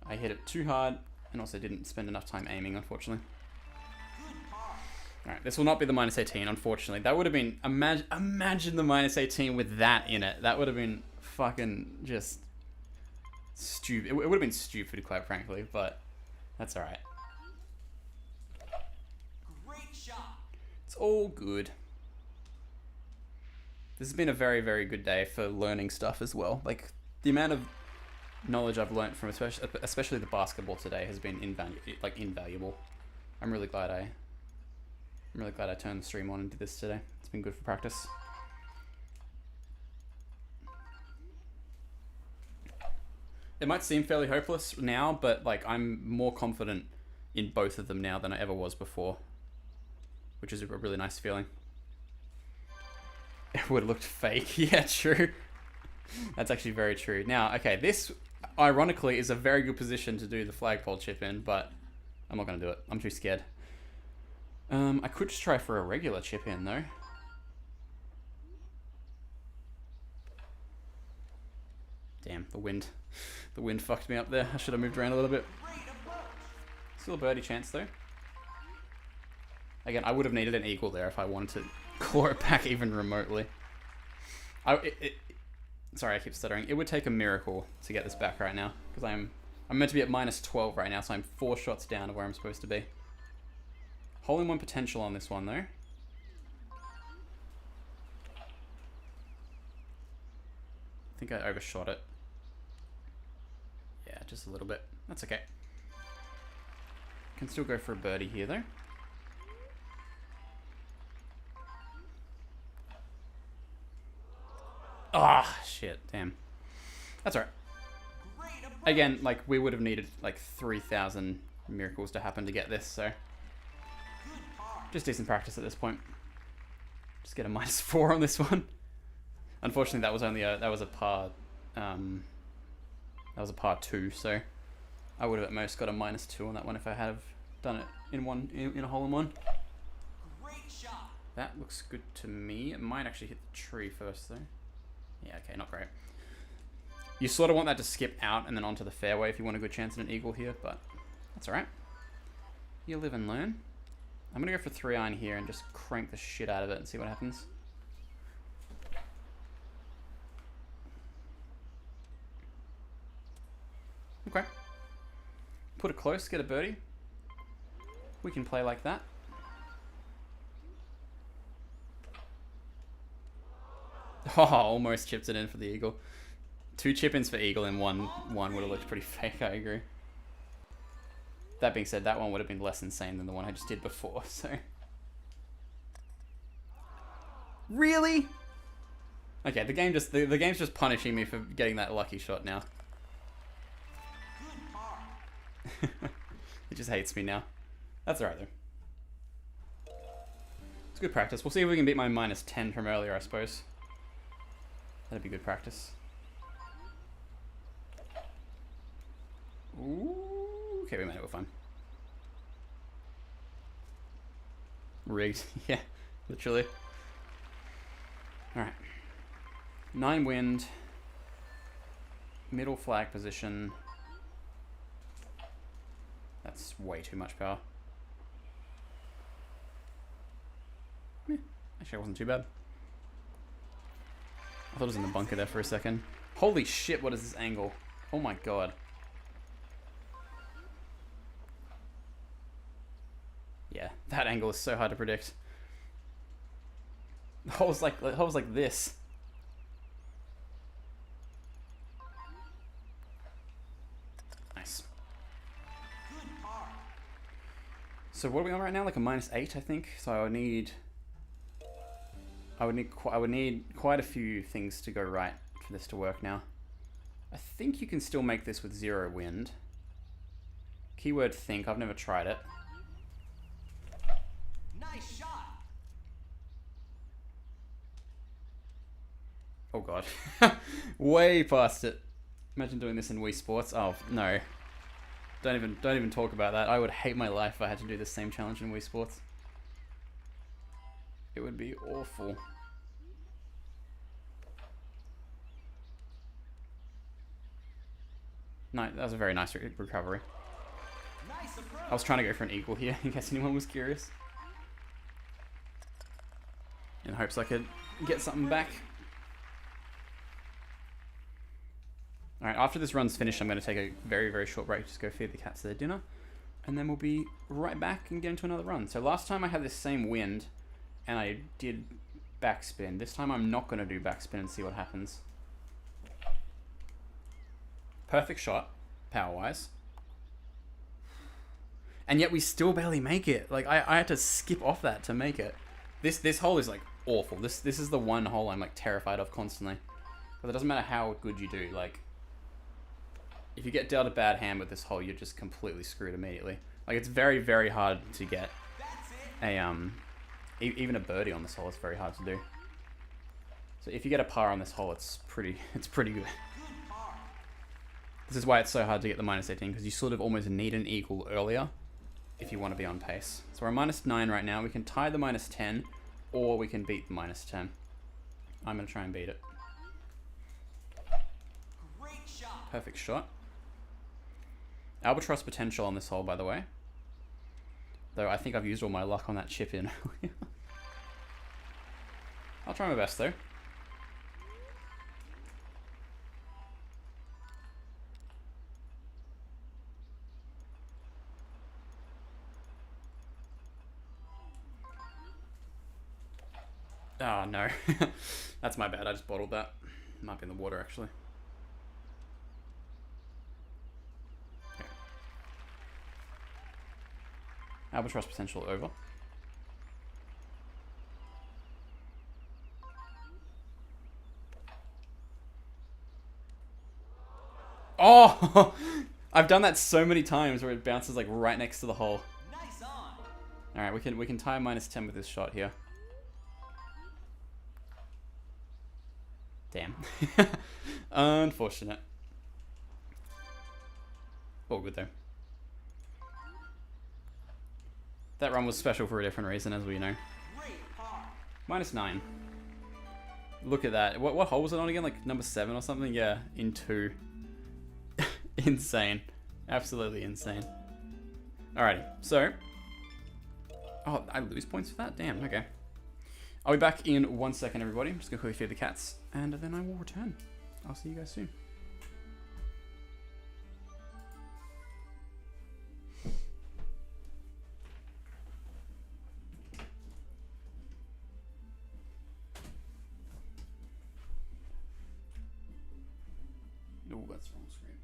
I hit it too hard, and also didn't spend enough time aiming, unfortunately. Alright, this will not be the -18, unfortunately. That would have been... Imagine the -18 with that in it. That would have been fucking just... Stupid. It would have been stupid, quite frankly, but that's alright. Great shot. It's all good. This has been a very, very good day for learning stuff as well. Like, the amount of knowledge I've learned from especially the basketball today has been invaluable. I'm really glad I turned the stream on and did this today. It's been good for practice. It might seem fairly hopeless now, but like I'm more confident in both of them now than I ever was before, which is a really nice feeling. It would have looked fake. Yeah, true. That's actually very true. Now, okay, this ironically is a very good position to do the flagpole chip in, but I'm not going to do it. I'm too scared. I could just try for a regular chip in though. Damn, the wind. The wind fucked me up there. I should have moved around a little bit. Still a birdie chance though. Again, I would have needed an eagle there if I wanted to claw it back even remotely. Sorry, I keep stuttering. It would take a miracle to get this back right now, because I'm meant to be at -12 right now, so I'm 4 shots down of where I'm supposed to be. Hole-in-one potential on this one though. I think I overshot it. Yeah, just a little bit. That's okay. Can still go for a birdie here though. Ah, shit, damn. That's alright. Again, like, we would have needed, like, 3,000 miracles to happen to get this, so... Just decent practice at this point. Just get a -4 on this one. Unfortunately, that was only that was a par... that was a par 2, so... I would have at most got a -2 on that one if I had have done it in a hole-in-one. That looks good to me. It might actually hit the tree first, though. Yeah, okay, not great. You sort of want that to skip out and then onto the fairway if you want a good chance at an eagle here, but that's alright. You live and learn. I'm going to go for 3-iron here and just crank the shit out of it and see what happens. Okay. Put it close, get a birdie. We can play like that. Oh, almost chipped it in for the eagle. 2 chip-ins for eagle and one would have looked pretty fake, I agree. That being said, that one would have been less insane than the one I just did before, so... Really? Okay, the game's just punishing me for getting that lucky shot now. It just hates me now. That's alright though. It's good practice. We'll see if we can beat my -10 from earlier, I suppose. That'd be good practice. Ooh, okay, we made it. We're fine. Rigged. Yeah, literally. Alright. 9 wind. Middle flag position. That's way too much power. Actually, it wasn't too bad. I thought it was in the bunker there for a second. Holy shit, what is this angle? Oh my god. Yeah, that angle is so hard to predict. The hole's like this. Nice. So what are we on right now? Like a -8, I think. So I would need quite a few things to go right for this to work now. I think you can still make this with 0 wind. Keyword think. I've never tried it. Nice shot. Oh god. Way past it. Imagine doing this in Wii Sports. Oh no. Don't even talk about that. I would hate my life if I had to do the same challenge in Wii Sports. It would be awful. No, that was a very nice recovery. Nice approach. I was trying to go for an eagle here, in case anyone was curious. In hopes I could get something back. Alright, after this run's finished, I'm going to take a very, very short break. Just go feed the cats their dinner. And then we'll be right back and get into another run. So last time I had this same wind, and I did backspin. This time I'm not going to do backspin and see what happens. Perfect shot, power-wise. And yet we still barely make it. Like, I had to skip off that to make it. This hole is, like, awful. This is the one hole I'm, like, terrified of constantly. Because it doesn't matter how good you do, like... If you get dealt a bad hand with this hole, you're just completely screwed immediately. Like, it's very, very hard to get a, even a birdie on this hole is very hard to do. So if you get a par on this hole, it's pretty good. This is why it's so hard to get the minus 18, because you sort of almost need an equal earlier if you want to be on pace. So we're at minus 9 right now. We can tie the minus 10, or we can beat the minus 10. I'm going to try and beat it. Great shot. Perfect shot. Albatross potential on this hole, by the way. Though I think I've used all my luck on that chip in. I'll try my best, though. Oh, no. That's my bad. I just bottled that. Might be in the water, actually. Okay. Albatross potential over. Oh! I've done that so many times where it bounces like right next to the hole. Nice on. Alright, we can tie minus 10 with this shot here. Damn. Unfortunate. All good though. That run was special for a different reason, as we know. Great par. Minus 9. Look at that. What hole was it on again? Like number 7 or something? Yeah, in 2. Insane. Absolutely insane. Alrighty, so... Oh, I lose points for that? Damn, okay. I'll be back in 1 second, everybody. I'm just going to quickly feed the cats, and then I will return. I'll see you guys soon. Oh, that's wrong screen.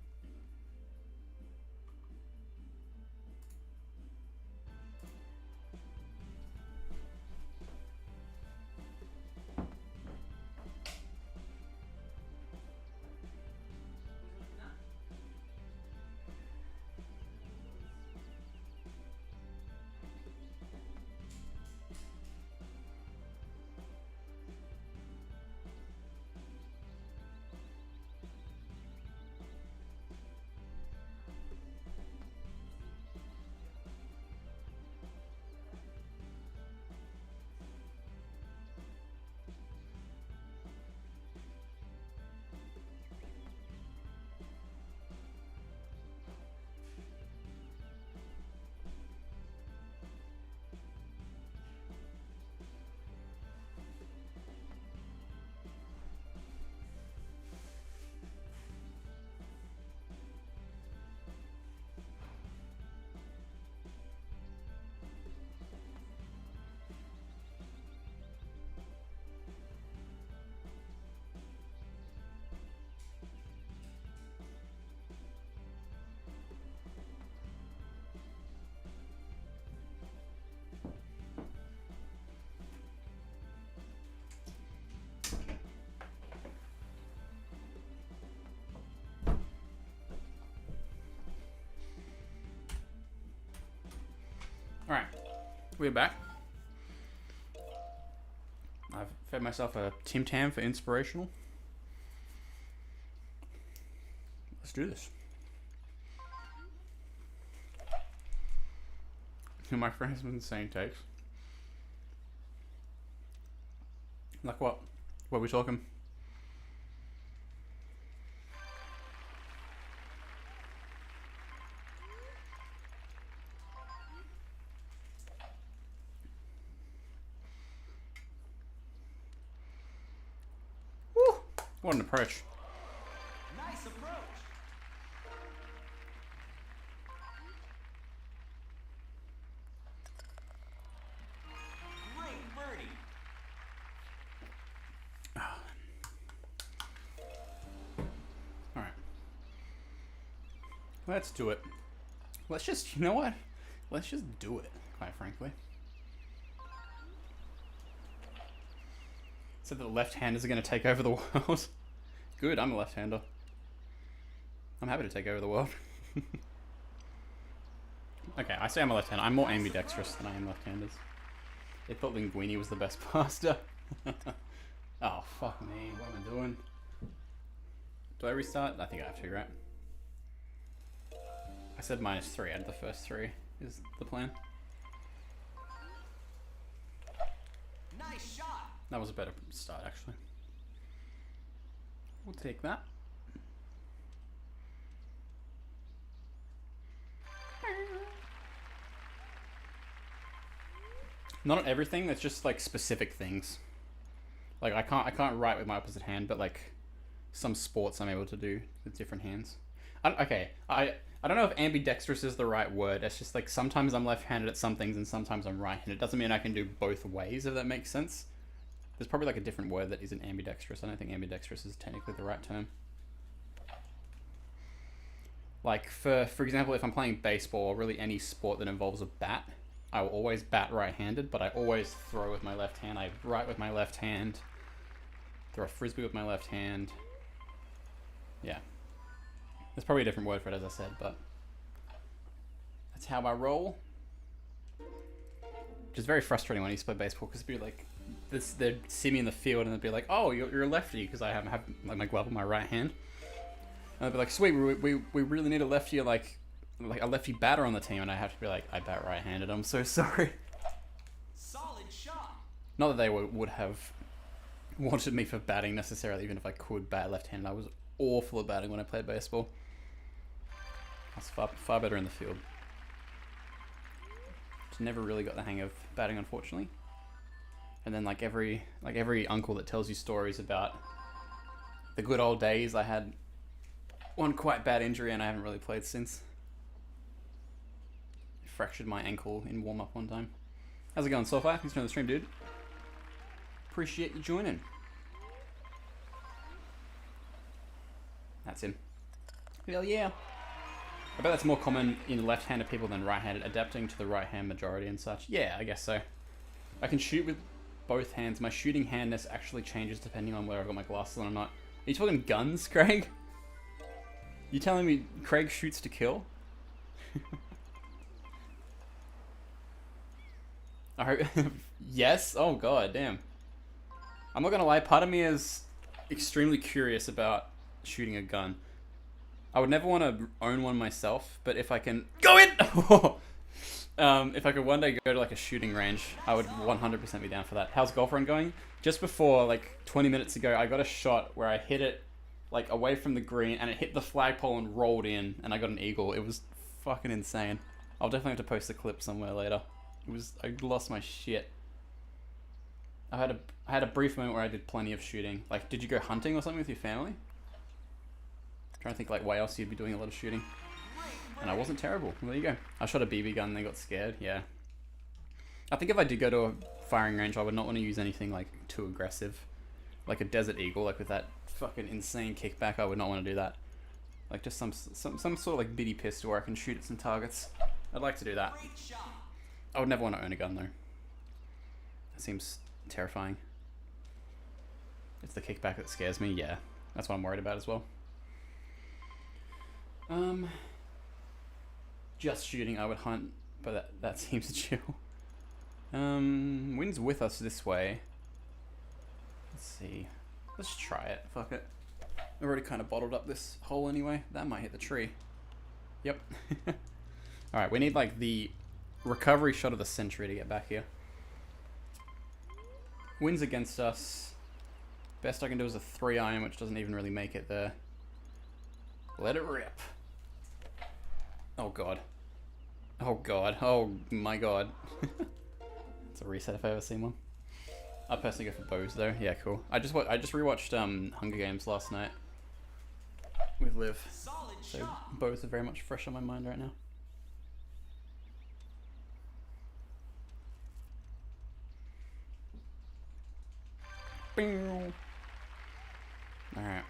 Alright, we're back. I've fed myself a Tim Tam for inspirational. Let's do this. My friend has been insane takes. Like what? What are we talking? What an approach. Nice approach. Let's do it. Let's just, you know what? Let's just do it, quite frankly. So the left-handers are going to take over the world. Good, I'm a left-hander. I'm happy to take over the world. Okay, I say I'm a left-hander. I'm more ambidextrous than I am left-handers. They thought Linguini was the best passer. Oh, fuck me. What am I doing? Do I restart? I think I have to, right? I said -3 out of the first 3 is the plan. Nice shot. That was a better start, actually. We'll take that. Not on everything, that's just like specific things. Like I can't write with my opposite hand, but like some sports I'm able to do with different hands. I don't know if ambidextrous is the right word. It's just like sometimes I'm left-handed at some things and sometimes I'm right-handed. It doesn't mean I can do both ways, if that makes sense. There's probably like a different word that isn't ambidextrous. I don't think ambidextrous is technically the right term. Like for example, if I'm playing baseball or really any sport that involves a bat, I will always bat right-handed, but I always throw with my left hand. I write with my left hand, throw a frisbee with my left hand. Yeah. There's probably a different word for it, as I said, but that's how I roll. Which is very frustrating when I used to play baseball, because it'd be like, they'd see me in the field and they'd be like, oh, you're a lefty, because I have like my glove in my right hand. And I'd be like, sweet, we really need a lefty, like a lefty batter on the team, and I have to be like, I bat right-handed, I'm so sorry. Solid shot. Not that they would have wanted me for batting necessarily, even if I could bat left-handed. I was awful at batting when I played baseball. I was far better in the field. Just never really got the hang of batting, unfortunately. And then like every uncle that tells you stories about the good old days, I had one quite bad injury and I haven't really played since. Fractured my ankle in warm-up one time. How's it going, Soulfire? Thanks for joining the stream, dude. Appreciate you joining. That's him. Hell yeah. I bet that's more common in left-handed people than right-handed, adapting to the right-hand majority and such. Yeah, I guess so. I can shoot with both hands. My shooting handness actually changes depending on whether I've got my glasses on or not. Are you talking guns, Craig? You telling me Craig shoots to kill? Yes? Oh god, damn. I'm not gonna lie, part of me is extremely curious about shooting a gun. I would never want to own one myself, but if I can go in, if I could one day go to like a shooting range, I would 100% be down for that. How's golf run going? Just before, like 20 minutes ago, I got a shot where I hit it like away from the green and it hit the flagpole and rolled in, and I got an eagle. It was fucking insane. I'll definitely have to post a clip somewhere later. I lost my shit. I had a brief moment where I did plenty of shooting. Like, did you go hunting or something with your family? I'm trying to think like why else you'd be doing a lot of shooting. And I wasn't terrible. Well, there you go. I shot a BB gun and they got scared. Yeah. I think if I did go to a firing range, I would not want to use anything like too aggressive. Like a Desert Eagle, like with that fucking insane kickback, I would not want to do that. Like just some sort of like bitty pistol where I can shoot at some targets. I'd like to do that. Great shot. I would never want to own a gun though. That seems terrifying. It's the kickback that scares me. Yeah, that's what I'm worried about as well. Just shooting, I would hunt, but that seems chill. Wind's with us this way. Let's see. Let's try it. Fuck it. I've already kind of bottled up this hole anyway. That might hit the tree. Yep. Alright, we need like the recovery shot of the century to get back here. Wind's against us. Best I can do is a 3-iron, which doesn't even really make it there. Let it rip. Oh god. Oh god. Oh my god. It's a reset if I ever seen one. I personally go for bows though. Yeah, cool. I just rewatched Hunger Games last night with Liv. Solid So shot. bows are very much fresh on my mind right now. Alright.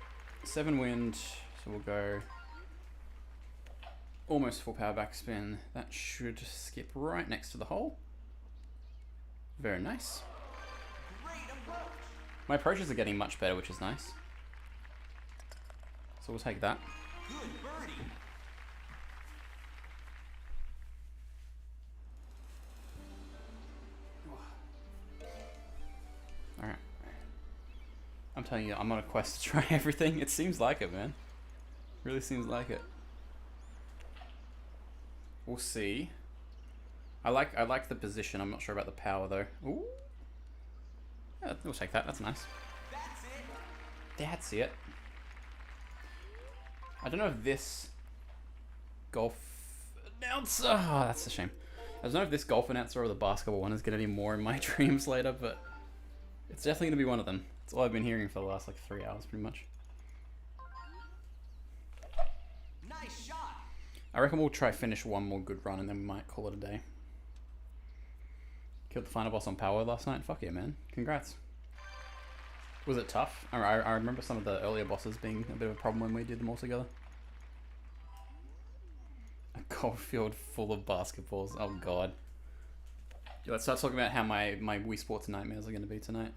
7 wind, so we'll go Almost full power backspin. That should skip right next to the hole. Very nice. Great approach. My approaches are getting much better, which is nice. So we'll take that. Good birdie. Alright. I'm telling you, I'm on a quest to try everything. It seems like it, man. Really seems like it. We'll see. I like the position. I'm not sure about the power though. Ooh. Yeah, we'll take that. That's nice. That's it. That's it. I don't know if this golf announcer... Oh, that's a shame. I don't know if this golf announcer or the basketball one is going to be more in my dreams later, but it's definitely going to be one of them. It's all I've been hearing for the last like 3 hours, pretty much. Nice shot. I reckon we'll try finish one more good run and then we might call it a day. Killed the final boss on power last night. Fuck yeah, man. Congrats. Was it tough? I remember some of the earlier bosses being a bit of a problem when we did them all together. A golf field full of basketballs. Oh god. Yeah, let's start talking about how my Wii Sports nightmares are going to be tonight.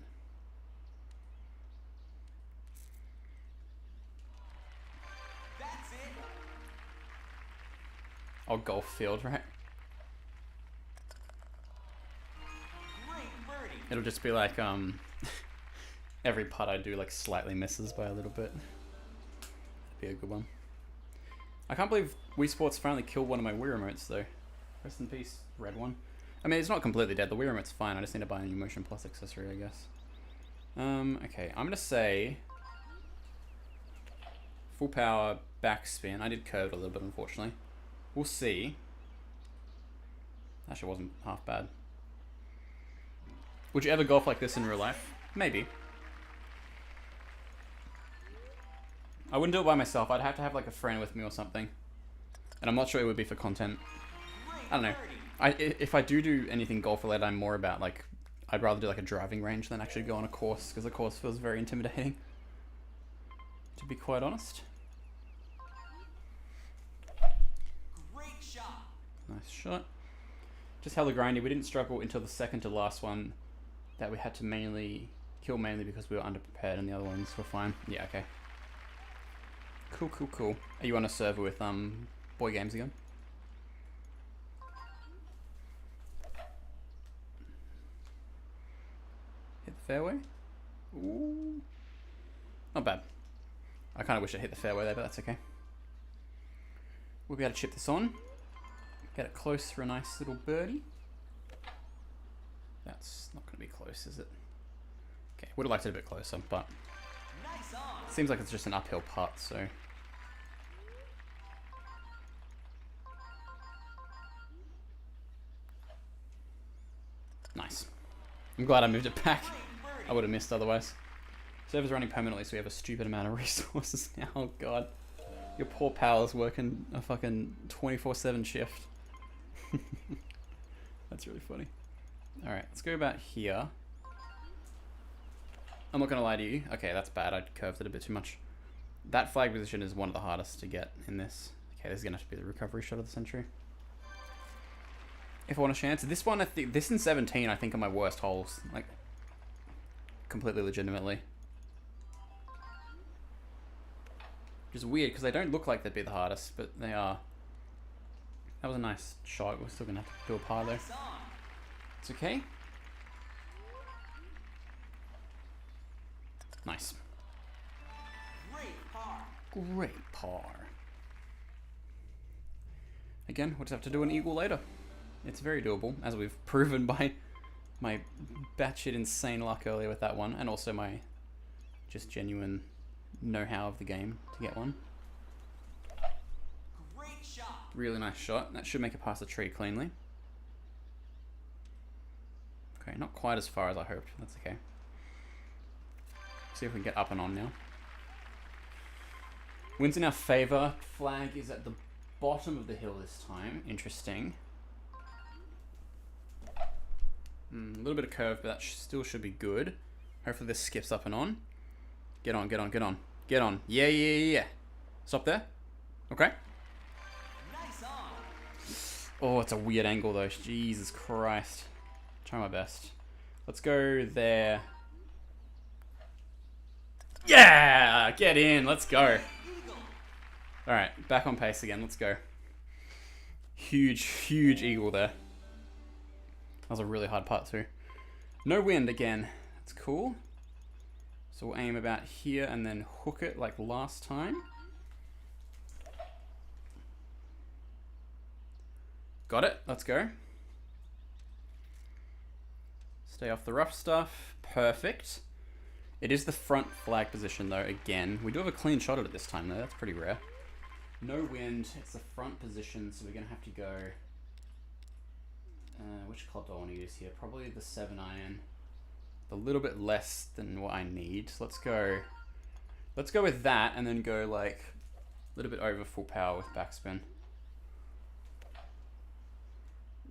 That's it. Oh, golf field, right? Great birdie. It'll just be like, every putt I do like slightly misses by a little bit. That'd be a good one. I can't believe Wii Sports finally killed one of my Wii remotes though. Rest in peace, red one. I mean, it's not completely dead. The Wii remote's fine. I just need to buy a new Motion Plus accessory, I guess. Okay, I'm gonna say full power backspin. I did curved a little bit, unfortunately. We'll see. Actually, wasn't half bad. Would you ever golf like this in real life? Maybe. I wouldn't do it by myself. I'd have to have like a friend with me or something. And I'm not sure it would be for content. I don't know. If I do anything golf related, I'm more about like, I'd rather do like a driving range than actually go on a course, because a course feels very intimidating, to be quite honest. Great shot. Nice shot. Just hella grindy. We didn't struggle until the second to last one that we had to kill mainly because we were underprepared, and the other ones were fine. Yeah, okay. Cool. Are you on a server with Boy Games again? Hit the fairway. Ooh. Not bad. I kind of wish I hit the fairway there, but that's okay. We'll be able to chip this on. Get it close for a nice little birdie. That's not going to be close, is it? Okay, would have liked it a bit closer, but Nice on. seems like it's just an uphill putt, so. Nice. I'm glad I moved it back. Great birdie. I would have missed otherwise. Server's running permanently, so we have a stupid amount of resources now. Oh god. Your poor pal's working a fucking 24/7 shift. That's really funny. Alright, let's go about here. I'm not gonna lie to you. Okay, that's bad. I curved it a bit too much. That flag position is one of the hardest to get in this. Okay, this is gonna have to be the recovery shot of the century. If I want a chance. This one, I think, this and 17, I think are my worst holes. Like, completely legitimately. Which is weird, because they don't look like they'd be the hardest, but they are. That was a nice shot. We're still gonna have to do a par though. Nice on. It's okay. Nice. Great par. Great par. Again, we'll just have to do an eagle later. It's very doable, as we've proven by my batshit insane luck earlier with that one, and also my just genuine know-how of the game to get one. Great shot. Really nice shot. That should make it past the tree cleanly. Okay, not quite as far as I hoped. That's okay. See if we can get up and on now. Wind's in our favor. Flag is at the bottom of the hill this time. Interesting. A little bit of curve, but that still should be good. Hopefully this skips up and on. Get on, get on, get on. Get on. Yeah. Stop there. Okay. Nice on. Oh, it's a weird angle though. Jesus Christ. Try my best. Let's go there. Yeah! Get in. Let's go. Eagle. Alright, back on pace again. Let's go. Huge, huge eagle there. That was a really hard putt too. No wind again. That's cool. So we'll aim about here and then hook it like last time. Got it. Let's go. Stay off the rough stuff. Perfect. It is the front flag position though, again. We do have a clean shot at it this time though. That's pretty rare. No wind. It's the front position, so we're going to have to go... which club do I want to use here? Probably the 7 iron. A little bit less than what I need. So let's go with that and then go like a little bit over full power with backspin.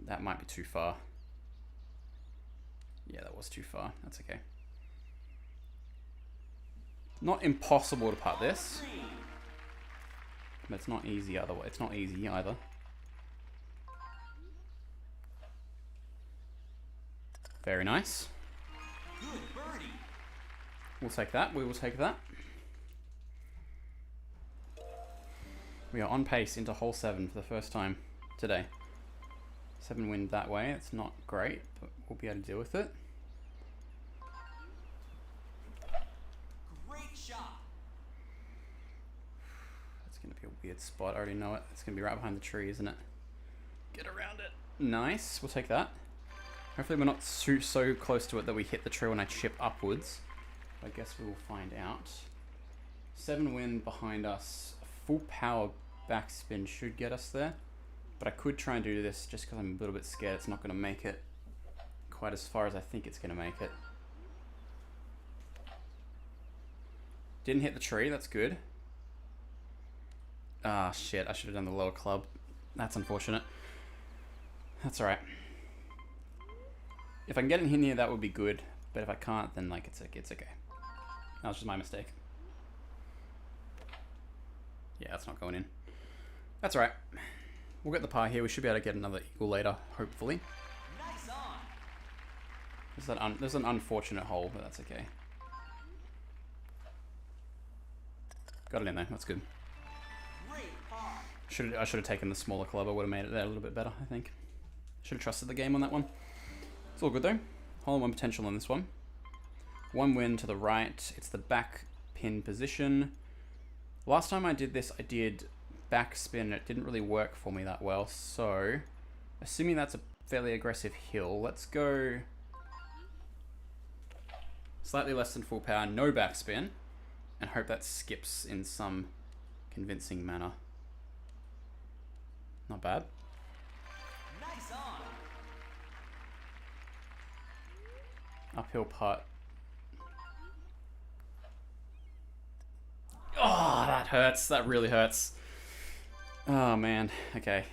That might be too far. Yeah, that was too far. That's okay. Not impossible to putt this. But it's not easy otherwise. It's not easy either. Very nice. Good birdie. We'll take that. We will take that. We are on pace into hole 7 for the first time today. 7 wind that way. It's not great, but we'll be able to deal with it. Great shot. That's going to be a weird spot. I already know it. It's going to be right behind the tree, isn't it? Get around it. Nice. We'll take that. Hopefully we're not so close to it that we hit the tree when I chip upwards. I guess we will find out. 7 wind behind us. Full power backspin should get us there. But I could try and do this just because I'm a little bit scared it's not going to make it quite as far as I think it's going to make it. Didn't hit the tree, that's good. Ah, shit, I should have done the lower club. That's unfortunate. That's alright. If I can get in here, that would be good. But if I can't, then like it's okay. That was just my mistake. Yeah, that's not going in. That's alright. We'll get the par here. We should be able to get another eagle later, hopefully. Nice on. There's an unfortunate hole, but that's okay. Got it in there. That's good. Great par. I should have taken the smaller club. I would have made it there a little bit better, I think. Should have trusted the game on that one. It's all good though. Hole in one potential on this one. 1 wind to the right. It's the back pin position. Last time I did this, I did backspin. It didn't really work for me that well. So, assuming that's a fairly aggressive hill, let's go slightly less than full power, no backspin, and hope that skips in some convincing manner. Not bad. Nice on. Uphill putt. Oh, that hurts. That really hurts. Oh, man. Okay.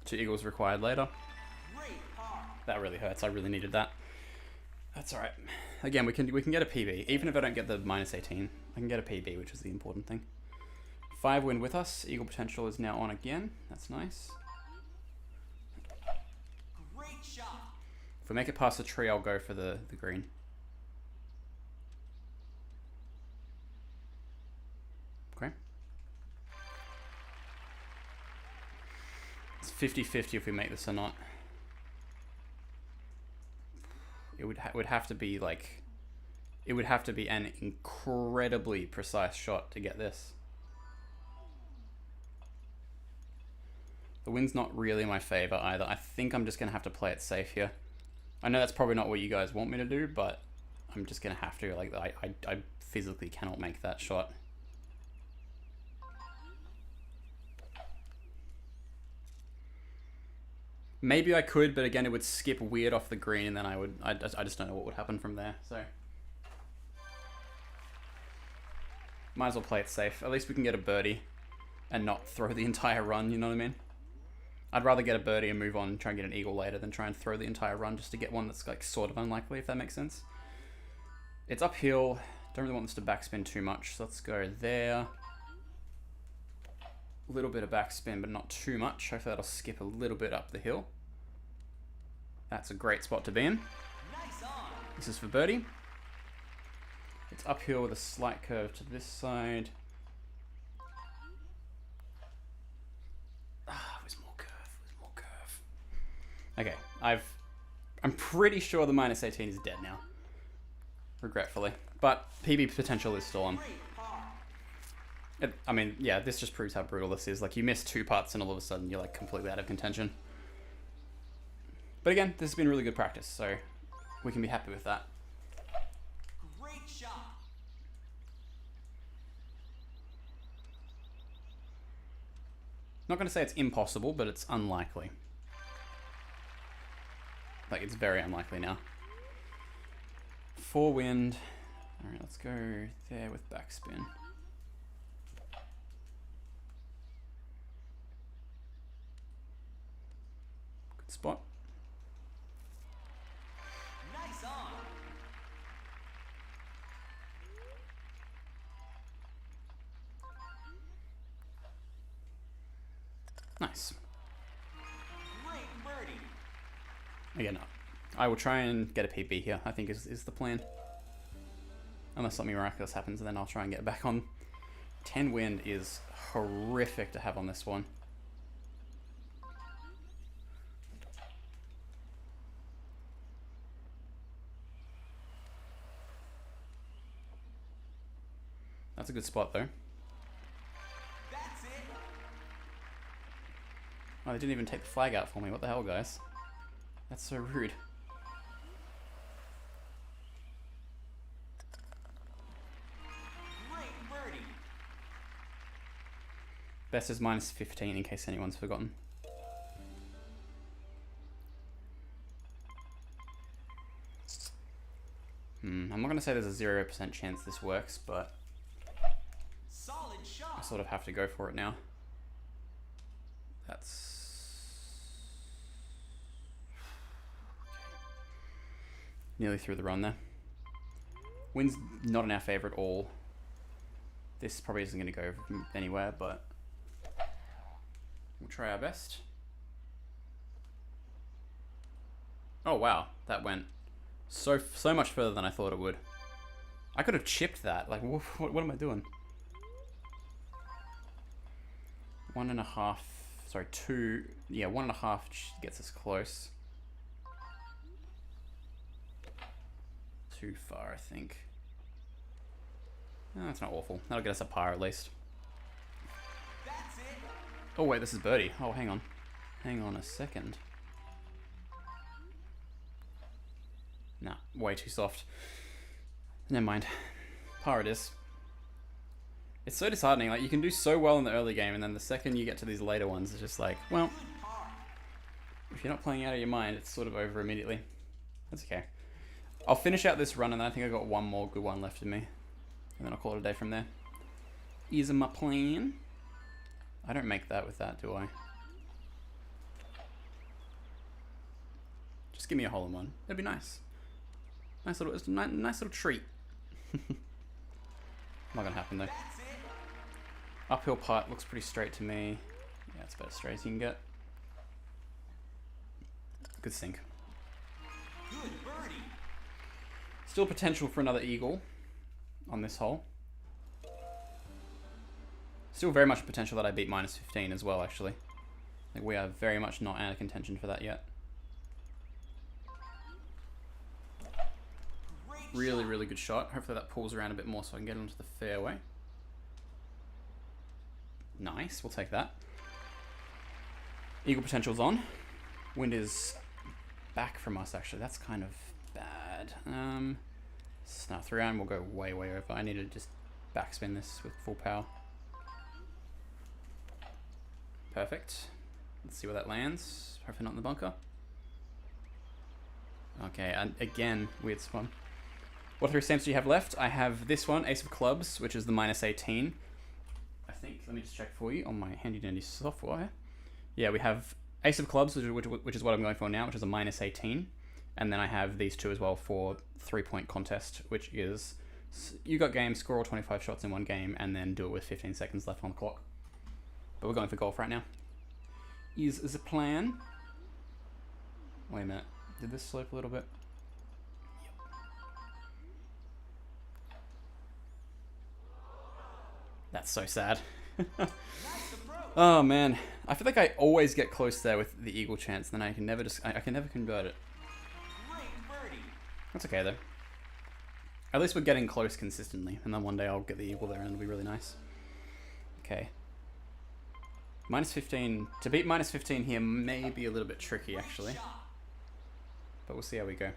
2 eagles required later. Great par. That really hurts. I really needed that. That's alright. Again, we can get a PB. Even if I don't get the -18, I can get a PB, which is the important thing. 5 wind with us. Eagle potential is now on again. That's nice. Great shot. If we make it past the tree, I'll go for the green. Okay. It's 50-50 if we make this or not. It would have to be like... It would have to be an incredibly precise shot to get this. The wind's not really in my favor either. I think I'm just going to have to play it safe here. I know that's probably not what you guys want me to do, but I'm just going to have to. Like, I physically cannot make that shot. Maybe I could, but again, it would skip weird off the green, and then I just don't know what would happen from there, so. Might as well play it safe. At least we can get a birdie and not throw the entire run, you know what I mean? I'd rather get a birdie and move on and try and get an eagle later than try and throw the entire run just to get one that's like sort of unlikely, if that makes sense. It's uphill. Don't really want this to backspin too much, so let's go there. A little bit of backspin, but not too much. Hopefully that'll skip a little bit up the hill. That's a great spot to be in. Nice on. This is for birdie. It's uphill with a slight curve to this side. It was more curve. Okay, I'm pretty sure the minus 18 is dead now. Regretfully. But PB potential is still on. Great par. I mean, yeah, this just proves how brutal this is. Like, you miss 2 putts and all of a sudden you're like completely out of contention. But again, this has been really good practice, so we can be happy with that. Great shot. Not going to say it's impossible, but it's unlikely. Like, it's very unlikely now. 4 wind. Alright, let's go there with backspin. Good spot. Nice on. Nice. Great birdie. Again, I will try and get a PB here, I think is the plan. Unless something miraculous happens, and then I'll try and get back on. 10 wind is horrific to have on this one. That's a good spot though. That's it. Oh, they didn't even take the flag out for me. What the hell, guys? That's so rude. Great birdie. Best is minus 15 in case anyone's forgotten. I'm not going to say there's a 0% chance this works, but Solid I shot. sort of have to go for it now. That's... nearly through the run there. Wind's not in our favour at all. This probably isn't going to go anywhere, but we'll try our best. Oh wow, that went so much further than I thought it would. I could have chipped that. Like, what am I doing? 1.5, sorry, 2, yeah, 1.5 gets us close. Too far, I think. No, that's not awful. That'll get us a par at least. That's it. Oh wait, this is birdie. Oh, hang on. Hang on a second. Nah, way too soft. Never mind. Par it is. It's so disheartening. Like, you can do so well in the early game, and then the second you get to these later ones, it's just like, well, Good par. if you're not playing out of your mind, it's sort of over immediately. That's okay. I'll finish out this run, and then I think I've got one more good one left in me. And then I'll call it a day from there. Is my plan. I don't make that with that, do I? Just give me a hole-in-one. That'd be nice. Nice little treat. Not gonna happen though. That's it. Uphill putt looks pretty straight to me. Yeah, it's about as straight as you can get. Good sink. Good birdie. Still potential for another eagle on this hole. Still very much potential that I beat minus 15 as well, actually. Like, we are very much not out of contention for that yet. Great Really, shot. really good shot. Hopefully that pulls around a bit more so I can get onto the fairway. Nice, we'll take that. Eagle potential's on. Wind is back from us, actually. That's kind of bad. Now 3 iron will go way, way over. I need to just backspin this with full power. Perfect. Let's see where that lands. Hopefully not in the bunker. Okay, and again, weird spot. What 3 stamps do you have left? I have this one, Ace of Clubs, which is the minus 18. I think, let me just check for you on my handy dandy software. Yeah, we have Ace of Clubs, which is what I'm going for now, which is a minus 18. And then I have these 2 as well for 3-point contest, which is you got game, score all 25 shots in one game, and then do it with 15 seconds left on the clock. But we're going for golf right now. Is the plan. Wait a minute. Did this slope a little bit? That's so sad. Oh man, I feel like I always get close there with the eagle chance, then I can never I can never convert it. That's okay though. At least we're getting close consistently, and then one day I'll get the eagle there and it'll be really nice. Okay. Minus 15. To beat minus 15 here may be a little bit tricky actually. But we'll see how we go.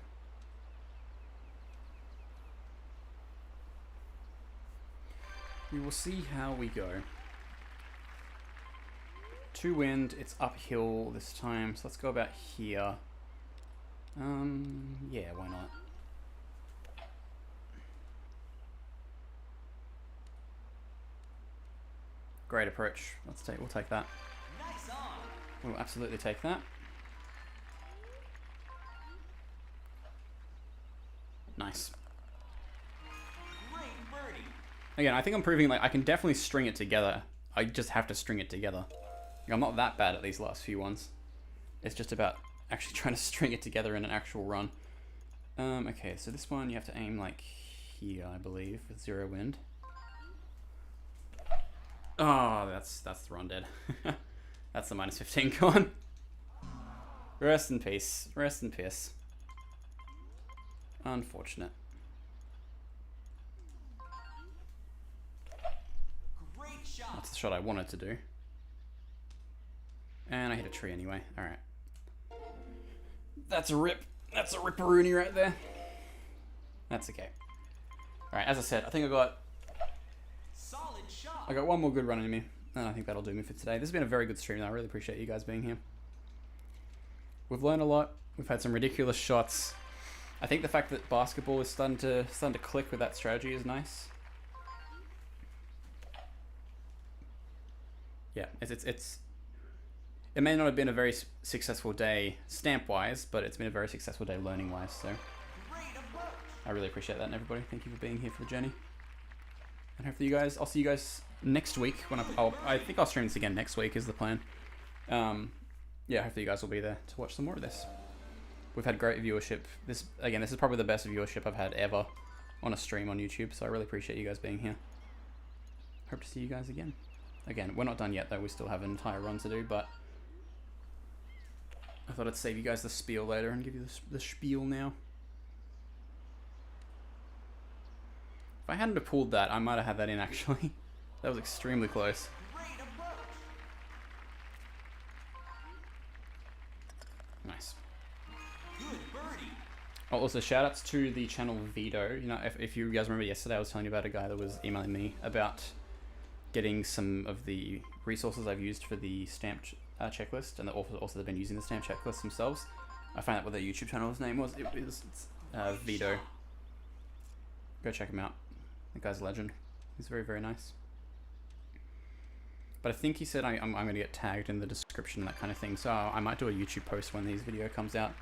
We will see how we go. 2 wind, it's uphill this time, so let's go about here. Yeah, why not? Great approach. We'll take that. Nice on. We'll absolutely take that. Nice. Great birdie. Again, I think I'm proving like I can definitely string it together. I just have to string it together. Like, I'm not that bad at these last few ones. It's just about actually trying to string it together in an actual run. Okay, so this one you have to aim like here, I believe, with 0 wind. Oh, that's the run dead. That's the minus 15 gone. Rest in peace. Rest in peace. Unfortunate. Great shot. That's the shot I wanted to do. And I hit a tree anyway. Alright. That's a rip. That's a ripperoonie right there. That's okay. Alright, as I said, I think Solid shot. I got one more good run in me. And I think that'll do me for today. This has been a very good stream. I really appreciate you guys being here. We've learned a lot. We've had some ridiculous shots. I think the fact that basketball is starting to click with that strategy is nice. Yeah, it may not have been a very successful day stamp-wise, but it's been a very successful day learning-wise, so Great approach. I really appreciate that, and everybody. Thank you for being here for the journey. And hopefully I'll see you guys next week when I think I'll stream this again next week is the plan. Yeah, hopefully you guys will be there to watch some more of this. We've had great viewership. This is probably the best viewership I've had ever on a stream on YouTube, so I really appreciate you guys being here. Hope to see you guys again. Again, we're not done yet though, we still have an entire run to do, but I thought I'd save you guys the spiel later and give you the spiel now. If I hadn't have pulled that, I might have had that in actually. That was extremely close. Great approach. Nice. Good birdie. Oh, also shoutouts to the channel Vito. You know, if you guys remember yesterday, I was telling you about a guy that was emailing me about getting some of the resources I've used for the stamp checklist, and also they've been using the stamp checklist themselves. I found out what their YouTube channel's name was. It's Vito. Go check him out. The guy's a legend. He's very, very nice. But I think he said I'm going to get tagged in the description and that kind of thing, so I might do a YouTube post when this video comes out,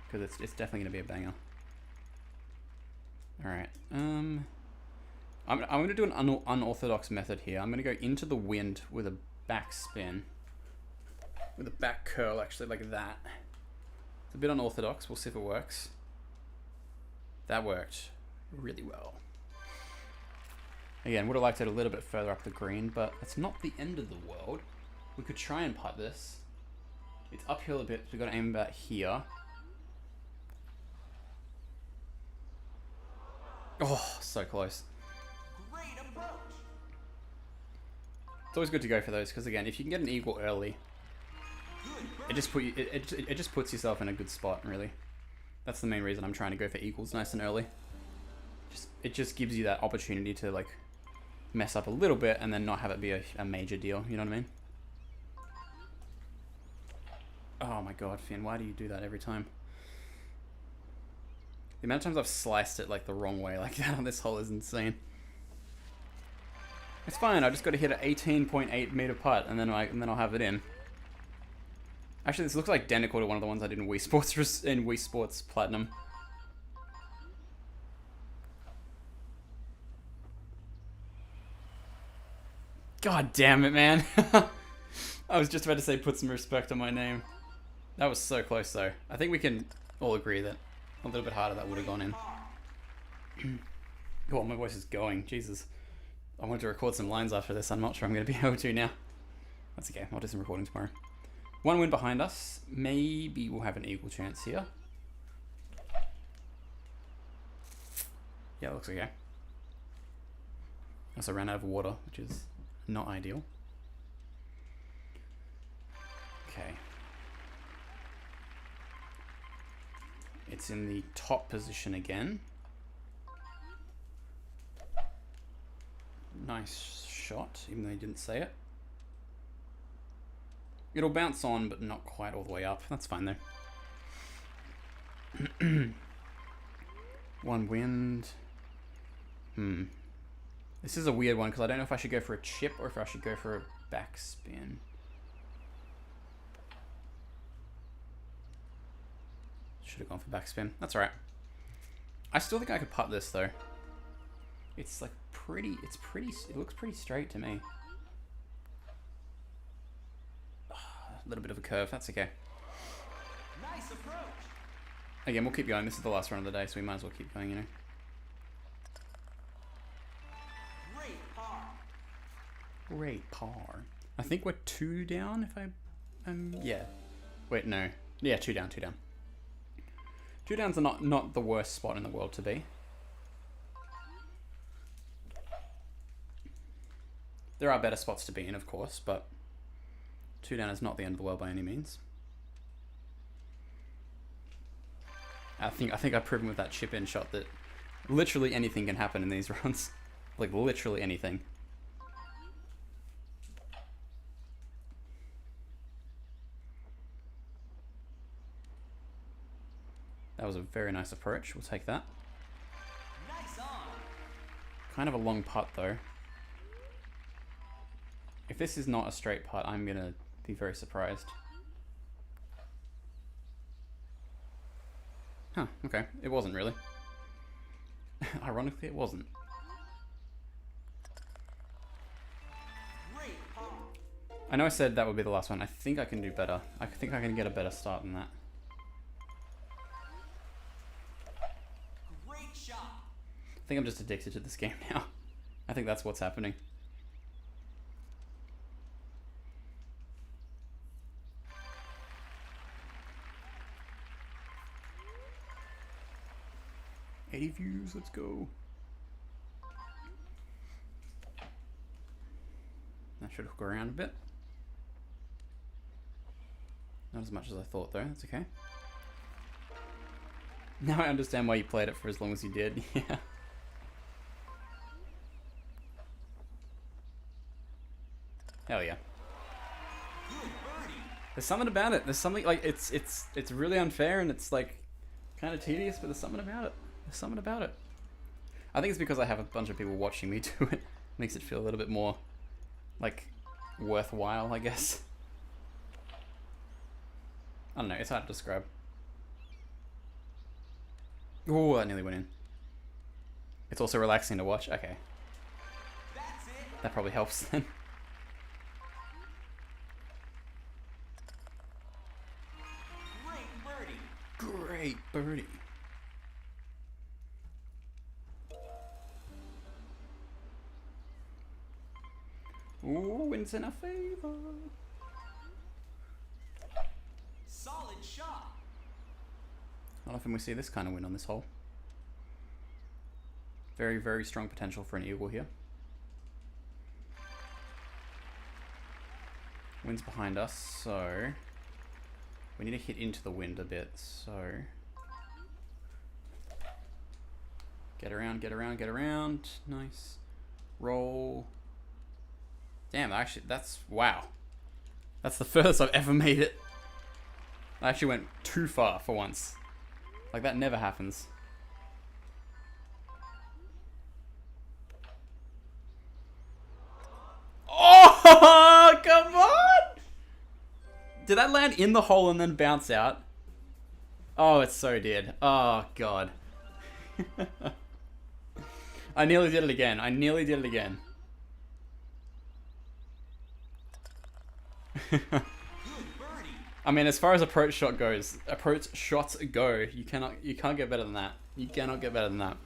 because it's definitely going to be a banger. Alright, I'm going to do an unorthodox method here. I'm going to go into the wind with a back spin. With a back curl, actually, like that. It's a bit unorthodox. We'll see if it works. That worked really well. Again, would have liked it a little bit further up the green, but it's not the end of the world. We could try and putt this. It's uphill a bit, so we've got to aim about here. Oh, so close. Great approach. It's always good to go for those, because again, if you can get an eagle early, it just puts yourself in a good spot, really. That's the main reason I'm trying to go for eagles nice and early. It just gives you that opportunity to like mess up a little bit and then not have it be a major deal, you know what I mean? Oh my god, Finn, why do you do that every time? The amount of times I've sliced it like the wrong way like that on this hole is insane. It's fine, I just got to hit an 18.8 meter putt and then I'll have it in. Actually, this looks identical to one of the ones I did in Wii Sports Platinum. God damn it, man. I was just about to say put some respect on my name. That was so close though. I think we can all agree that a little bit harder that would have gone in. Oh, my voice is going. Jesus. I wanted to record some lines after this. I'm not sure I'm going to be able to now. That's okay. I'll do some recording tomorrow. One win behind us. Maybe we'll have an equal chance here. Yeah, looks okay. Also ran out of water, which is not ideal. Okay. It's in the top position again. Nice shot, even though he didn't say it. It'll bounce on, but not quite all the way up. That's fine though. One wind. This is a weird one because I don't know if I should go for a chip or if I should go for a backspin. Should have gone for backspin. That's alright. I still think I could putt this though. It's like it looks pretty straight to me. A little bit of a curve, that's okay. Nice approach. Again, we'll keep going. This is the last run of the day, so we might as well keep going, you know. Great par. Great par. I think we're 2 down if I... yeah. Wait, no. Yeah, 2 down, 2 down. 2 down's are not the worst spot in the world to be. There are better spots to be in, of course, but 2 down is not the end of the world by any means. I think I've proven with that chip-in shot that literally anything can happen in these runs. Like, literally anything. That was a very nice approach. We'll take that. Nice on. Kind of a long putt, though. If this is not a straight putt, I'm going to be very surprised. Huh, okay. It wasn't really. Ironically, it wasn't. Great par. I know I said that would be the last one. I think I can do better. I think I can get a better start than that. Great shot. I think I'm just addicted to this game now. I think that's what's happening. $80 views, let's go. That should hook around a bit. Not as much as I thought though, that's okay. Now I understand why you played it for as long as you did, yeah. Hell yeah. Good birdie. There's something about it. There's something like it's really unfair and it's like kind of tedious, but there's something about it. There's something about it. I think it's because I have a bunch of people watching me do it. Makes it feel a little bit more like worthwhile, I guess. I don't know, it's hard to describe. Oh, that nearly went in. It's also relaxing to watch. Okay. That's it. That probably helps then. Great birdie. Great birdie. Ooh, wind's in our favor. Solid shot. Not often we see this kind of win on this hole. Very, very strong potential for an eagle here. Wind's behind us, so we need to hit into the wind a bit, so get around, get around, get around. Nice. Roll. Damn, actually, that's, wow. That's the furthest I've ever made it. I actually went too far for once. Like, that never happens. Oh, come on! Did that land in the hole and then bounce out? Oh, it so did. Oh, God. I nearly did it again. I nearly did it again. Good birdie. I mean, as far as approach shots go, you can't get better than that. You cannot get better than that.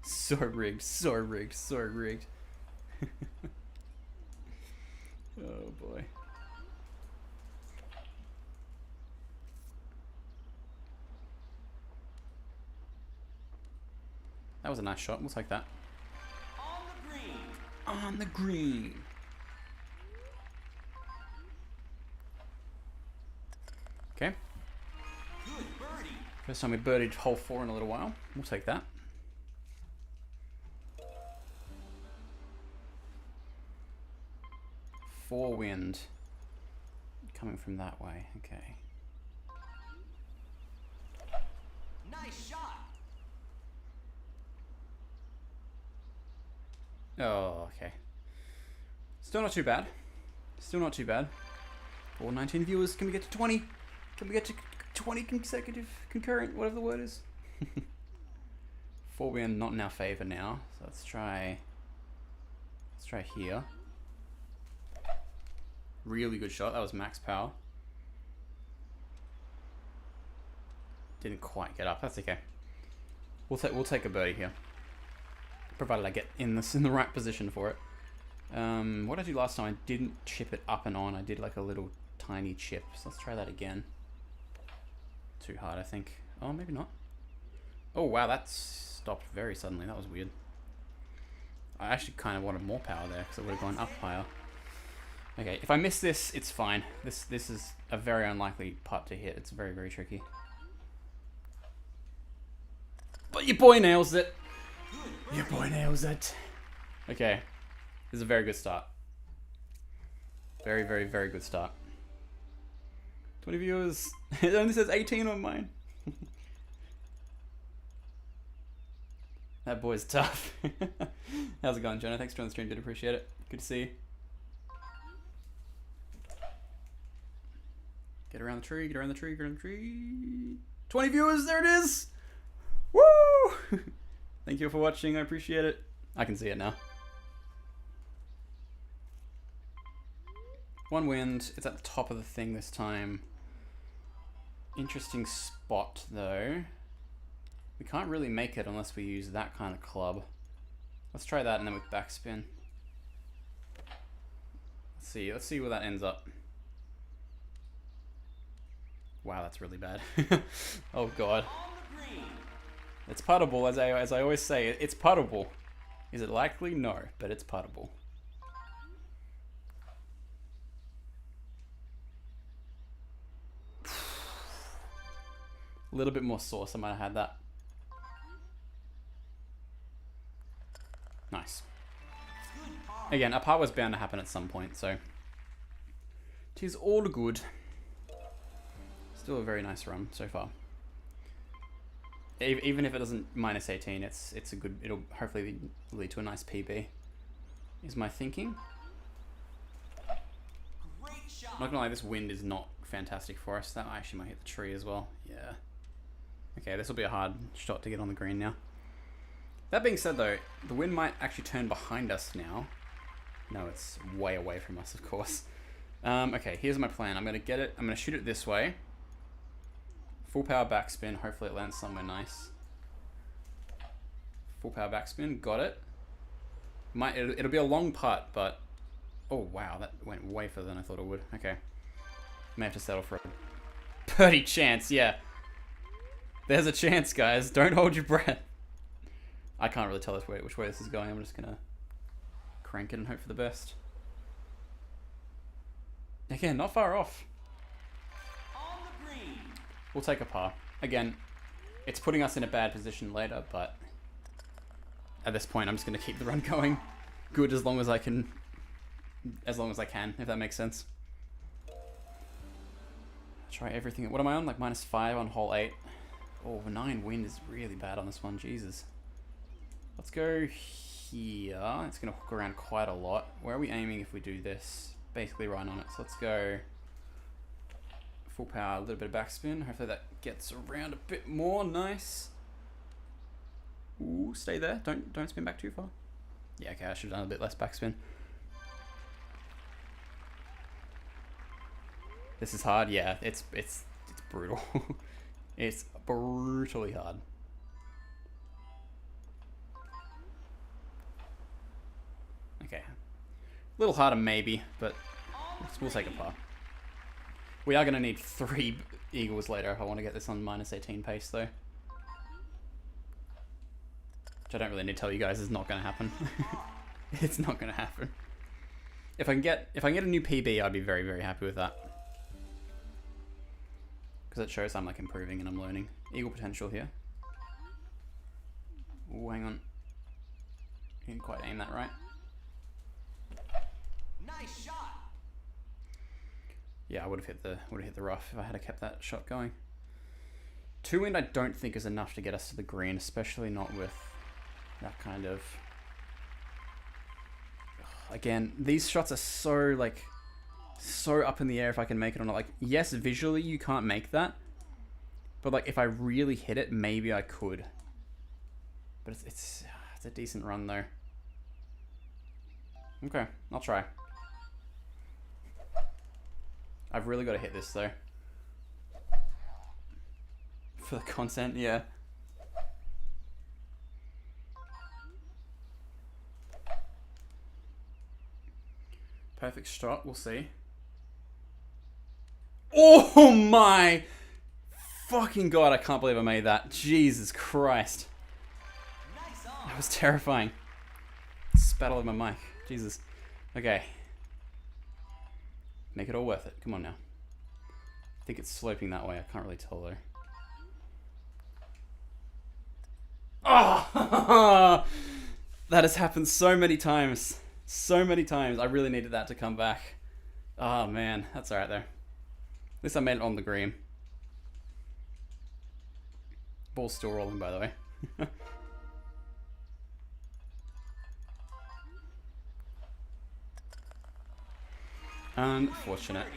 So rigged, so rigged, so rigged. Oh boy. That was a nice shot. We'll take that. On the green. On the green. Okay. Good birdie. First time we birdied hole 4 in a little while. We'll take that. Four wind. Coming from that way. Okay. Nice shot. Oh, okay. Still not too bad. Still not too bad. All 19 viewers. Can we get to 20? Can we get to 20 consecutive, concurrent, whatever the word is? 4 wind, not in our favor now. So let's try here. Really good shot. That was max power. Didn't quite get up. That's okay. We'll take a birdie here, provided I get in the right position for it. What did I do last time? I didn't chip it up and on. I did like a little tiny chip. So let's try that again. Too hard, I think. Oh, maybe not. Oh wow, that stopped very suddenly. That was weird. I actually kind of wanted more power there because it would have gone up higher. Okay, if I miss this, it's fine. This is a very unlikely putt to hit. It's very, very tricky. But your boy nails it. Your boy nails it. Okay, this is a very good start. Very, very, very good start. 20 viewers. It only says 18 on mine. That boy's tough. How's it going, Jonah? Thanks for joining the stream, dude. Appreciate it. Good to see you. Get around the tree, get around the tree, get around the tree. 20 viewers, there it is! Woo! Thank you for watching, I appreciate it. I can see it now. One wind, it's at the top of the thing this time. Interesting spot though. We can't really make it unless we use that kind of club. Let's try that and then with backspin. Let's see where that ends up. Wow, that's really bad. Oh god. It's puttable, as I always say. It's puttable. Is it likely? No, but it's puttable. A little bit more sauce, I might have had that. Nice. Again, a putt was bound to happen at some point, so 'tis all good. Still a very nice run so far. Even if it doesn't minus 18, it's a good. It'll hopefully lead to a nice PB. Is my thinking. Great shot. I'm not gonna lie, this wind is not fantastic for us. That actually might hit the tree as well. Yeah. Okay, this will be a hard shot to get on the green now. That being said though, the wind might actually turn behind us now. No, it's way away from us, of course. Okay, here's my plan. I'm gonna get it. I'm gonna shoot it this way. Full power backspin. Hopefully it lands somewhere nice. Full power backspin. Got it. It'll be a long putt, but oh wow, that went way further than I thought it would. Okay, may have to settle for a birdie chance. Yeah, there's a chance, guys. Don't hold your breath. I can't really tell which way this is going. I'm just gonna crank it and hope for the best. Again, not far off. On the green. We'll take a par. Again, it's putting us in a bad position later, but at this point, I'm just going to keep the run going. Good as long as I can, if that makes sense. Try everything. What am I on? Like -5 on hole 8. Oh, 9 wind is really bad on this one. Jesus. Let's go here. It's going to hook around quite a lot. Where are we aiming if we do this? Basically right on it. So let's go full power, a little bit of backspin. Hopefully that gets around a bit more. Nice. Ooh, stay there. Don't spin back too far. Yeah, okay, I should have done a bit less backspin. This is hard. Yeah, it's brutal. It's brutally hard. Okay. A little harder maybe, but we'll take a par. We are going to need 3 eagles later if I want to get this on -18 pace though. Which I don't really need to tell you guys is not going to happen. It's not going to happen. If I can get a new PB, I'd be very, very happy with that. Because it shows I'm like improving and I'm learning. Eagle potential here. Oh, hang on. Didn't quite aim that right. Nice shot. Yeah, I would have hit the rough if I had kept that shot going. 2 wind I don't think is enough to get us to the green, especially not with that kind of... Again, these shots are so like so up in the air if I can make it or not. Like, yes, visually you can't make that, but like if I really hit it, maybe I could. But it's a decent run though. Okay, I'll try. I've really got to hit this though. For the content, yeah. Perfect shot, we'll see. Oh my fucking god, I can't believe I made that. Jesus Christ. Nice on. That was terrifying. Spat all over my mic. Jesus. Okay. Make it all worth it. Come on now. I think it's sloping that way. I can't really tell though. Oh! That has happened so many times. So many times. I really needed that to come back. Oh man, that's alright though. At least I made it on the green. Ball's still rolling, by the way. Unfortunate.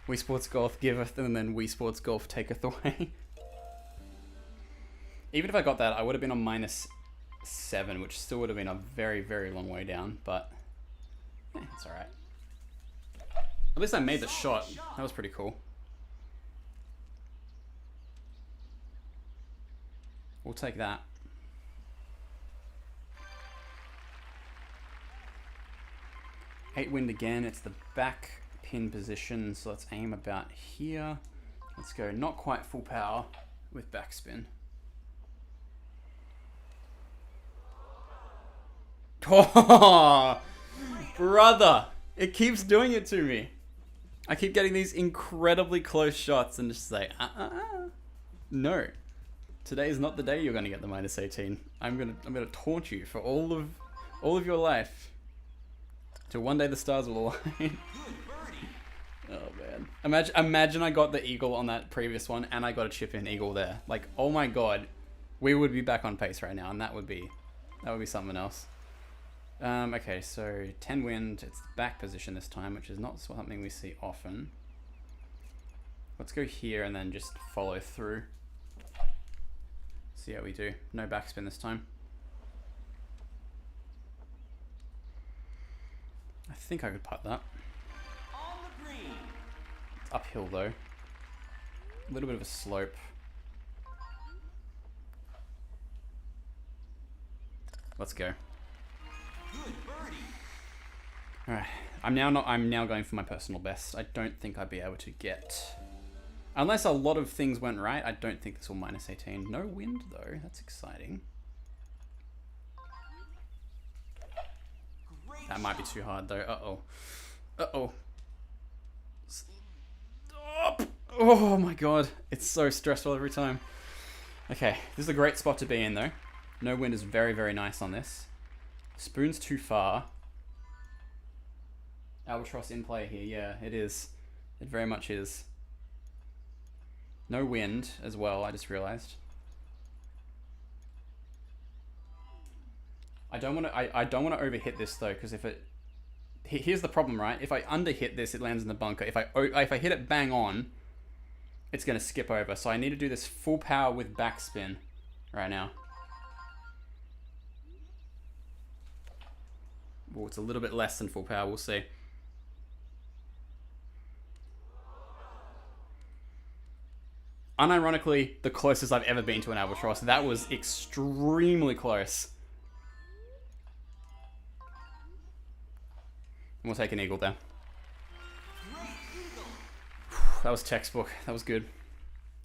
Wii Sports Golf giveth, and then Wii Sports Golf taketh away. Even if I got that, I would have been on -7, which still would have been a very, very long way down, but it's alright. At least I made the shot. That was pretty cool. We'll take that. Eight wind again. It's the back pin position, so let's aim about here. Let's go not quite full power with backspin. Oh, brother! It keeps doing it to me. I keep getting these incredibly close shots and just say, no. Today is not the day you're gonna get the -18. I'm gonna taunt you for all of your life. Till one day the stars will align. Oh man. Imagine I got the eagle on that previous one and I got a chip in eagle there. Like, oh my god. We would be back on pace right now and that would be something else. Okay, so 10 wind, it's back position this time, which is not something we see often. Let's go here and then just follow through. See how we do. No backspin this time. I think I could putt that. On the green. It's uphill though. A little bit of a slope. Let's go. Good birdie. Alright. I'm now going for my personal best. I don't think I'd be able to get... Unless a lot of things went right, I don't think this will -18. No wind though. That's exciting. Great That might be shot. too hard though. Uh-oh. Uh-oh. Stop! Oh my god. It's so stressful every time. Okay. This is a great spot to be in though. No wind is very, very nice on this. Spoon's too far. Albatross in play here. Yeah, it is. It very much is. No wind as well, I just realized. I don't want to overhit this though, because if it... Here's the problem, right? If I underhit this, it lands in the bunker. If I hit it bang on, it's going to skip over. So I need to do this full power with backspin right now. Well, it's a little bit less than full power, we'll see. unironically the closest I've ever been to an albatross. That was extremely close. And we'll take an eagle there. Great eagle. That was textbook. That was good.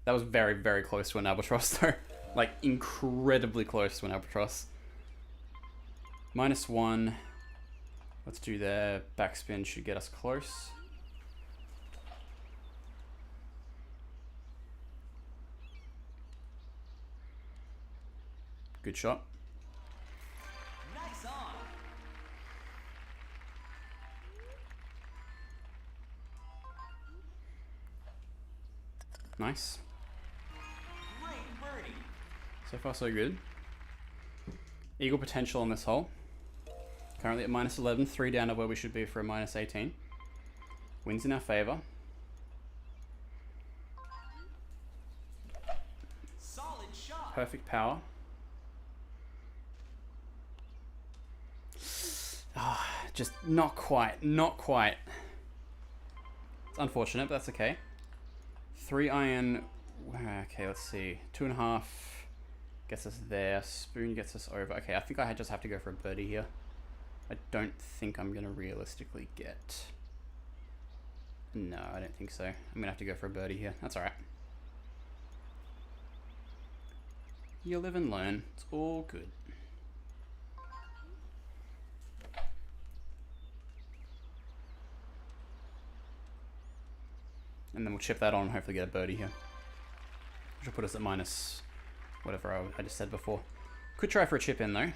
That was very, very close to an albatross though. Like incredibly close to an albatross. -1. Let's do there. Backspin should get us close. Good shot. Nice on. Nice. Great birdie. So far so good. Eagle potential on this hole. Currently at -11, 3 down to where we should be for a -18. Wind's in our favor. Solid shot. Perfect power. Ah, just not quite, not quite. It's unfortunate, but that's okay. 3 iron, okay, let's see. 2.5 gets us there. Spoon gets us over. Okay, I think I just have to go for a birdie here. I don't think I'm gonna realistically get... No, I don't think so. I'm gonna have to go for a birdie here. That's alright. You live and learn. It's all good. And then we'll chip that on and hopefully get a birdie here. Which will put us at minus whatever I just said before. Could try for a chip in though.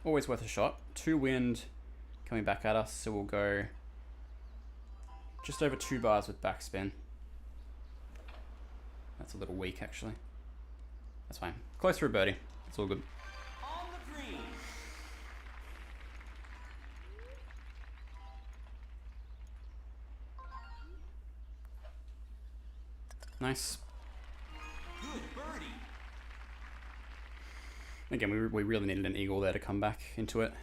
Always worth a shot. 2 wind coming back at us, so we'll go just over 2 bars with backspin. That's a little weak actually. That's fine. Close for a birdie. It's all good. On the green. Nice. Good birdie. Again, we really needed an eagle there to come back into it.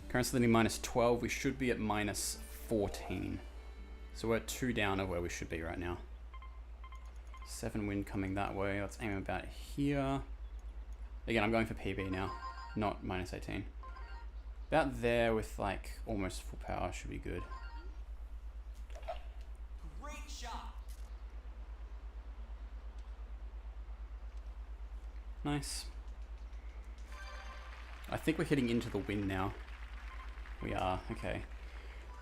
Currently sitting -12. We should be at -14. So we're at 2 down of where we should be right now. 7 wind coming that way. Let's aim about here. Again, I'm going for PB now, not -18. About there with like almost full power should be good. Great shot. Nice. I think we're hitting into the wind now. We are, okay.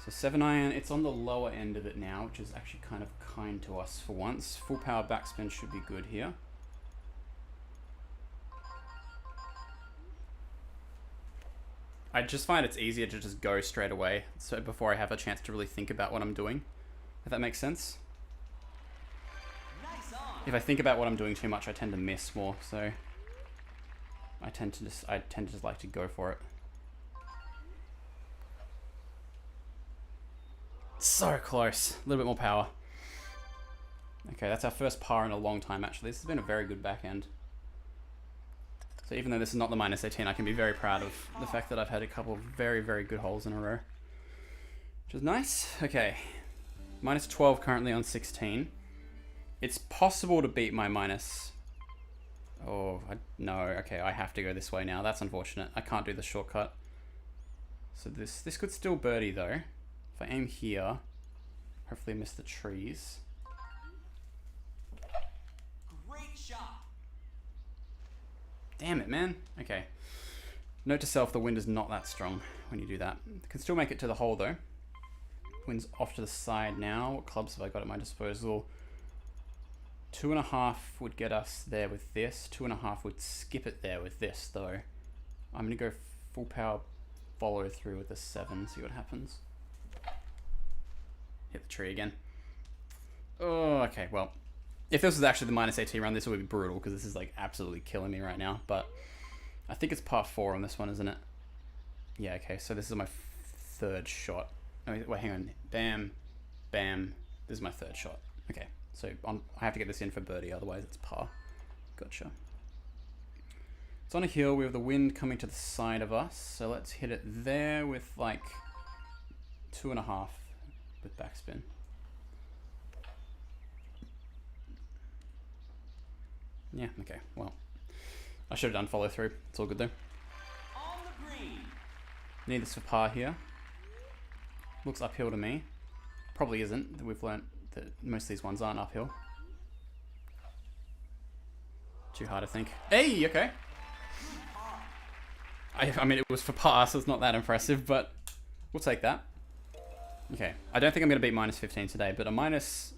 So 7 iron, it's on the lower end of it now, which is actually kind of kind to us for once. Full power backspin should be good here. I just find it's easier to just go straight away, so before I have a chance to really think about what I'm doing, if that makes sense. Nice on. If I think about what I'm doing too much, I tend to miss more, so I tend to just like to go for it. So close. A little bit more power. Okay, that's our first par in a long time actually. This has been a very good back end. So even though this is not the -18, I can be very proud of the fact that I've had a couple of very, very good holes in a row. Which is nice. Okay. -12 currently on 16. It's possible to beat my minus... Oh, no. Okay, I have to go this way now. That's unfortunate. I can't do the shortcut. So this could still birdie though. If I aim here, hopefully miss the trees. Great shot. Damn it, man. Okay. Note to self, the wind is not that strong when you do that. Can still make it to the hole though. Wind's off to the side now. What clubs have I got at my disposal? 2.5 would get us there with this. 2.5 would skip it there with this though. I'm gonna go full power follow through with the 7, see what happens. Hit the tree again. Oh, okay, well. If this was actually the -18 run, this would be brutal because this is like absolutely killing me right now. But I think it's par 4 on this one, isn't it? Yeah, okay, so this is my 3rd shot. Oh, wait, hang on. Bam, bam. This is my 3rd shot. Okay, so I have to get this in for birdie, otherwise it's par. Gotcha. It's on a hill. We have the wind coming to the side of us. So let's hit it there with like 2.5 with backspin. Yeah, okay, well. I should have done follow through. It's all good though. On the green. Need this for par here. Looks uphill to me. Probably isn't. We've learnt that most of these ones aren't uphill. Too hard to think. Hey, okay. I mean, it was for par, so it's not that impressive, but we'll take that. Okay, I don't think I'm going to beat minus 15 today, but a minus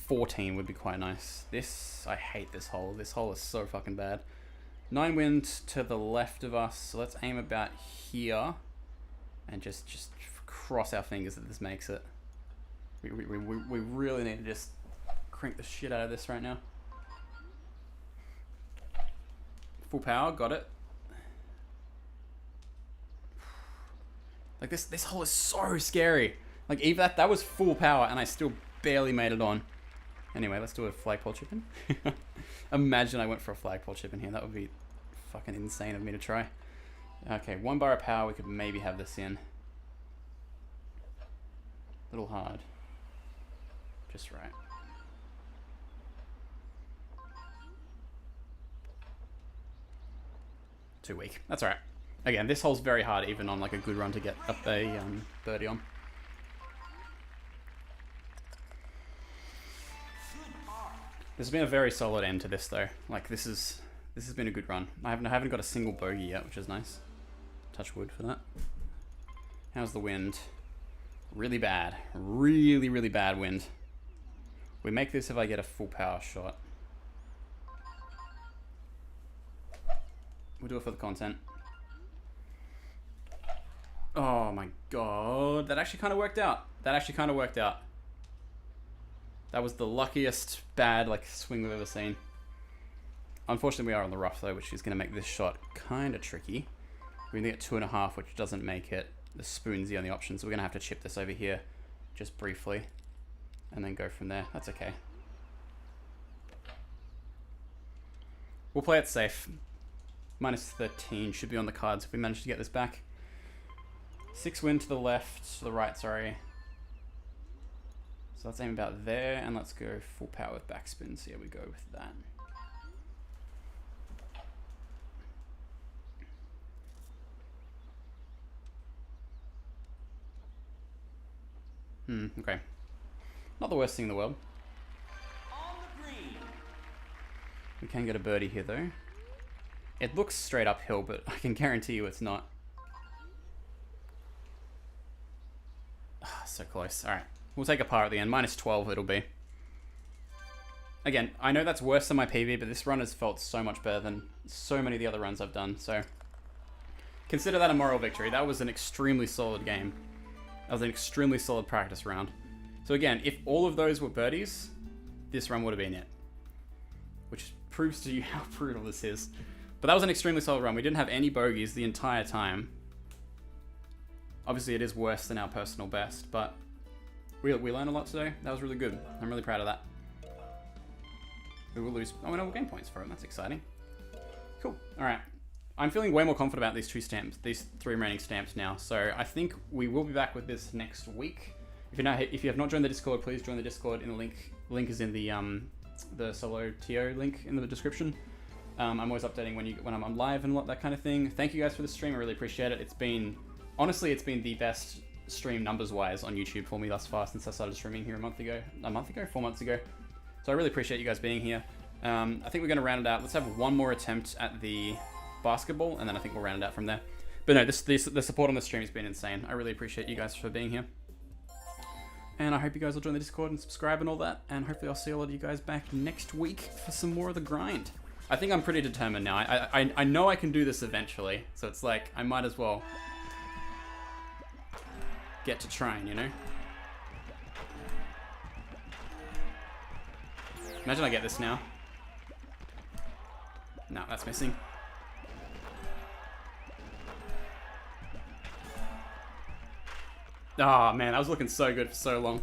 14 would be quite nice. This, I hate this hole. This hole is so fucking bad. 9 wind to the left of us, so let's aim about here and just cross our fingers that this makes it. We really need to just crank the shit out of this right now. Full power, got it. Like this hole is so scary. Like even that was full power and I still barely made it on. Anyway, let's do a flagpole chip in. Imagine I went for a flagpole chip in here. That would be fucking insane of me to try. Okay, 1 bar of power, we could maybe have this in. A little hard. Just right. Too weak. That's alright. Again, this hole's very hard even on like a good run to get up a birdie on. This has been a very solid end to this though. Like this has been a good run. I haven't got a single bogey yet, which is nice. Touch wood for that. How's the wind? Really bad. Really, really bad wind. We make this if I get a full power shot. We'll do it for the content. Oh my god. That actually kind of worked out. That was the luckiest bad like swing we've ever seen. Unfortunately, we are on the rough though, which is going to make this shot kind of tricky. We're going to get 2.5, which doesn't make it. The spoon's the only option, so we're going to have to chip this over here just briefly and then go from there. That's okay. We'll play it safe. Minus 13 should be on the cards if we manage to get this back. 6 wind to the left, to the right, sorry. So let's aim about there, and let's go full power with backspin. So here we go with that. Okay. Not the worst thing in the world. On the green. We can get a birdie here, though. It looks straight uphill, but I can guarantee you it's not. So close. Alright. We'll take a par at the end. Minus 12 it'll be. Again, I know that's worse than my PB, but this run has felt so much better than so many of the other runs I've done, so... Consider that a moral victory. That was an extremely solid game. That was an extremely solid practice round. So again, if all of those were birdies, this run would have been it. Which proves to you how brutal this is. But that was an extremely solid run. We didn't have any bogeys the entire time. Obviously it is worse than our personal best, but we learned a lot today. That was really good. I'm really proud of that. We will lose... Oh, we'll gain points for it. That's exciting. Cool. Alright. I'm feeling way more confident about these 3 remaining stamps now. So I think we will be back with this next week. If you have not joined the Discord, please join the Discord in the link. The link is in the solo TO link in the description. I'm always updating when I'm on live and that kind of thing. Thank you guys for the stream. I really appreciate it. Honestly, it's been the best stream numbers-wise on YouTube for me thus far since I started streaming here 4 months ago. So I really appreciate you guys being here. I think we're going to round it out. Let's have one more attempt at the basketball, and then I think we'll round it out from there. But no, the support on the stream has been insane. I really appreciate you guys for being here. And I hope you guys will join the Discord and subscribe and all that. And hopefully I'll see a lot of you guys back next week for some more of the grind. I think I'm pretty determined now. I know I can do this eventually. So it's like, I might as well get to trying, you know? Imagine I get this now. No, that's missing. Oh man, I was looking so good for so long.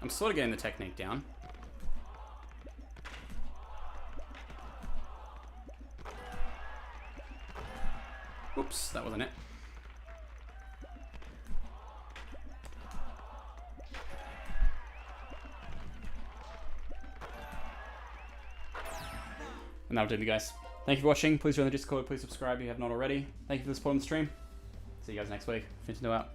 I'm sort of getting the technique down. Oops, that wasn't it. And that'll do me, guys. Thank you for watching. Please join the Discord. Please subscribe if you have not already. Thank you for the support on the stream. See you guys next week. Finish the out.